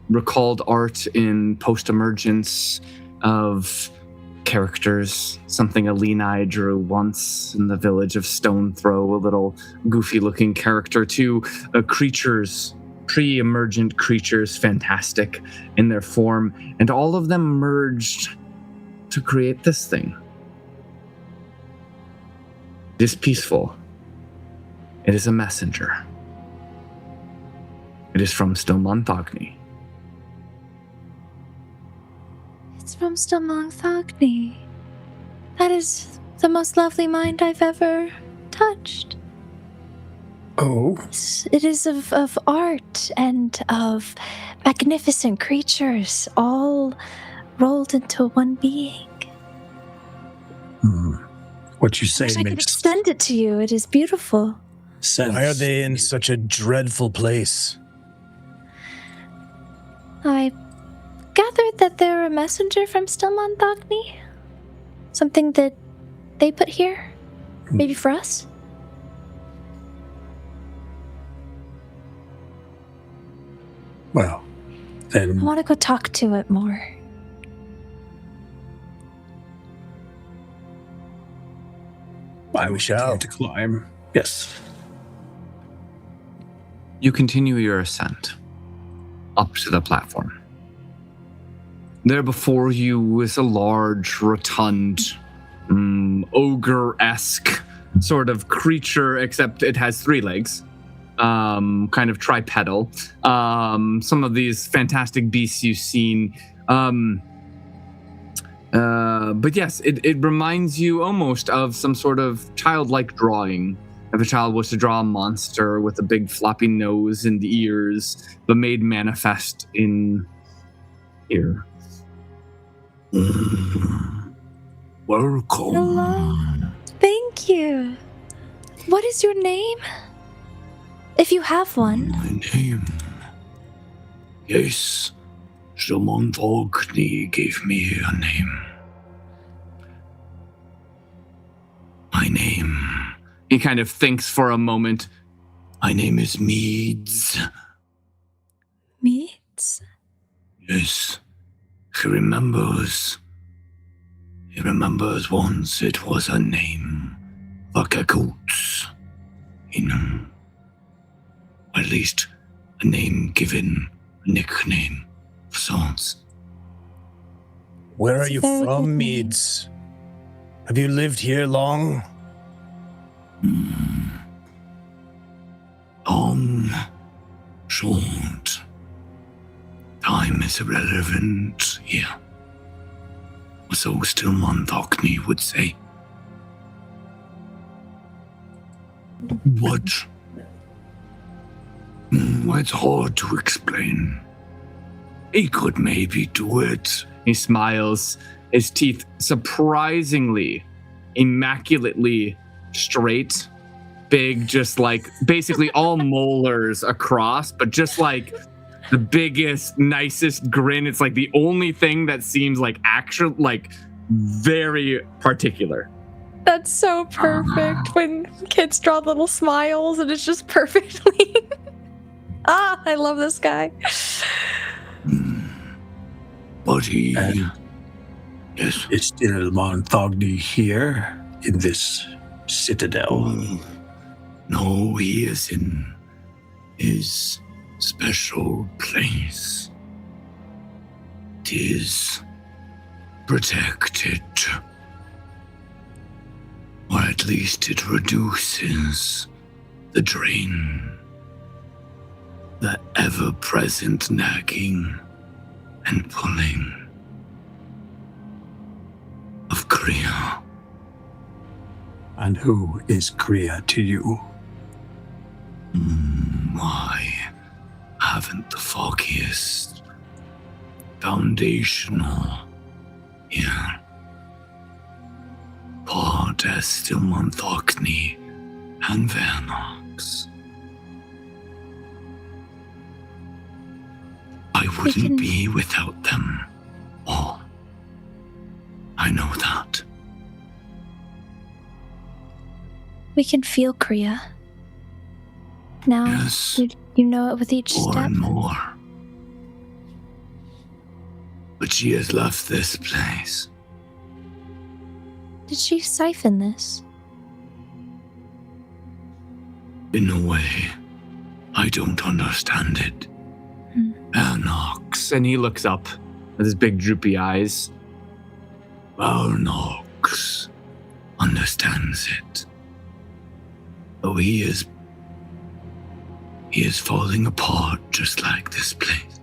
recalled art in post-emergence of characters, something Alina drew once in the village of Stone Throw, a little goofy-looking character, to creatures, pre-emergent creatures, fantastic in their form, and all of them merged to create this thing. It is peaceful. It is a messenger. It is from Stilmanthagni. It's from Stilmanthagni. That is the most lovely mind I've ever touched. Oh, It is of art and of magnificent creatures, all rolled into one being. what you say I could makes extend it to you. It is beautiful. sense. Why are they in such a dreadful place? I gathered that they're a messenger from Stilmanthagni. Something that they put here. Maybe for us? Well, I then want to go talk to it more. I we shall. to climb. Yes. You continue your ascent up to the platform. There before you is a large, rotund, ogre-esque sort of creature, except it has 3 legs. Kind of tripedal. Some of these fantastic beasts you've seen. But yes, it reminds you almost of some sort of childlike drawing. If a child was to draw a monster with a big floppy nose and ears, but made manifest in here. Welcome. Hello. Thank you. What is your name? If you have one. My name. Yes, Stilmanthagni gave me a name. My name. He kind of thinks for a moment. My name is Meads. Meats? Yes, he remembers. He remembers once it was a name like a goat's. At least a name given, a nickname of sorts. Where are It's a you very good from, name. Meads? Have you lived here long? Long, short. Time is irrelevant here. So Stilmanthagni would say. What? It's hard to explain. He could maybe do it. He smiles, his teeth surprisingly, immaculately straight, big, just like basically all molars across, but just like the biggest, nicest grin. It's like the only thing that seems like actual, like very particular. That's so perfect when kids draw little smiles and it's just perfectly. I love this guy. But he... Yes, Is Stilmanthagni here? in this citadel. Oh, no, he is in his special place. It is protected. Or at least it reduces the drain. The ever-present nagging and pulling of Ktyria. And who is Ktyria to you? I haven't the foggiest foundational here. Part as Stilmanthagni and Vernox. I wouldn't be without them all. I know that. We can feel Ktyria. Now, Yes. you know it with each More step. and more. But she has left this place. Did she siphon this? In a way, I don't understand it. Vernox. And he looks up with his big droopy eyes. Vernox understands it. Though he is falling apart just like this place.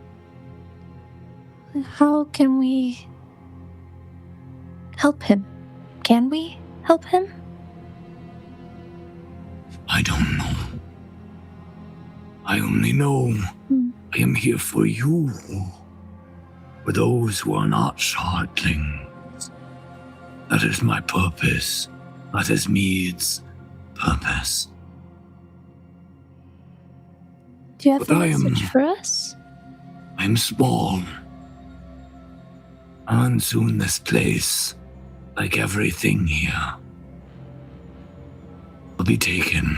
How can we help him? Can we help him? I don't know. I only know I am here for you. For those who are not shardlings. That is my purpose. That is Mead's purpose. Do you have But a I am- message for us? I am small. And soon this place, like everything here, will be taken.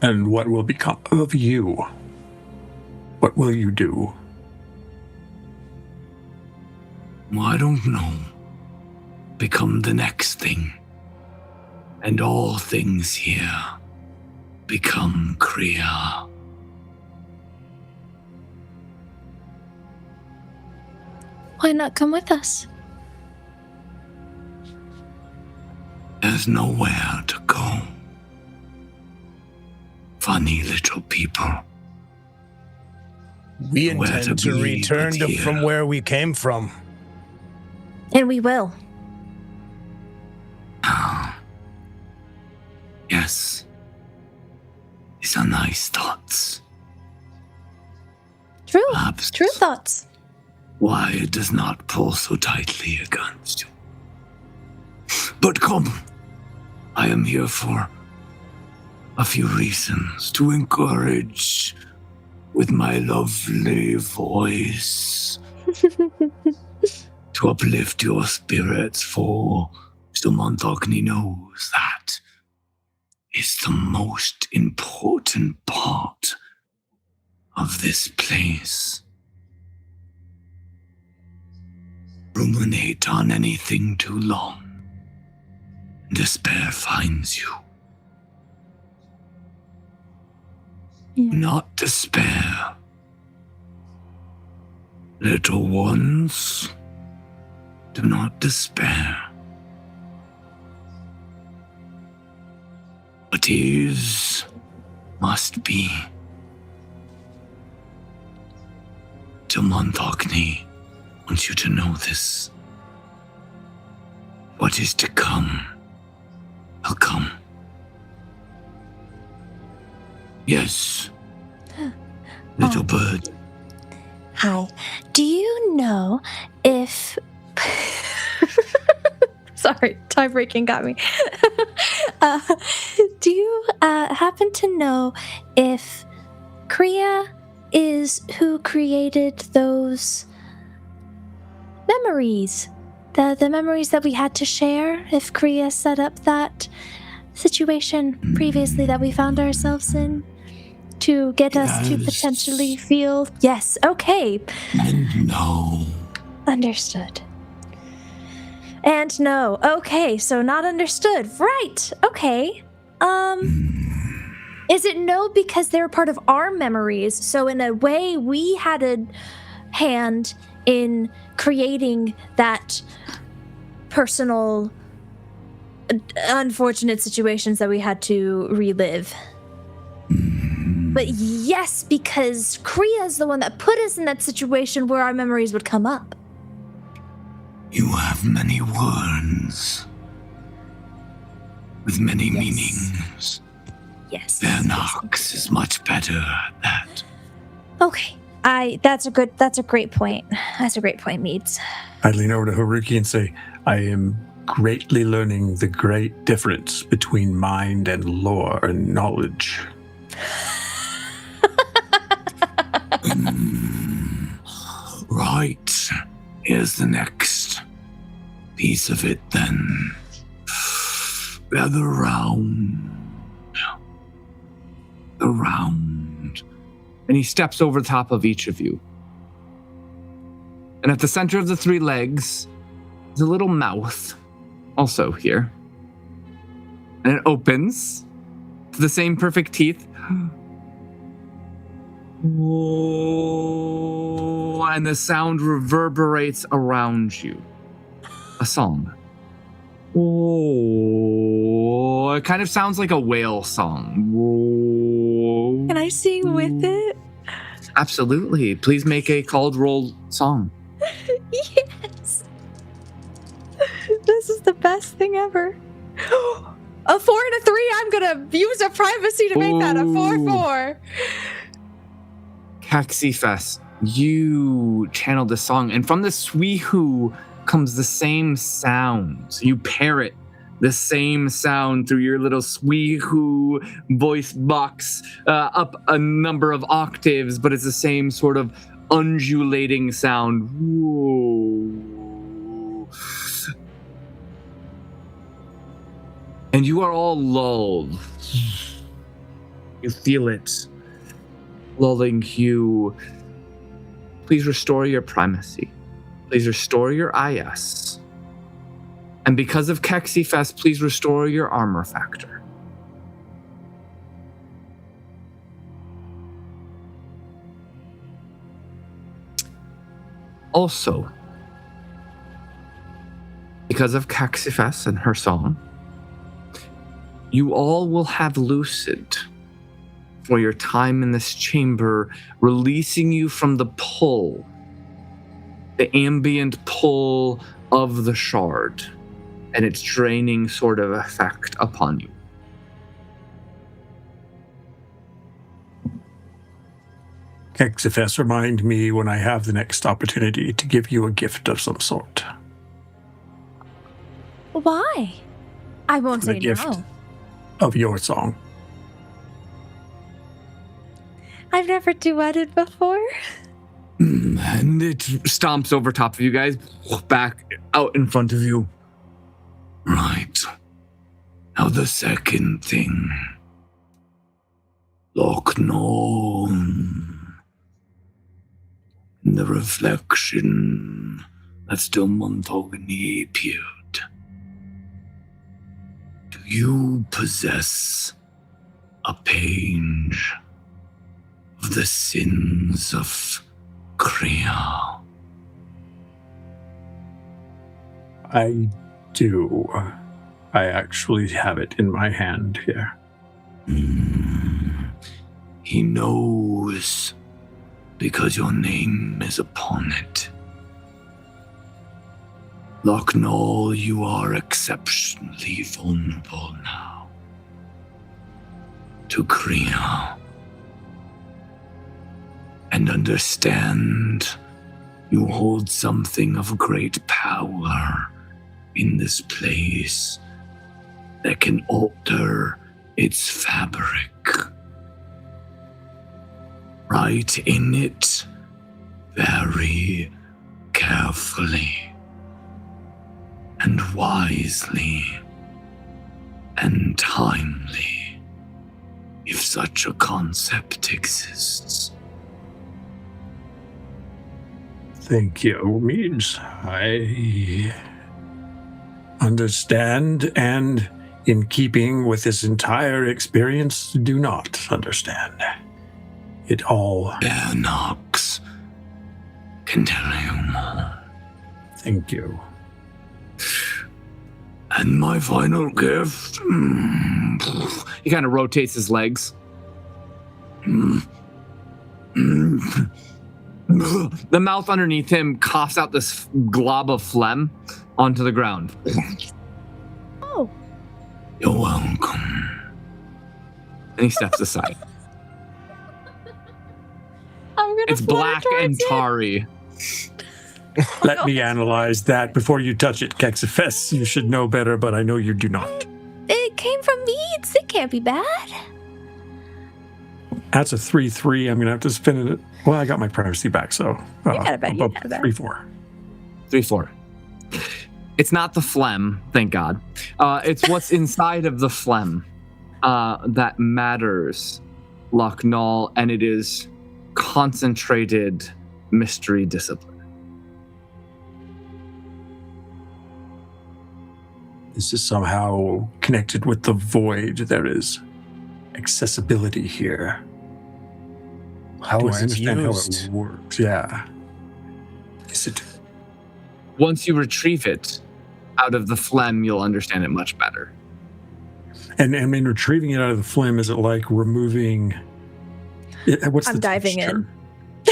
And what will become of you? What will you do? Well, I don't know. Become the next thing. And all things here become Ktyria. Why not come with us? There's nowhere to go. Funny little people. We Where intend to to be return but here. from where we came from. And we will. Yes. These are nice thoughts. True. Perhaps True thoughts. why it does not pull so tightly against you. But come, I am here for a few reasons to encourage with my lovely voice, to uplift your spirits, for Stilmanthagni knows that is the most important part of this place. Ruminate on anything too long, and despair finds you. Yeah. Do not despair. Little ones, do not despair. What is, must be. Stilmanthagni wants you to know this. What is to come will come. Yes, little bird. Hi. Do you know if... Sorry, tie breaking got me. Do you happen to know if Ktyria is who created those memories? The memories that we had to share? If Ktyria set up that situation previously that we found ourselves in? To get us to Yes. potentially feel... Yes, okay. And no, Understood. And no. Okay, so not understood. Right. Okay. Is it no because they're part of our memories? So in a way, we had a hand in creating that personal, unfortunate situations that we had to relive. But yes, because Kriya's the one that put us in that situation where our memories would come up. You have many words with many meanings. Yes. Vernox is much better at that. Okay. That's a great point. That's a great point, Meads. I lean over to Haruki and say, I am greatly learning the great difference between mind and lore and knowledge. Right. Here's the next piece of it then. Gather round. Around. And he steps over the top of each of you. And at the center of the three legs is a little mouth, also here. And it opens to the same perfect teeth. Whoa, and the sound reverberates around you. A song. Whoa, it kind of sounds like a whale song. Whoa. Can I sing with it? Absolutely. Please make a called roll song. Yes. This is the best thing ever. A 4 and a 3. I'm gonna use a primacy to make that a 4-4. Kexyfess, you channeled the song, and from the Sweehoo comes the same sound. You parrot the same sound through your little Sweehoo voice box up a number of octaves, but it's the same sort of undulating sound. Whoa. And you are all lulled. You feel it lulling you. Please restore your primacy. Please restore your IS. And because of Kexyfess, please restore your armor factor. Also, because of Kexyfess and her song, you all will have lucid for your time in this chamber, releasing you from the pull, the ambient pull of the shard, and its draining sort of effect upon you. Kexyfess, remind me when I have the next opportunity to give you a gift of some sort. Why? I won't The say gift no. of your song. I've never duetted before. And it stomps over top of you guys, back out in front of you. Right. Now the second thing. Lochnon. In the reflection that Stilmanthagni appeared. Do you possess a page of the sins of Ktyria? I do. I actually have it in my hand here. He knows because your name is upon it. Lochnon, you are exceptionally vulnerable now to Ktyria. And understand you hold something of great power in this place that can alter its fabric. Write in it very carefully and wisely and timely, if such a concept exists. Thank you, Meads. understand, and in keeping with this entire experience, do not understand. It all... Vernox can tell you more. Thank you. And my final gift... He kind of rotates his legs. The mouth underneath him coughs out this glob of phlegm onto the ground. Oh. You're welcome. And he steps aside. I'm gonna It's fly black towards and it. tarry. Let me analyze that before you touch it, Kexyfess. You should know better, but I know you do not. It came from me. It can't be bad. That's a 3-3. I'm going to have to spin it. Well, I got my privacy back, so... You got it back, you got it back. 3-4. 3-4. It's not the phlegm, thank God. It's what's inside of the phlegm that matters, Locknall, and it is concentrated mystery discipline. This is somehow connected with the void. There is accessibility here. How Do is I it understand used? how it works? Yeah. Is it... Once you retrieve it out of the phlegm, you'll understand it much better. And I mean, retrieving it out of the phlegm, is it like removing... What's I'm the diving texture? in.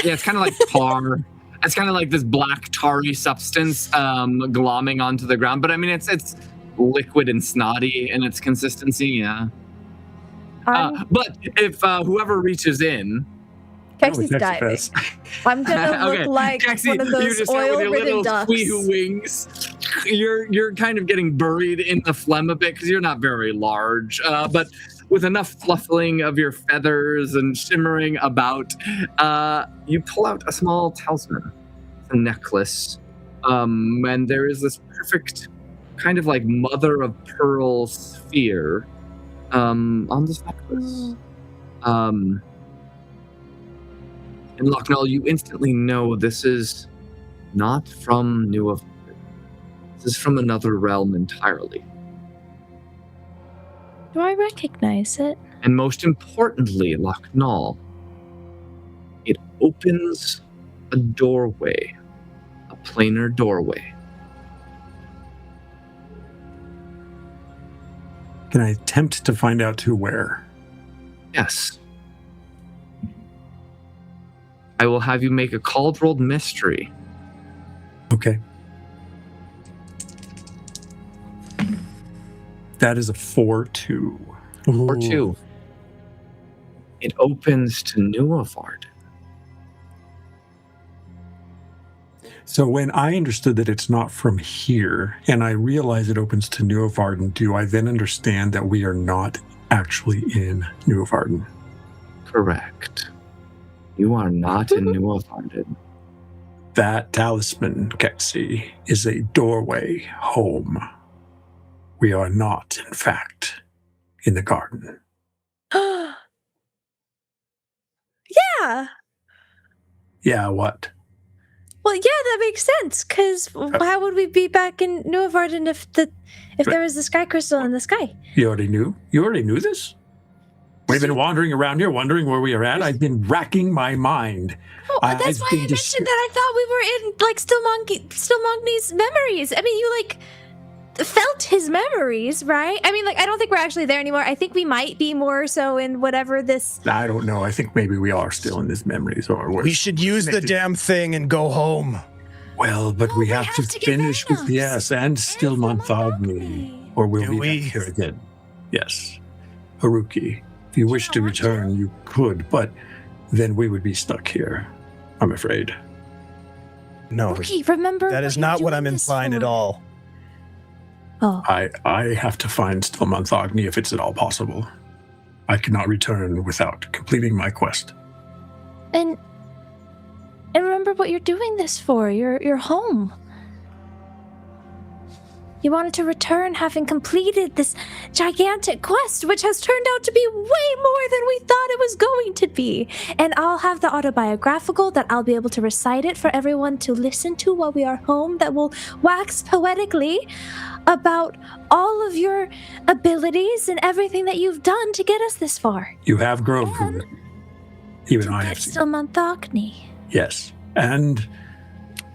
Yeah, it's kind of like tar. It's kind of like this black tarry substance glomming onto the ground. But I mean, it's liquid and snotty in its consistency, yeah. But if whoever reaches in... Kexy's Oh, diving. Kexyfess. I'm gonna look Okay, like Kexy, one of you those just start with your oil-ridden little ducks. squeehoo wings. You're kind of getting buried in the phlegm a bit because you're not very large, but with enough fluffing of your feathers and shimmering about, you pull out a small talisman, a necklace, and there is this perfect kind of like mother of pearl sphere on this necklace. And Locknall, you instantly know this is not from Nuovarden. This is from another realm entirely. Do I recognize it? And most importantly, Locknall, it opens a doorway, a planar doorway. Can I attempt to find out to where? Yes. I will have you make a called rolled mystery. Okay. That is a 4-2. Or two. It opens to Nuovarden. So when I understood that it's not from here, and I realize it opens to Nuovarden, do I then understand that we are not actually in Nuovarden? Correct. You are not in Nuovarden. That talisman, Kexy, is a doorway home. We are not, in fact, in the garden. Yeah. Yeah, what? Well, yeah, that makes sense. Because how would we be back in Nuovarden if there was the sky crystal in the sky? You already knew? You already knew this? We've been wandering around here, wondering where we are at. I've been racking my mind. Oh, that's why I mentioned that I thought we were in like Stilmanthagni's memories. I mean, you like felt his memories, right? I mean, like I don't think we're actually there anymore. I think we might be more so in whatever this. I don't know. I think maybe we are still in his memories, or We should use the damn thing and go home. Well, but we have to get finish with Vernox. yes, and Stilmanthagni, or we'll Do be we? back here again. Yes, Haruki. If you wish to return, you could, but then we would be stuck here. I'm afraid. No, Okay, remember? that is you're not what doing I'm this implying at for. all. Oh, I have to find Stilmanthagni if it's at all possible. I cannot return without completing my quest. and remember what you're doing this for. You're home. You wanted to return having completed this gigantic quest, which has turned out to be way more than we thought it was going to be. And I'll have the autobiographical that I'll be able to recite it for everyone to listen to while we are home, that will wax poetically about all of your abilities and everything that you've done to get us this far. You have grown And from it. Even to I get have seen. Stilmanthagni. Yes. And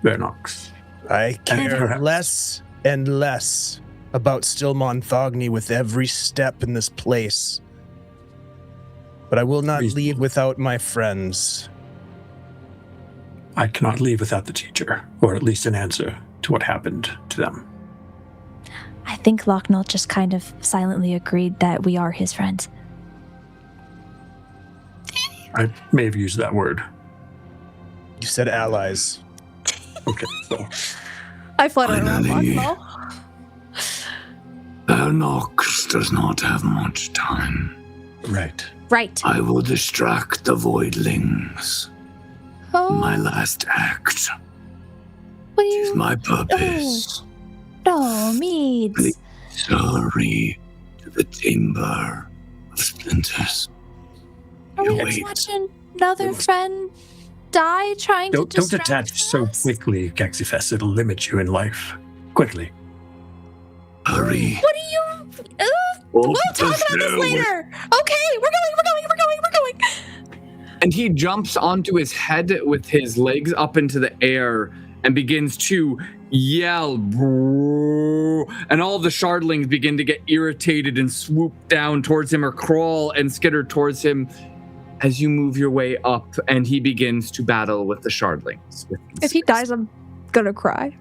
Vernox. I care perhaps- less and less about Stilmanthagni with every step in this place. But I will not Reasonable. leave without my friends. I cannot leave without the teacher, or at least an answer to what happened to them. I think Locknell just kind of silently agreed that we are his friends. I may have used that word. You said allies. Okay, so I flutter around Finally. Locknell. Vernox does not have much time. right. Right. I will distract the voidlings. Oh, My last act will is you? my purpose. No, Meads. Sorry to the chamber of splinters. Are we Wait. watching another friend die trying Don't to distract attach so us? quickly, Kexyfess. It'll limit you in life. Quickly. Hurry. What do you? We'll talk about this later. Okay, we're going. And he jumps onto his head with his legs up into the air and begins to yell. And all the shardlings begin to get irritated and swoop down towards him or crawl and skitter towards him as you move your way up, and he begins to battle with the shardlings. If he dies, I'm gonna cry.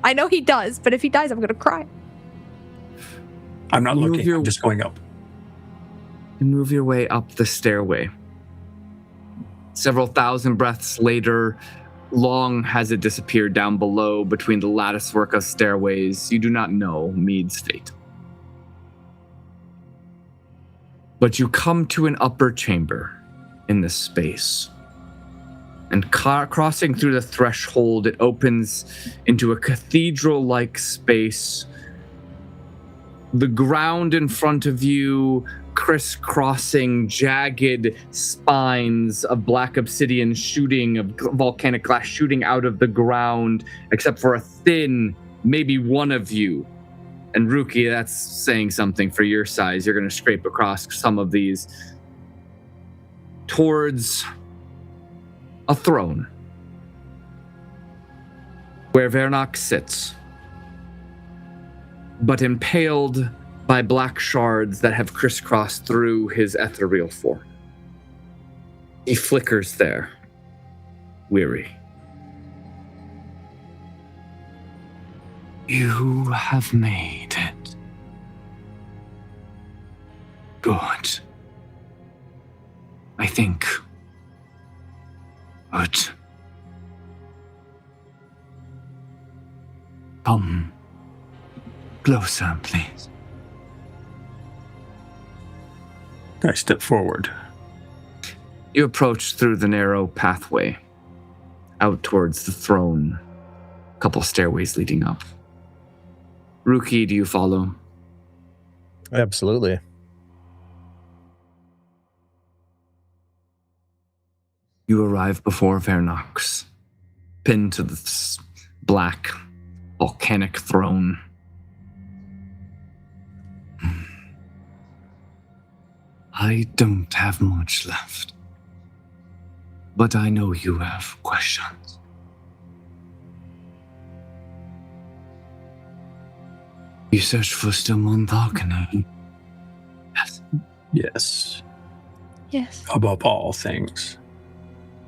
I know he does, but if he dies, I'm gonna cry. I'm not Move looking. your- I'm just going up. You move your way up the stairway. Several thousand breaths later, long has it disappeared down below between the lattice work of stairways. You do not know Mead's fate. But you come to an upper chamber in this space. And crossing through the threshold, it opens into a cathedral-like space. The ground in front of you, crisscrossing jagged spines of black obsidian shooting, of volcanic glass shooting out of the ground, except for a thin, maybe one of you. And Ruki, that's saying something for your size. You're going to scrape across some of these towards a throne where Vernox sits, but impaled by black shards that have crisscrossed through his ethereal form. He flickers there, weary. You have made it. Good. I think. Good. Come closer, please. I step forward. You approach through the narrow pathway out towards the throne, a couple stairways leading up. Ruki, do you follow? Absolutely. You arrive before Vernox, pinned to this black, volcanic throne. I don't have much left. But I know you have questions. You searched for Stilmanthagni. Yes. Yes. Yes. Above all things.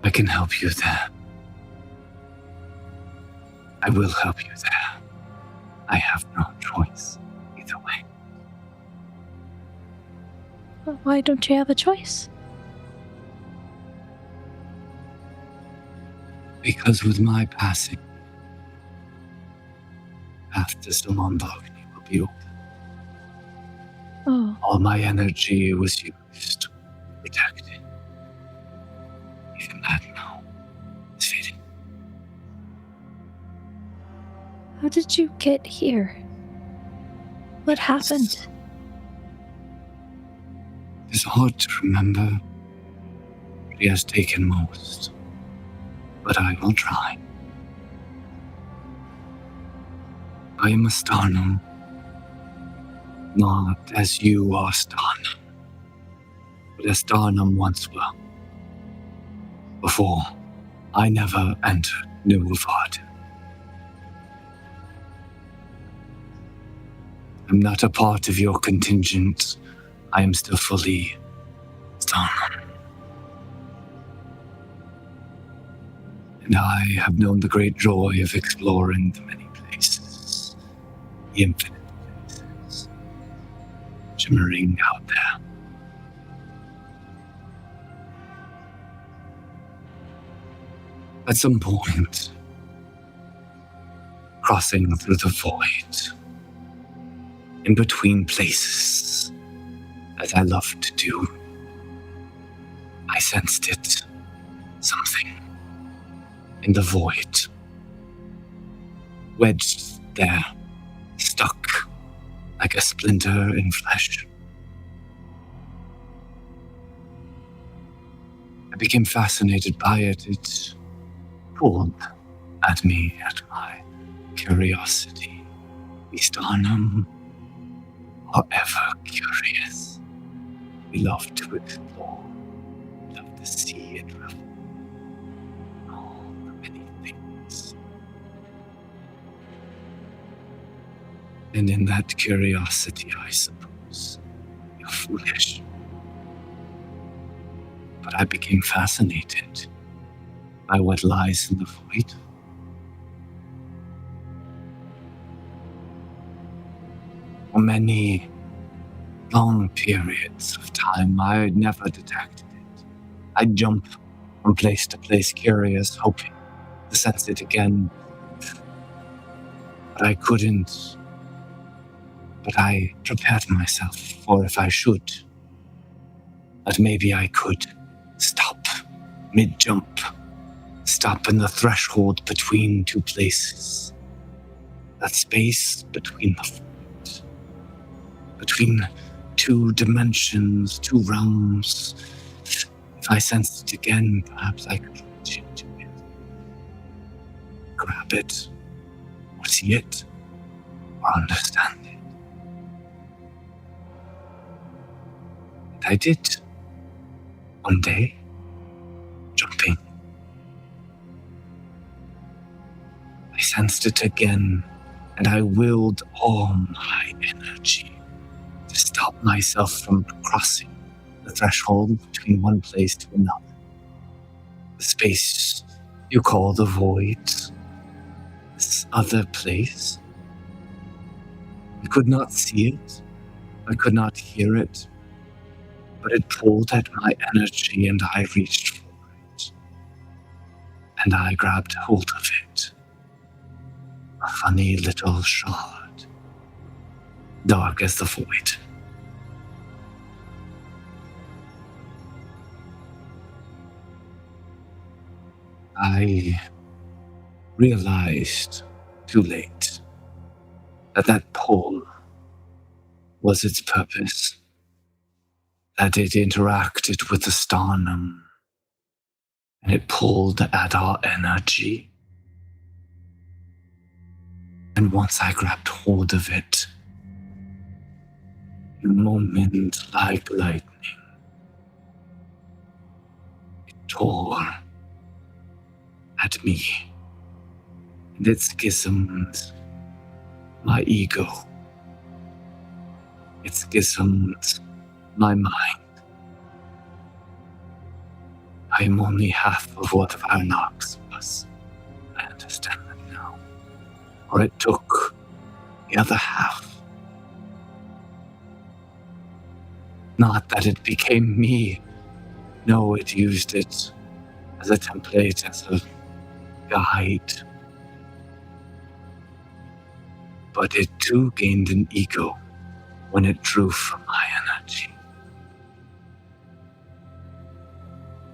I can help you there. I will help you there. I have no choice either way. Well, why don't you have a choice? Because with my passing, path to Stilmanthagni will be open. Oh, All my energy was used to protect it. Even that now is fading. How did you get here? What happened? It's hard to remember. He has taken most, but I will try. I am a Starnum, not as you are Starnum, but as Starnum once were. Before, I never entered Nuovarden. I'm not a part of your contingent. I am still fully Starnum. And I have known the great joy of exploring the many places, the infinite places, shimmering out there. At some point, crossing through the void, in between places, as I love to do, I sensed it, something in the void, wedged there, stuck like a splinter in flesh. I became fascinated by it. It pulled at me, at my curiosity. We Starnum are ever curious. We love to explore, we love to see and revel in all the many things. And in that curiosity, I suppose, you're foolish. But I became fascinated by what lies in the void. For many long periods of time, I never detected it. I'd jump from place to place, curious, hoping to sense it again. But I couldn't. But I prepared myself for if I should. That maybe I could stop mid-jump, stop in the threshold between two places. That space between the void, between two dimensions, two realms. If I sensed it again, perhaps I could reach into it, grab it, or see it, or understand it. And I did. One day, jumping, I sensed it again, and I willed all my energy to stop myself from crossing the threshold between one place to another. The space you call the void, this other place. I could not see it, I could not hear it, but it pulled at my energy and I reached for it. And I grabbed hold of it. A funny little shard, dark as the void. I realized too late that pull was its purpose. That it interacted with the Starnum, and it pulled at our energy. And once I grabbed hold of it, in a moment like lightning, it tore at me, and it schismed my ego. It schismed my mind. I am only half of what Vernox was. I understand that now. Or it took the other half. Not that it became me. No, it used it as a template, as a guide. But it too gained an ego when it drew from my energy.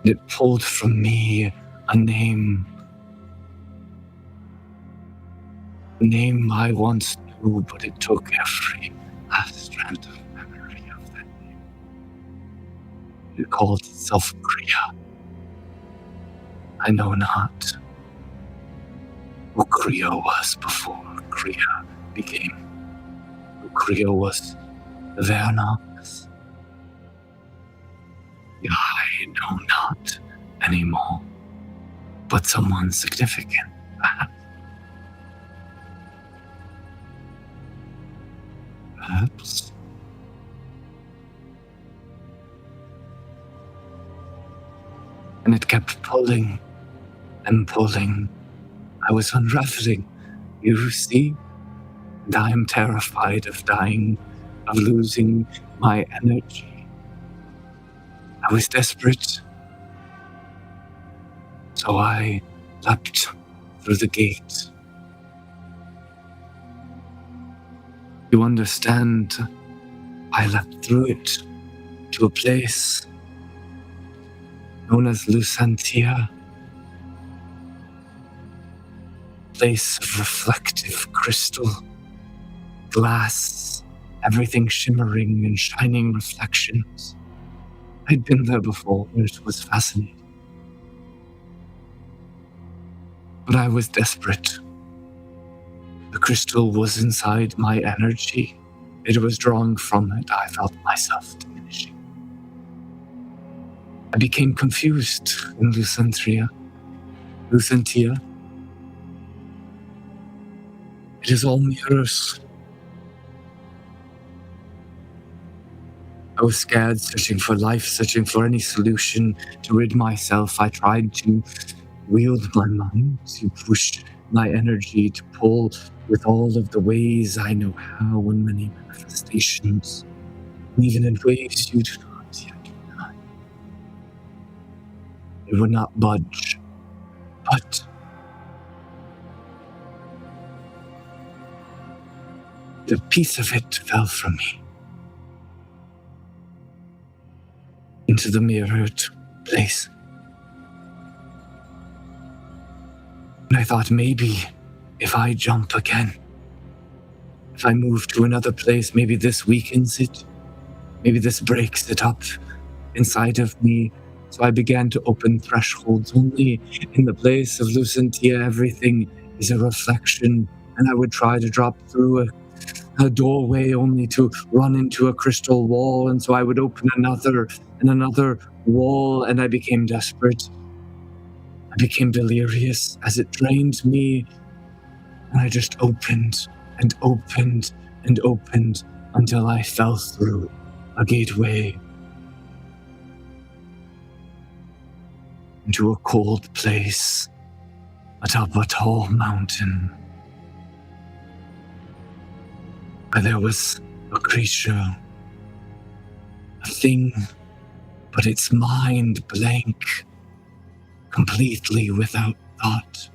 It pulled from me a name name I once knew, but it took every last strand of memory of that name. It called itself Ktyria. I know not who Ktyria was before Ktyria became who Ktyria was. The Vernox. I know not anymore, but someone significant, perhaps. Perhaps. And it kept pulling and pulling. I was unraveling, you see? And I am terrified of dying, of losing my energy. I was desperate. So I leapt through the gate. You understand, I leapt through it to a place known as Lucentia. Place of reflective crystal, glass, everything shimmering and shining reflections. I'd been there before, it was fascinating. But I was desperate. The crystal was inside my energy. It was drawing from it. I felt myself diminishing. I became confused in Lucentia. It is all mirrors. I was scared, searching for life, searching for any solution to rid myself. I tried to wield my mind, to push my energy, to pull with all of the ways I know how, in many manifestations, and even in ways you do not yet deny. It would not budge, but the piece of it fell from me into the mirrored place. And I thought maybe if I jump again, if I move to another place, maybe this weakens it. Maybe this breaks it up inside of me. So I began to open thresholds. Only in the place of Lucentia, everything is a reflection. And I would try to drop through a doorway only to run into a crystal wall. And so I would open another and another wall, and I became desperate. I became delirious as it drained me. And I just opened and opened and opened until I fell through a gateway into a cold place atop a tall mountain where there was a creature, a thing, but its mind blank, completely without thought.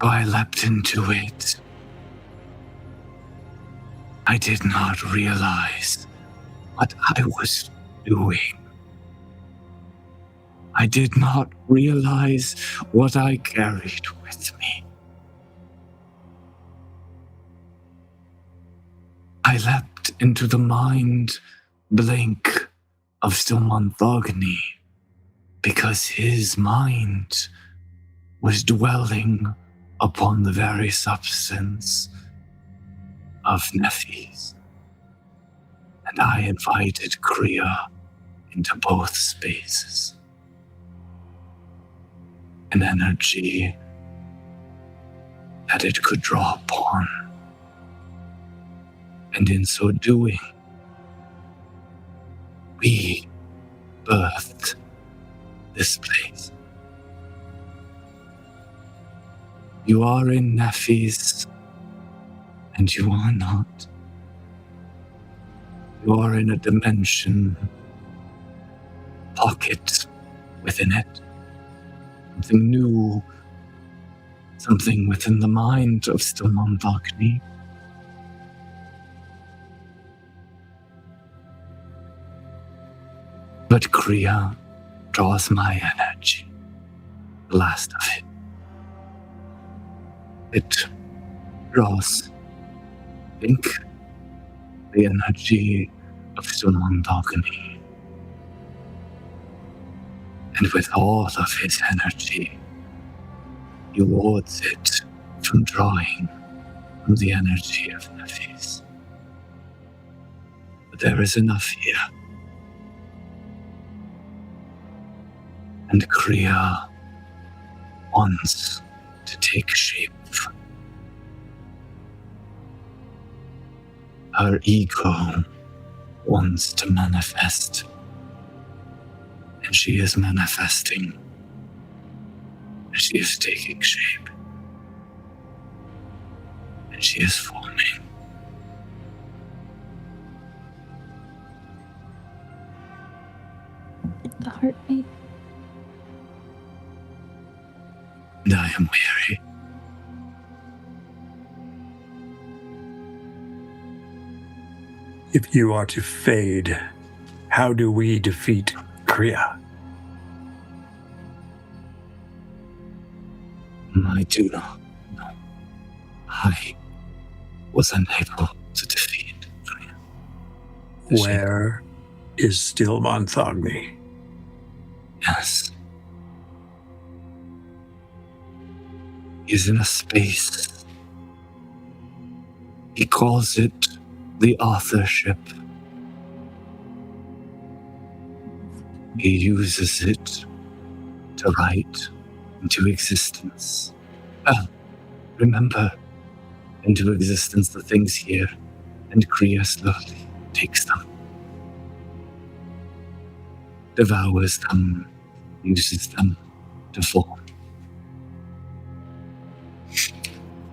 So I leapt into it. I did not realize what I was doing. I did not realize what I carried with me. I leapt into the mind blank of Stilmanthagni because his mind was dwelling upon the very substance of Nephis. And I invited Ktyria into both spaces. An energy that it could draw upon. And in so doing, we birthed this place. You are in Nephis, and you are not. You are in a dimension, pocket within it. Something new, something within the mind of Stilmanthagni. But Ktyria draws my energy, the last of it, it draws, think, the energy of Stilmanthagni. And with all of his energy, he wards it from drawing from the energy of Nephis. But there is enough here. And Ktyria wants to take shape. Her ego wants to manifest. And she is manifesting. And she is taking shape. And she is forming. The heartbeat. And I am weary. If you are to fade, how do we defeat Ktyria? I do not know. I was unable to defeat Ktyria. Where is Stilmanthagni? Yes. He's in a space. He calls it the authorship. He uses it to write into existence. Remember, into existence the things here, and Ktyria slowly takes them, devours them, uses them to form.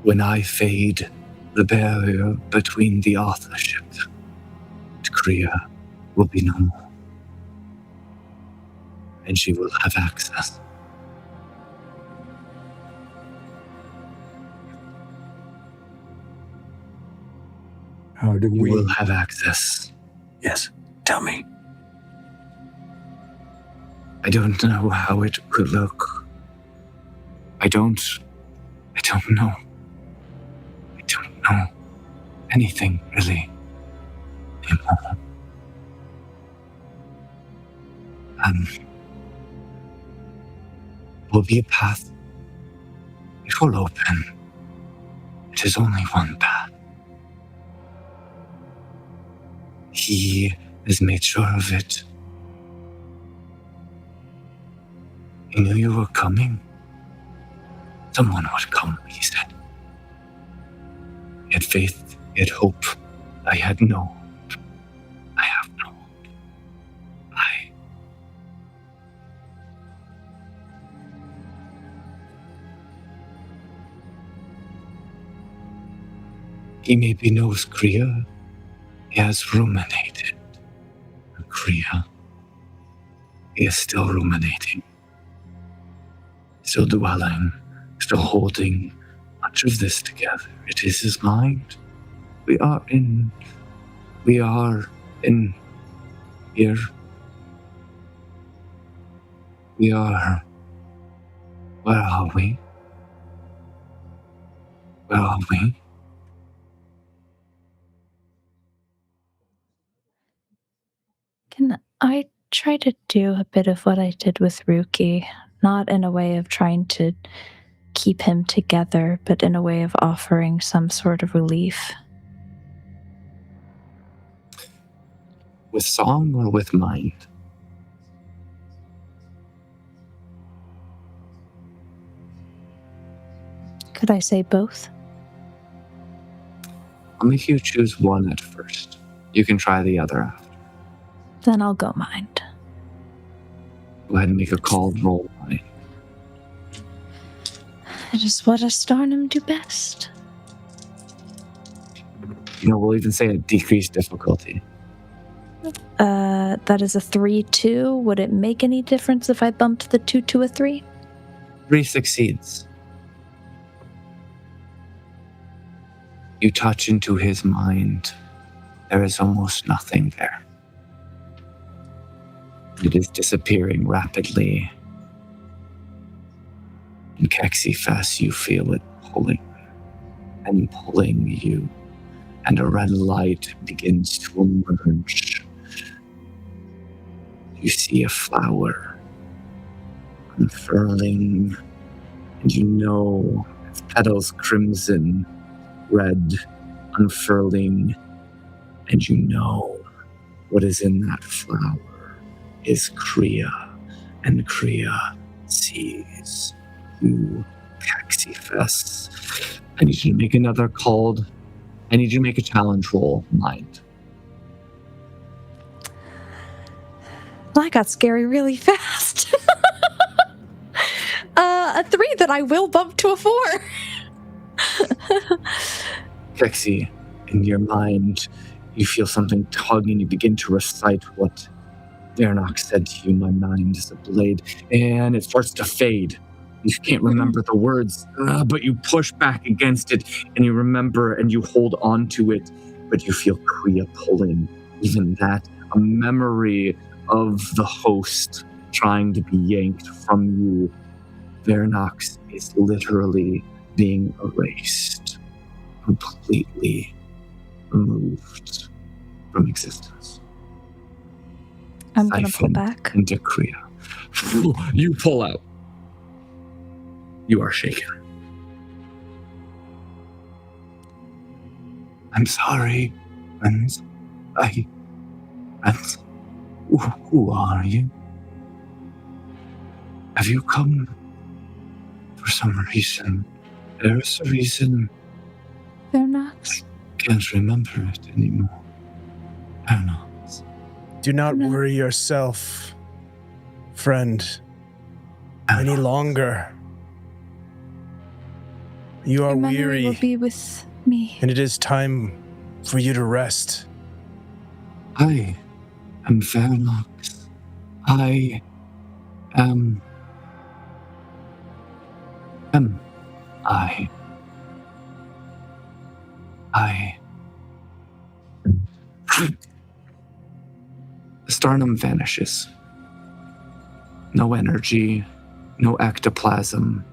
When I fade, the barrier between the authorship and Ktyria will be no more, and she will have access. How do You we... will have access. Yes, tell me. I don't know how it could look. I don't know. I don't know anything really anymore. Will be a path. It will open. It is only one path. He has made sure of it. He knew you were coming. Someone would come, he said. He had faith, he had hope. I had no hope. I have no hope. He maybe knows Ktyria. He has ruminated. Ktyria. He is still ruminating. Still dwelling. Still holding much of this together. It is his mind. We are in here. We are. Where are we? Where are we? Can I try to do a bit of what I did with Ruki? Not in a way of trying to keep him together, but in a way of offering some sort of relief. With song or with mind? Could I say both? I'll make you choose one at first. You can try the other after. Then I'll go mind. Go ahead and make a called roll. It is what a Starnum do best. We'll even say a decreased difficulty. That is a 3-2. Would it make any difference if I bumped the 2 to a 3? 3 succeeds. You touch into his mind. There is almost nothing there. It is disappearing rapidly. In Kexyfess, you feel it pulling and pulling you, and a red light begins to emerge. You see a flower unfurling, and you know its petals crimson, red, unfurling, and you know what is in that flower is Ktyria, and Ktyria sees you, Kexyfess. I need you to make another called. I need you to make a challenge roll, mind. That got scary really fast. A 3 that I will bump to a 4. Kexy, in your mind, you feel something tug and you begin to recite what Vernox said to you. My mind is a blade, and it starts to fade. You can't remember the words, but you push back against it, and you remember, and you hold on to it, but you feel Ktyria pulling. Even that, a memory of the host trying to be yanked from you. Vernox is literally being erased, completely removed from existence. I'm going to pull Siphoned back. into Ktyria. You pull out. You are shaken. I'm sorry, friends. Friends, who are you? Have you come for some reason? There is a reason. Vernox. Can't remember it anymore. Vernox. Do not No. worry yourself, friend, any longer. You are Your memory weary, will be with me. and it is time for you to rest. I am Vernox. I am I. Starnum vanishes. No energy, no ectoplasm.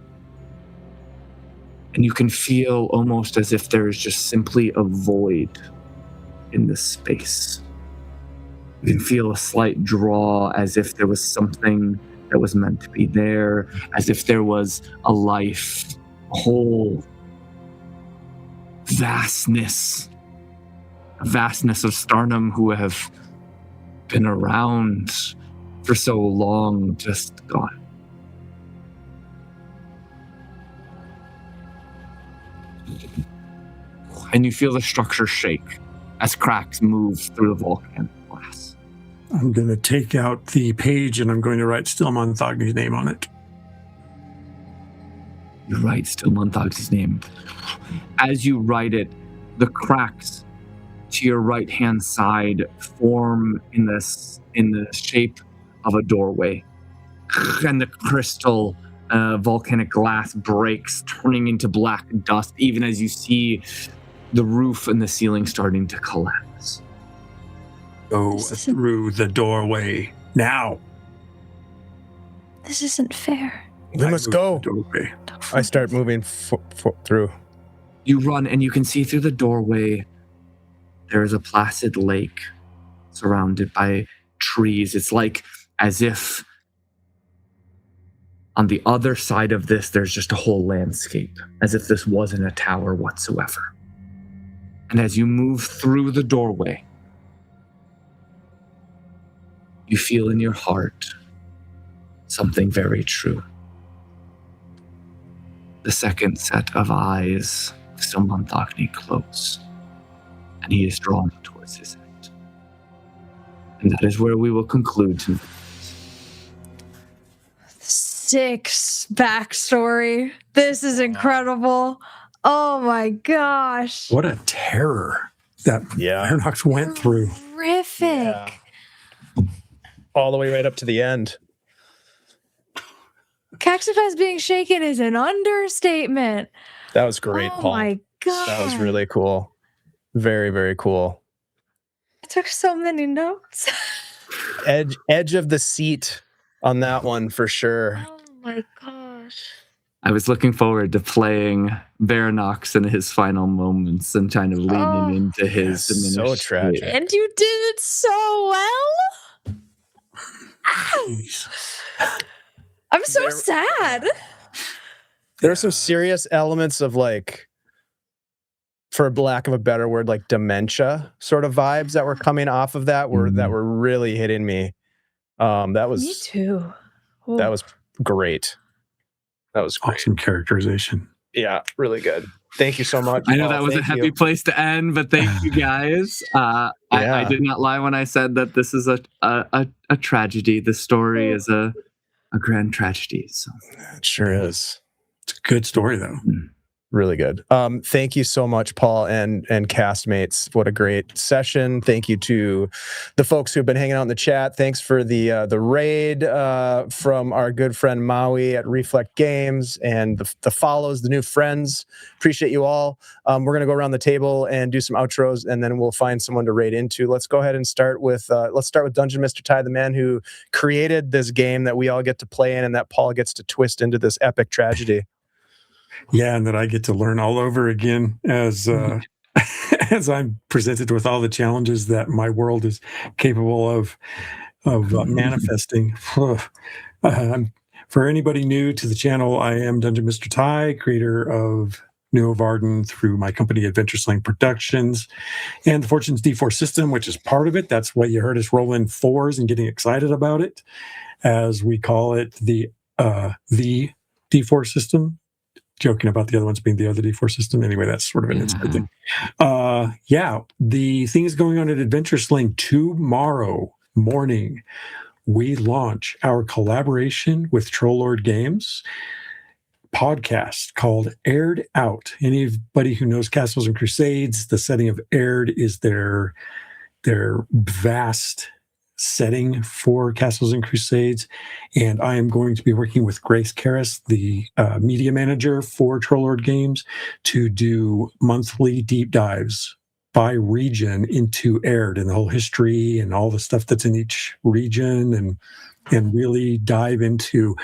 And you can feel almost as if there is just simply a void in this space. You can feel a slight draw, as if there was something that was meant to be there, as if there was a life, a whole vastness of Starnum who have been around for so long, just gone. And you feel the structure shake as cracks move through the volcanic glass. I'm going to take out the page and I'm going to write Stilmanthagni's name on it. You write Stilmanthagni's name. As you write it, the cracks to your right-hand side form in the shape of a doorway. And the crystal volcanic glass breaks, turning into black dust, even as you see the roof and the ceiling starting to collapse. Go through the doorway now. This isn't fair. We must go. Doorway. I start moving through. You run and you can see through the doorway there is a placid lake surrounded by trees. It's like as if on the other side of this there's just a whole landscape, as if this wasn't a tower whatsoever. And as you move through the doorway, you feel in your heart something very true. The second set of eyes of Stilmanthagni close, and he is drawn towards his end. And that is where we will conclude tonight. Sick backstory. This is incredible. Oh my gosh. What a terror that Vernox went through. Horrific. Yeah. All the way right up to the end. Kexyfess being shaken is an understatement. That was great, Oh Paul. my god. That was really cool. Very, very cool. I took so many notes. Edge of the seat on that one for sure. Oh my gosh. I was looking forward to playing Vernox in his final moments and kind of leaning into his so diminished tragic. state. And you did it so well. Jeez. I'm so There- sad. There are some serious elements of like, for lack of a better word, like dementia sort of vibes that were coming off of that were really hitting me. That was Me too. that was great. That was great. Awesome characterization. Yeah, really good. Thank you so much. I know Paul. that was a Thank happy you. place to end, but thank you guys. I Yeah. did not lie when I said that this is a tragedy. The story is a grand tragedy. So It sure is. It's a good story, though. Really good. Thank you so much, Paul and castmates. What a great session. Thank you to the folks who've been hanging out in the chat. Thanks for the raid from our good friend Maui at Reflect Games and the follows, the new friends. Appreciate you all. We're gonna go around the table and do some outros, and then we'll find someone to raid into. Let's go ahead and start with Dungeon Mr. Ty, the man who created this game that we all get to play in, and that Paul gets to twist into this epic tragedy. Yeah, and that I get to learn all over again as as I'm presented with all the challenges that my world is capable of manifesting. For anybody new to the channel, I am Dungeon Mr. Ty, creator of Nuovarden through my company Adventure Slang Productions and the Fortunes D4 system, which is part of it. That's why you heard us roll in fours and getting excited about it, as we call it the D4 system. Joking about the other ones being the other D4 system. Anyway, that's sort of an inside thing. The thing is going on at Adventure Sling tomorrow morning. We launch our collaboration with Trollord Games podcast called Aired Out. Anybody who knows Castles and Crusades, the setting of Aired is their vast setting for Castles and Crusades, and I am going to be working with Grace Karras, the media manager for Trollord Games, to do monthly deep dives by region into Aired and the whole history and all the stuff that's in each region, and really dive into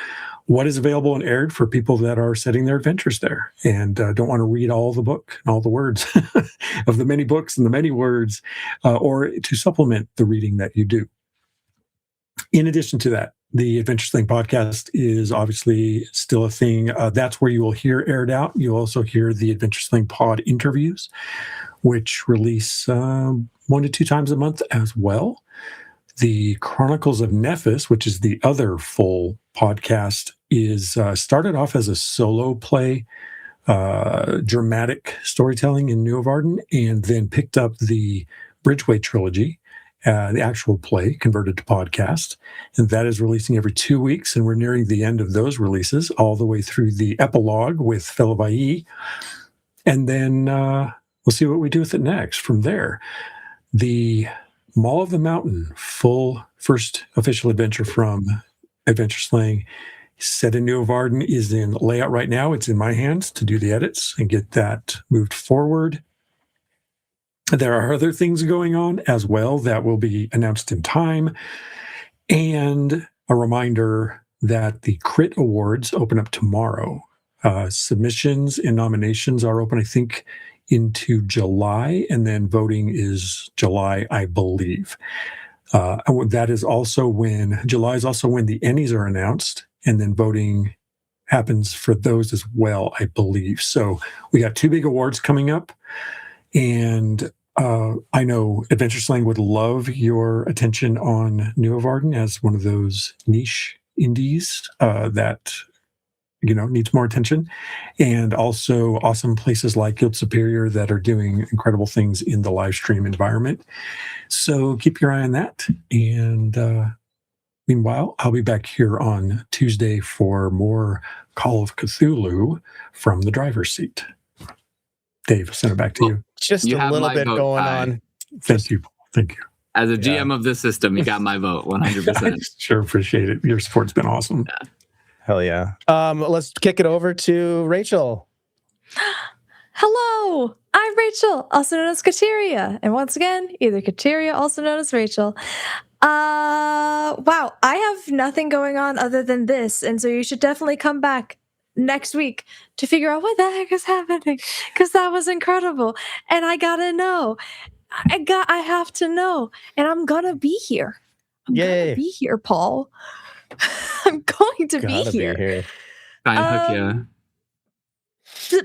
what is available in Aired for people that are setting their adventures there and don't want to read all the book and all the words of the many books and the many words, or to supplement the reading that you do. In addition to that, the Adventure Sling podcast is obviously still a thing. That's where you will hear Aired Out. You'll also hear the Adventure Sling pod interviews, which release 1 to 2 times a month as well. The Chronicles of Nephis, which is the other full podcast, is started off as a solo play, dramatic storytelling in Nuovarden, and then picked up the Bridgeway trilogy, the actual play converted to podcast, and that is releasing every 2 weeks, and we're nearing the end of those releases all the way through the epilogue with Felavae, and then we'll see what we do with it next from there. The Mall of the Mountain full first official adventure from Adventure Slang set in Nuovarden is in layout right now. It's in my hands to do the edits and get that moved forward. There are other things going on as well that will be announced in time. And a reminder that the Crit Awards open up tomorrow. Submissions and nominations are open, I think, into July, and then voting is July, I believe. That is also when July is also when the Ennies are announced, and then voting happens for those as well, I believe. So we got 2 big awards coming up. And I know Adventure Slang would love your attention on Nuovarden as one of those niche indies that needs more attention, and also awesome places like Guild Superior that are doing incredible things in the live stream environment. So keep your eye on that. And meanwhile, I'll be back here on Tuesday for more Call of Cthulhu from the driver's seat. Dave, send it back to you. Just You a have little my bit vote, going Ty. on. Thank you. As a GM of this system, you got my vote 100%. I sure appreciate it. Your support's been awesome. Hell yeah. Let's kick it over to Rachel. Hello, I'm Rachel, also known as Ktyria. And once again, either Ktyria, also known as Rachel. Wow, I have nothing going on other than this, and so you should definitely come back next week to figure out what the heck is happening, because that was incredible. And I gotta know. I have to know. And I'm gonna be here. I'm Yay. gonna be here, Paul. I'm going to be Gotta be here. here. Heck yeah.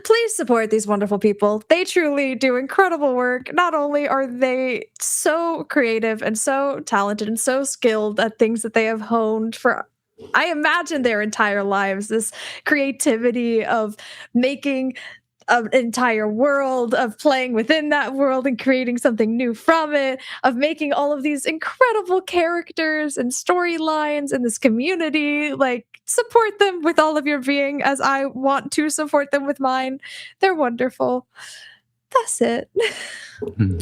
Please support these wonderful people. They truly do incredible work. Not only are they so creative and so talented and so skilled at things that they have honed for, I imagine, their entire lives, this creativity of making an entire world, of playing within that world and creating something new from it, of making all of these incredible characters and storylines in this community. Like, support them with all of your being, as I want to support them with mine. They're wonderful. That's it.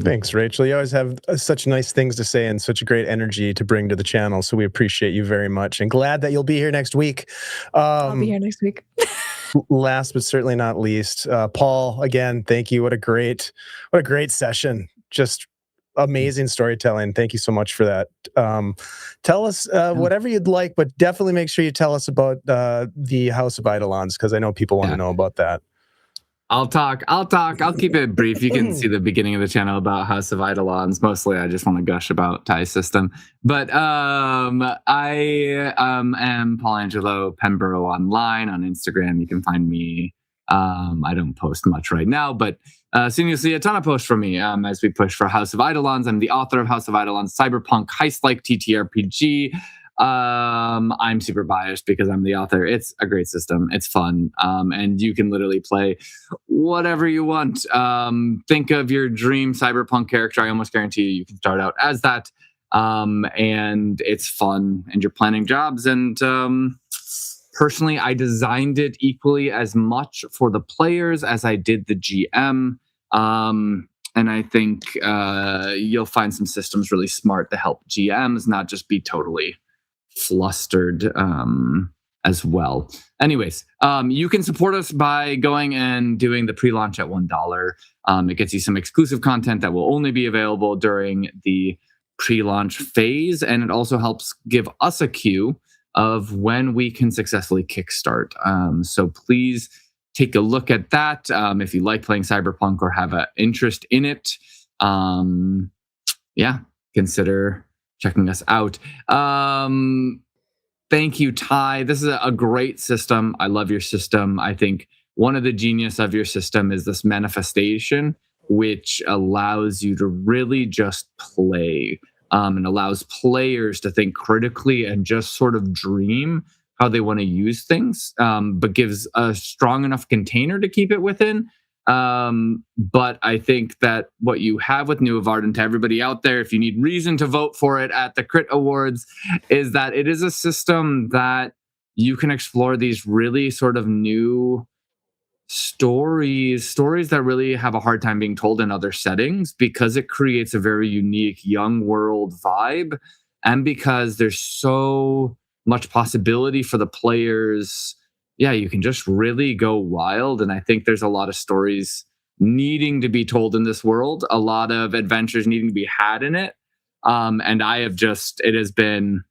Thanks, Rachel. You always have such nice things to say and such a great energy to bring to the channel. So we appreciate you very much, and glad that you'll be here next week. I'll be here next week. Last but certainly not least, Paul, again, thank you. What a great session. Just amazing storytelling. Thank you so much for that. Tell us whatever you'd like, but definitely make sure you tell us about the House of Eidolons, because I know people want to know about that. I'll talk. I'll keep it brief. You can see the beginning of the channel about House of Eidolons. Mostly, I just want to gush about Ty's system. But I am Paul Angelo Penburrow online on Instagram. You can find me. I don't post much right now, but soon you'll see a ton of posts from me as we push for House of Eidolons. I'm the author of House of Eidolons, cyberpunk heist-like TTRPG. I'm super biased because I'm the author. It's a great system. It's fun. And you can literally play whatever you want. Think of your dream cyberpunk character. I almost guarantee you can start out as that. And it's fun, and you're planning jobs. And personally, I designed it equally as much for the players as I did the GM. And I think you'll find some systems really smart to help GMs not just be totally flustered as well. Anyways, you can support us by going and doing the pre-launch at $1. It gets you some exclusive content that will only be available during the pre-launch phase, and it also helps give us a cue of when we can successfully kickstart. So please take a look at that if you like playing cyberpunk or have an interest in it. Consider checking us out. Thank you, Ty. This is a great system. I love your system. I think one of the genius of your system is this manifestation, which allows you to really just play and allows players to think critically and just sort of dream how they want to use things, but gives a strong enough container to keep it within. But I think that what you have with Nuovarden, to everybody out there, if you need reason to vote for it at the Crit Awards, is that it is a system that you can explore these really sort of new stories that really have a hard time being told in other settings, because it creates a very unique young world vibe, and because there's so much possibility for the players. Yeah, you can just really go wild. And I think there's a lot of stories needing to be told in this world, a lot of adventures needing to be had in it. And it has been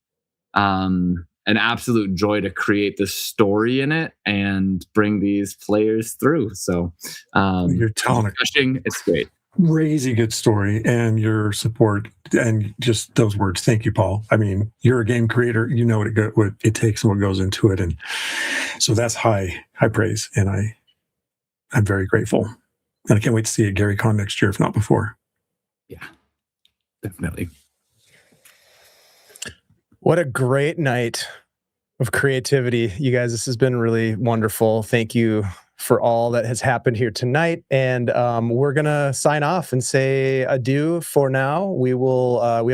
an absolute joy to create this story in it and bring these players through. So you're telling it's great. Crazy good story, and your support and just those words. Thank you, Paul. I mean, you're a game creator. You know what it takes and what goes into it, and so that's high praise. And I'm very grateful, and I can't wait to see you at Gary Con next year, if not before. Yeah, definitely. What a great night of creativity, you guys. This has been really wonderful. Thank you for all that has happened here tonight. And we're going to sign off and say adieu for now. We have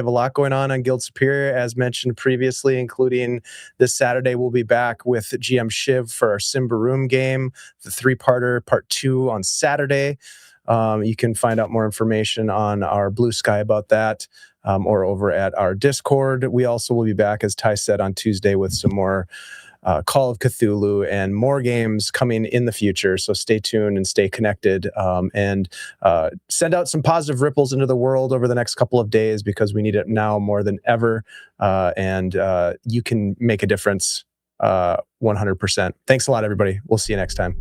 a lot going on Guild Superior, as mentioned previously, including this Saturday. We'll be back with GM Shiv for our Simbaroom game, the 3-parter, part 2 on Saturday. You can find out more information on our Blue Sky about that, or over at our Discord. We also will be back, as Ty said, on Tuesday with some more Call of Cthulhu and more games coming in the future. So stay tuned and stay connected, and send out some positive ripples into the world over the next couple of days, because we need it now more than ever. And you can make a difference 100%. Thanks a lot, everybody. We'll see you next time.